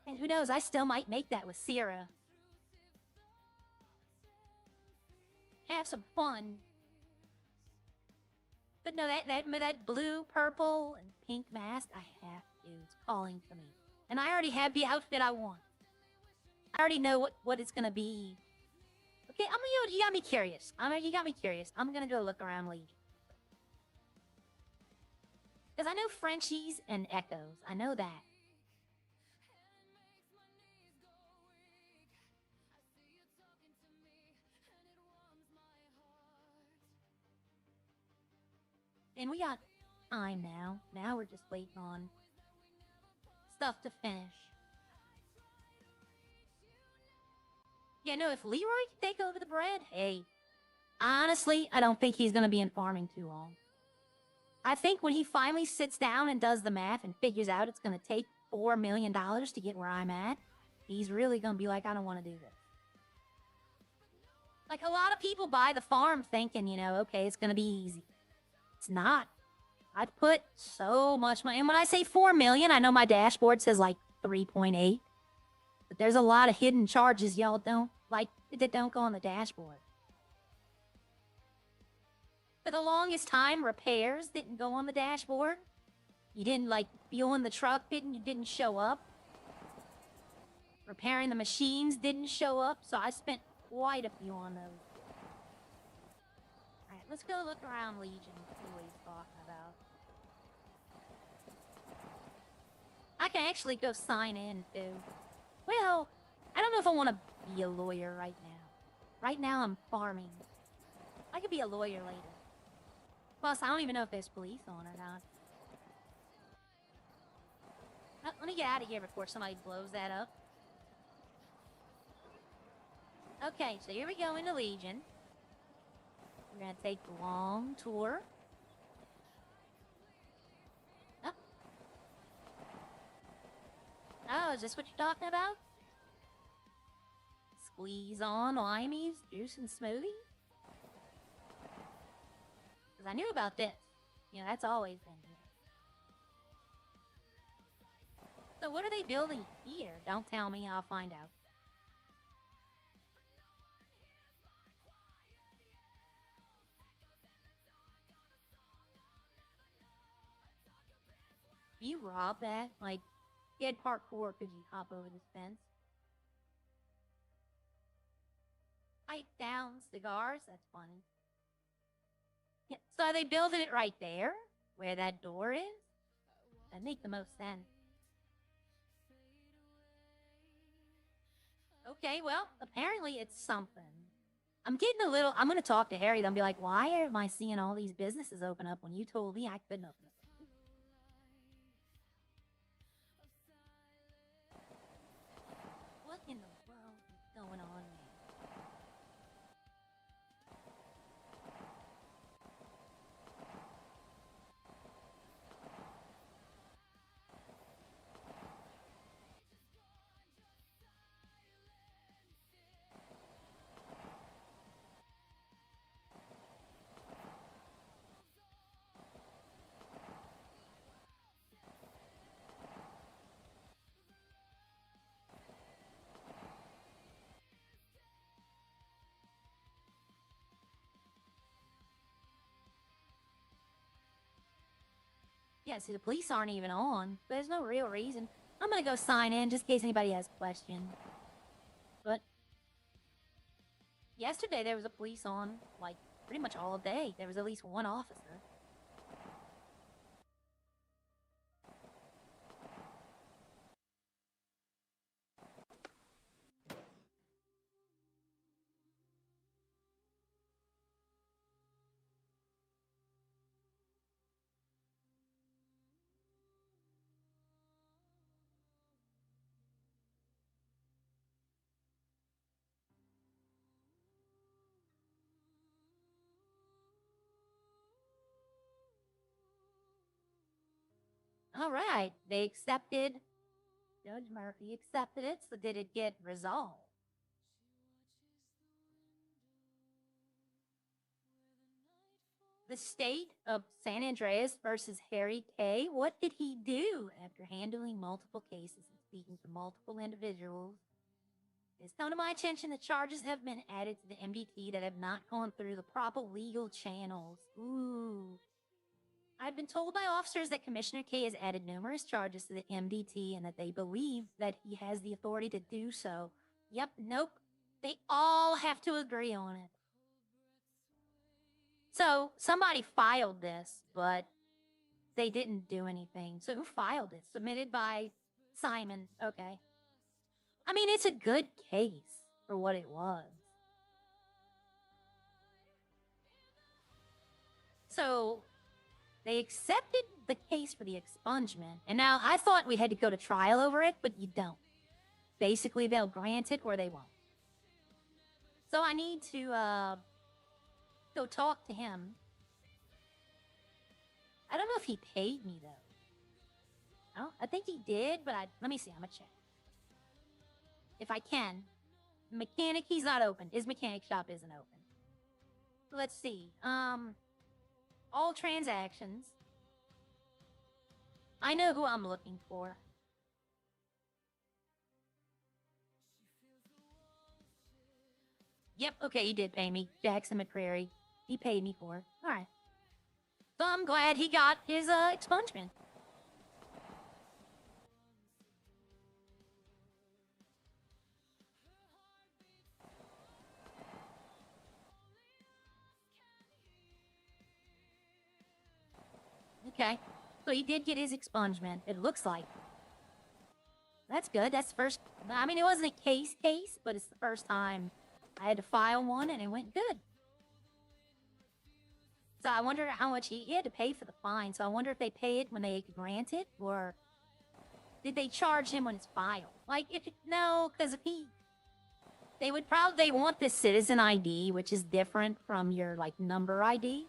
And who knows, I still might make that with Sierra. Have some fun. But no, that blue, purple, and pink mask, I have to. It's calling to me. And I already have the outfit I want. I already know what it's gonna be. Okay, you got me curious. You got me curious. I'm gonna go look around Legion. Because I know Frenchies and Echoes. I know that. And we got time now. Now we're just waiting on stuff to finish. Yeah, no, if Leroy can take over the bread, hey. Honestly, I don't think he's going to be in farming too long. I think when he finally sits down and does the math and figures out it's going to take $4 million to get where I'm at, he's really going to be like, I don't want to do this. Like, a lot of people buy the farm thinking, you know, okay, it's going to be easy. It's not. I'd put so much money. And when I say 4 million, I know my dashboard says like 3.8. But there's a lot of hidden charges y'all don't like that don't go on the dashboard. For the longest time, repairs didn't go on the dashboard. You didn't like fueling the truck didn't show up. Repairing the machines didn't show up, so I spent quite a few on those. Alright, let's go look around Legion and see what he's talking about. I can actually go sign in, too. Well, I don't know if I want to be a lawyer right now. Right now, I'm farming. I could be a lawyer later. Plus, I don't even know if there's police on or not. Let me get out of here before somebody blows that up. Okay, so here we go into Legion. We're gonna take the long tour. Oh, is this what you're talking about? Squeeze on limeys, juice and smoothie? Because I knew about this. You know, that's always been here. So what are they building here? Don't tell me, I'll find out. you rob that? Like, he had parkour, could you hop over this fence? Pipe down cigars? That's funny. Yeah, so they building it right there, where that door is? That make the most sense. Okay, well, apparently it's something. I'm getting a little... I'm gonna talk to Harry, then be like, why am I seeing all these businesses open up when you told me I couldn't open up? What in the world is going on there? Yeah, see, the police aren't even on. There's no real reason. I'm gonna go sign in just in case anybody has questions. But yesterday there was a police on, like, pretty much all day. There was at least one officer. All right, they accepted. Judge Murphy accepted it, so did it get resolved? The state of San Andreas versus Harry K. What did he do after handling multiple cases and speaking to multiple individuals? It's come to my attention that charges have been added to the MDT that have not gone through the proper legal channels. Ooh. I've been told by officers that Commissioner K has added numerous charges to the MDT and that they believe that he has the authority to do so. Yep, nope. They all have to agree on it. So, somebody filed this, but they didn't do anything. So who filed it? Submitted by Simon. Okay. I mean, it's a good case for what it was. So, they accepted the case for the expungement, and now I thought we had to go to trial over it, but you don't. Basically, they'll grant it or they won't. So I need to, go talk to him. I don't know if he paid me, though. Oh, I think he did, but let me see, I'm gonna check. If I can. Mechanic, he's not open. His mechanic shop isn't open. Let's see, all transactions. I know who I'm looking for. Yep, okay, he did pay me. Jackson McCrary. He paid me for it. Alright. So I'm glad he got his, expungement. Okay. So he did get his expungement, it looks like. That's good. That's the first... I mean, it wasn't a case, but it's the first time I had to file one, and it went good. So I wonder how much he had to pay for the fine. So I wonder if they pay it when they grant it, or did they charge him when it's filed? Like, no, because if he... They would probably want this citizen ID, which is different from your, like, number ID.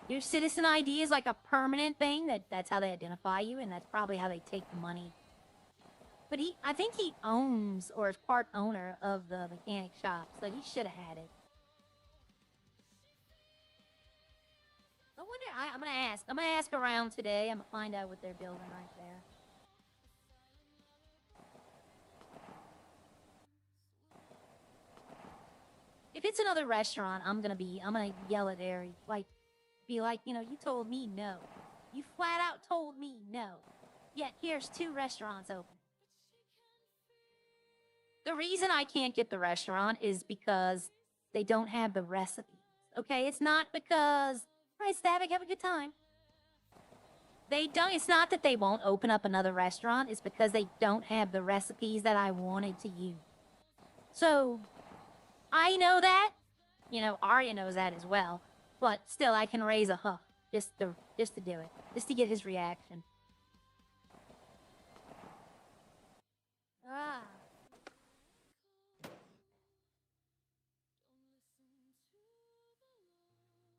Your citizen ID is like a permanent thing, that's how they identify you, and that's probably how they take the money. But I think he owns, or is part owner of the mechanic shop, so he should have had it. I wonder, I'm gonna ask around today, I'm gonna find out what they're building right there. If it's another restaurant, I'm gonna yell at Ari, like, be like, you know, you told me no. You flat out told me no. Yet here's 2 restaurants open. The reason I can't get the restaurant is because they don't have the recipes. Okay, it's not because, right, Stavic, have a good time. They don't, it's not that they won't open up another restaurant, it's because they don't have the recipes that I wanted to use. So, I know that, you know, Arya knows that as well, but still I can raise a huff just to do it, just to get his reaction. Ah.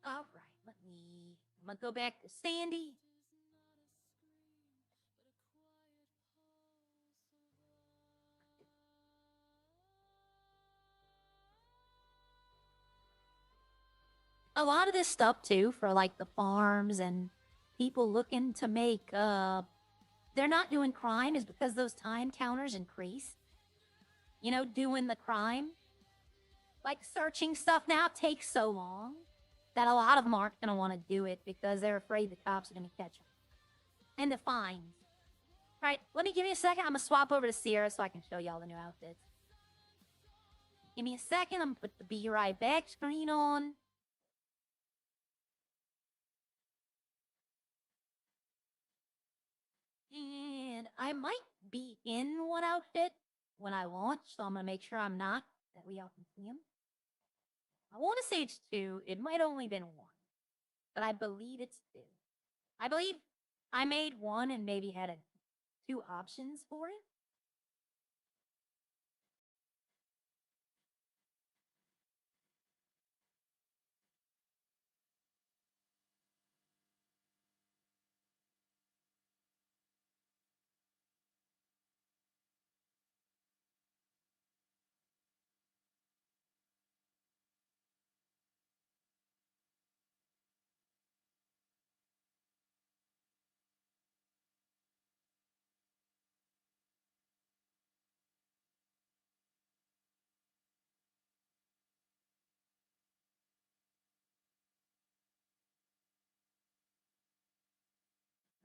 All right, I'm gonna go back to Sandy. A lot of this stuff too, for like the farms and people looking to make, they're not doing crime is because those time counters increase. You know, doing the crime. Like searching stuff now takes so long that a lot of them aren't gonna want to do it because they're afraid the cops are gonna catch them. And the fines. Right, let me give me a second. I'm gonna swap over to Sierra so I can show y'all the new outfits. Give me a second. I'm gonna put the Be Right Back screen on. And I might be in one outfit when I launch, so I'm gonna make sure I'm not. That way y'all can see them. I want to say it's 2. It might only been 1. But I believe it's 2. I believe I made 1 and maybe had 2 options for it.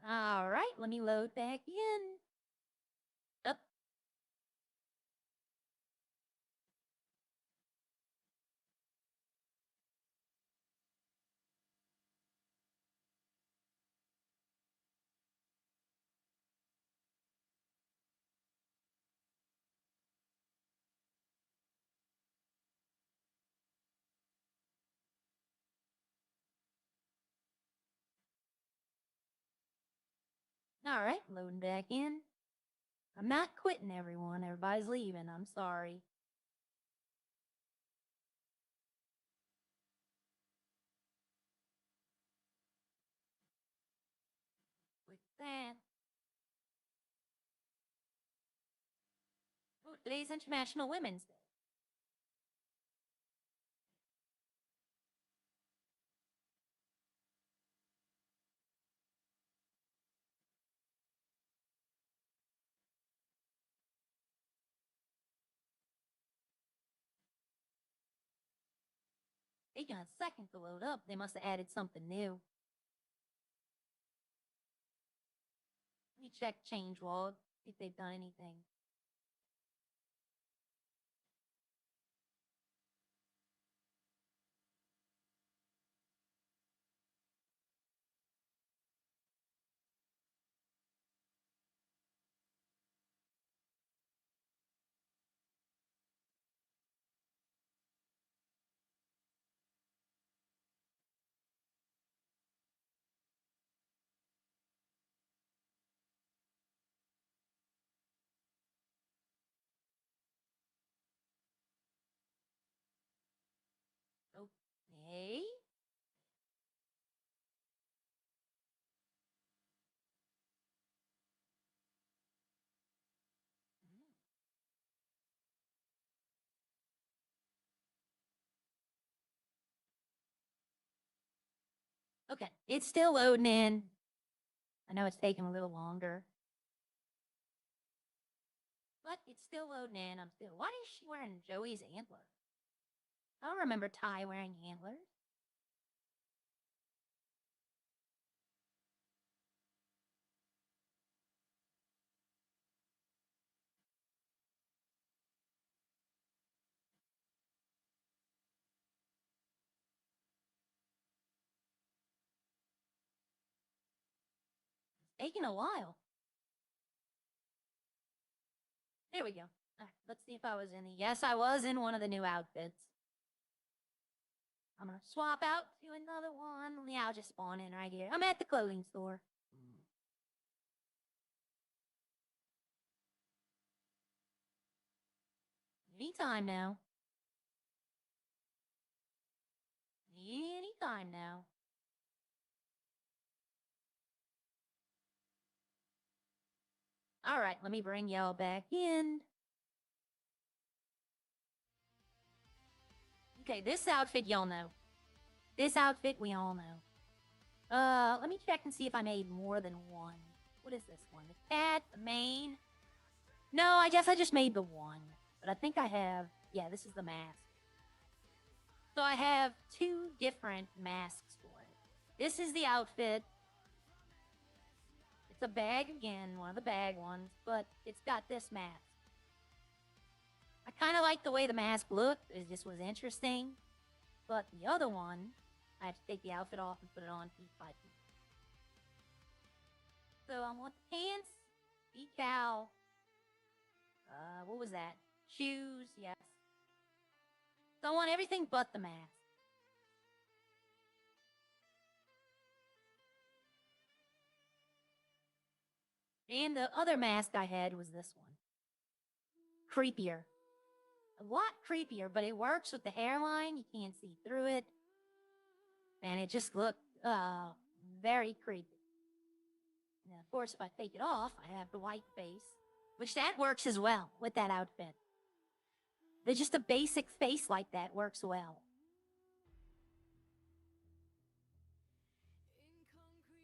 All right, let me load back in. Up. All right, loading back in. I'm not quitting, everyone. Everybody's leaving. I'm sorry. With that. Oh, today's International Women's Day. Taking a second to load up. They must have added something new. Let me check change log, if they've done anything. Okay. Okay, it's still loading in. I know it's taking a little longer. But it's still loading in. Why is she wearing Joey's antler? I don't remember Ty wearing antlers. taking a while. There we go. Alright, let's see if I was in the... Yes, I was in one of the new outfits. I'm gonna swap out to another one. Yeah, I'll just spawn in right here. I'm at the clothing store. Anytime now. Anytime now. Alright, let me bring y'all back in. Okay, this outfit y'all know. This outfit we all know. Let me check and see if I made more than one. What is this one? The cat, the mane? No, I guess I just made the one. But I think I have... Yeah, this is the mask. So I have 2 different masks for it. This is the outfit. It's a bag again, one of the bag ones, but it's got this mask. I kind of like the way the mask looked. It just was interesting. But the other one, I have to take the outfit off and put it on piece by piece. So I want the pants, decal, what was that? Shoes, yes. So I want everything but the mask. And the other mask I had was this one. Creepier. A lot creepier, but it works with the hairline. You can't see through it. And it just looked very creepy. And of course, if I take it off, I have the white face, which that works as well with that outfit. There's just a basic face like that works well.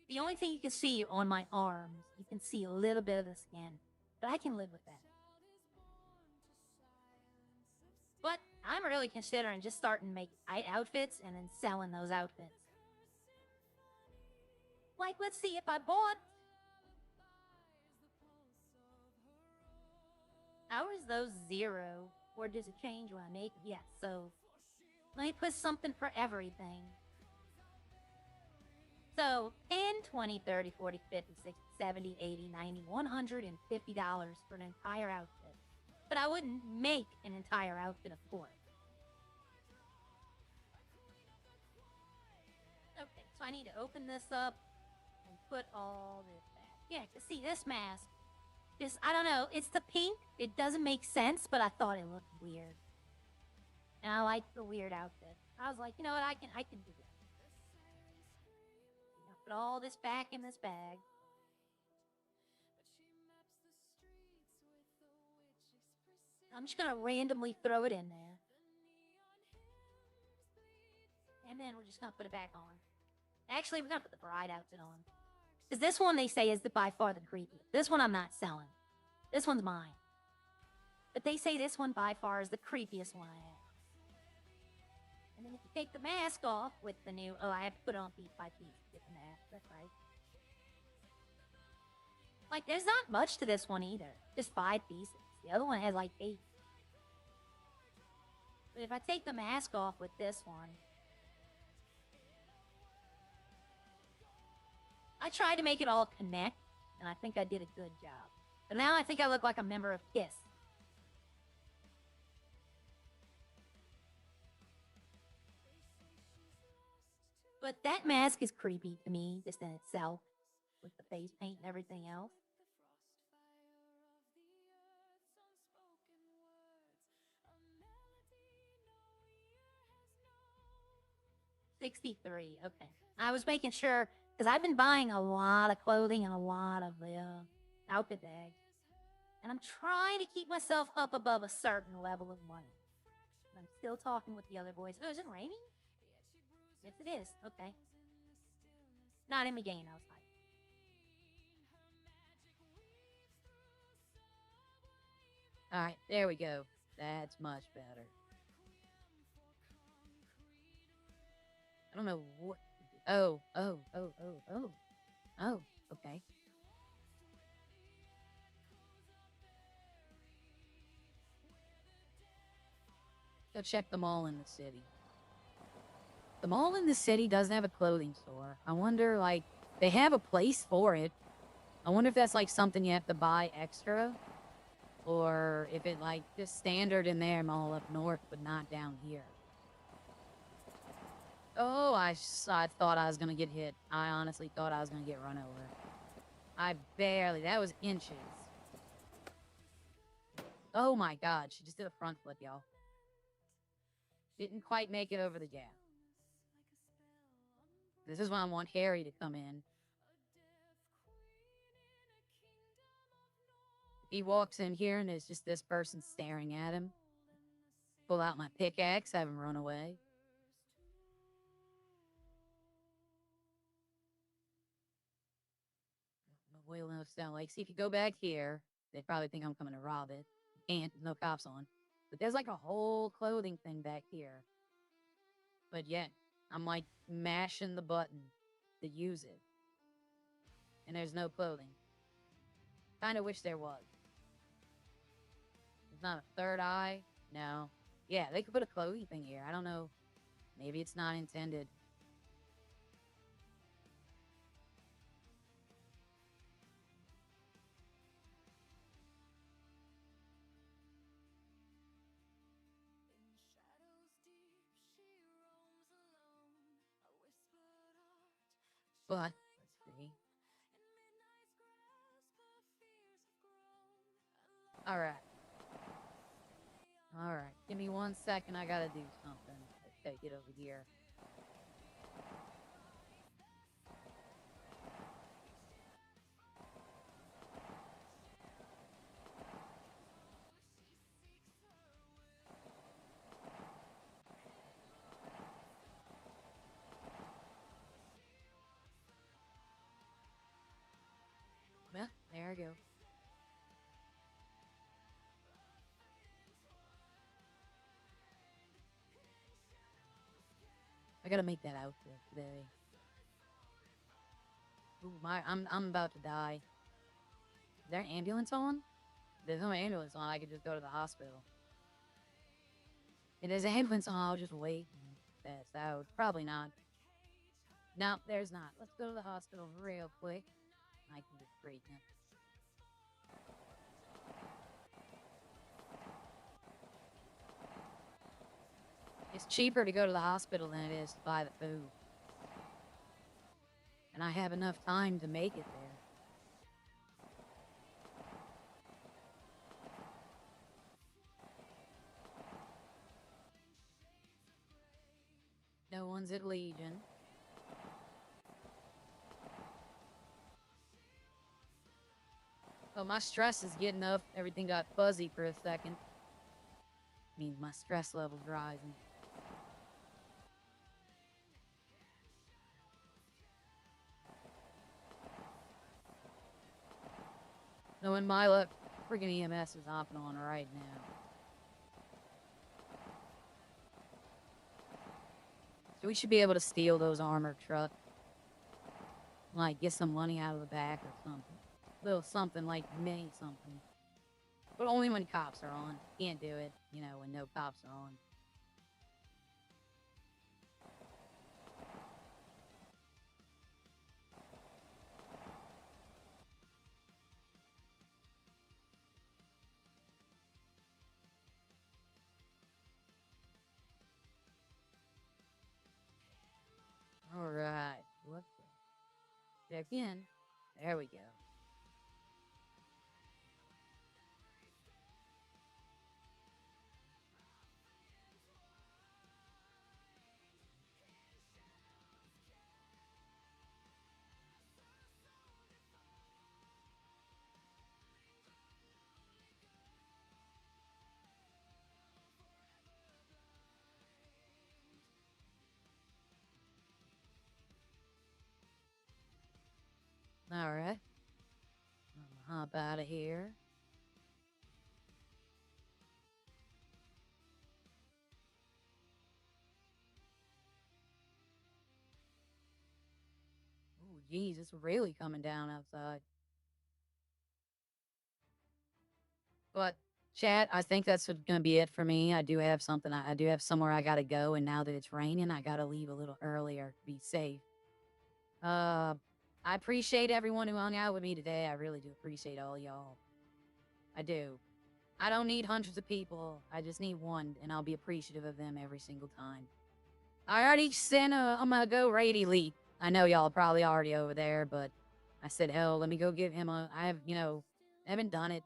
The only thing you can see on my arms, you can see a little bit of the skin, but I can live with that. But I'm really considering just starting to make outfits and then selling those outfits. Like, let's see if I bought... How is those 0? Or does it change when I make it? Yes, so... Let me put something for everything. So, 10, 20, 30, 40, 50, 60, 70, 80, 90, $150 for an entire outfit. But I wouldn't make an entire outfit, of course. Okay, so I need to open this up and put all this back. Yeah, to see this mask. Just, I don't know, it's the pink. It doesn't make sense, but I thought it looked weird. And I like the weird outfit. I was like, you know what, I can do that. I'll put all this back in this bag. I'm just gonna randomly throw it in there. And then we're just gonna put it back on. Actually, we're gonna put the bride outfit on. Because this one, they say, is by far the creepiest. This one I'm not selling. This one's mine. But they say this one by far is the creepiest one I have. And then if you take the mask off with the new... Oh, I have to put it on piece by piece to get the mask. That's right. Like, there's not much to this one either. Just 5 pieces. The other one has like 8. But if I take the mask off with this one... I tried to make it all connect, and I think I did a good job. But now I think I look like a member of KISS. But that mask is creepy to me, just in itself, with the face paint and everything else. 63, okay. I was making sure, because I've been buying a lot of clothing and a lot of the outfit bags. And I'm trying to keep myself up above a certain level of money. I'm still talking with the other boys. Oh, is it raining? Yes, it is. Okay. Not in the game outside. Alright, there we go. That's much better. I don't know what... Oh, okay. Go check the mall in the city. The mall in the city doesn't have a clothing store. I wonder, like, they have a place for it. I wonder if that's like something you have to buy extra, or if it like just standard in there all up north, but not down here. Oh, I thought I was gonna get hit. I honestly thought I was gonna get run over. That was inches. Oh my god, she just did a front flip, y'all. Didn't quite make it over the gap. This is when I want Harry to come in. If he walks in here and it's just this person staring at him, pull out my pickaxe, have him run away. Whale notes down. Like, see, if you go back here, they'd probably think I'm coming to rob it. And no cops on. But there's like a whole clothing thing back here. But yet, I'm like mashing the button to use it. And there's no clothing. Kinda wish there was. There's not a third eye. No. Yeah, they could put a clothing thing here. I don't know. Maybe it's not intended. But, let's see. Alright. Alright. Give me 1 second. I gotta do something. Let's take it over here. Well, there I go. I gotta make that outfit today. Ooh, I'm about to die. Is there an ambulance on? If there's no ambulance on, I could just go to the hospital. If there's an ambulance on, I'll just wait and pass out. Probably not. No, there's not. Let's go to the hospital real quick. I can get treatment. It's cheaper to go to the hospital than it is to buy the food. And I have enough time to make it there. No one's at Legion. Oh, my stress is getting up. Everything got fuzzy for a second. Means my stress level's rising. Knowing my luck, friggin' EMS is hopping on right now. So we should be able to steal those armored trucks. Like, get some money out of the back or something. Little something like mini something. But only when cops are on. Can't do it, you know, when no cops are on. Alright. Whoops. Check in. There we go. Alright. I'm gonna hop out of here. Oh, geez, it's really coming down outside. But, chat, I think that's gonna be it for me. I do have something. I do have somewhere I gotta go, and now that it's raining, I gotta leave a little earlier to be safe. I appreciate everyone who hung out with me today. I really do appreciate all y'all. I do. I don't need hundreds of people. I just need one, and I'll be appreciative of them every single time. I already sent I'm gonna go raid Elite. I know y'all are probably already over there, but I said, hell, let me go give him haven't done it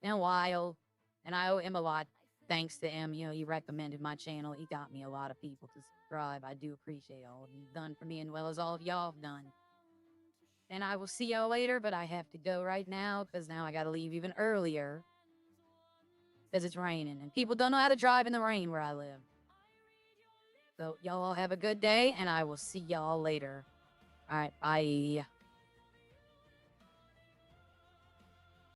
in a while, and I owe him a lot. Thanks to him, he recommended my channel. He got me a lot of people to subscribe. I do appreciate all he's done for me, and well as all of y'all have done. And I will see y'all later, but I have to go right now, because now I gotta leave even earlier. Because it's raining, and people don't know how to drive in the rain where I live. So, y'all have a good day, and I will see y'all later. Alright, bye.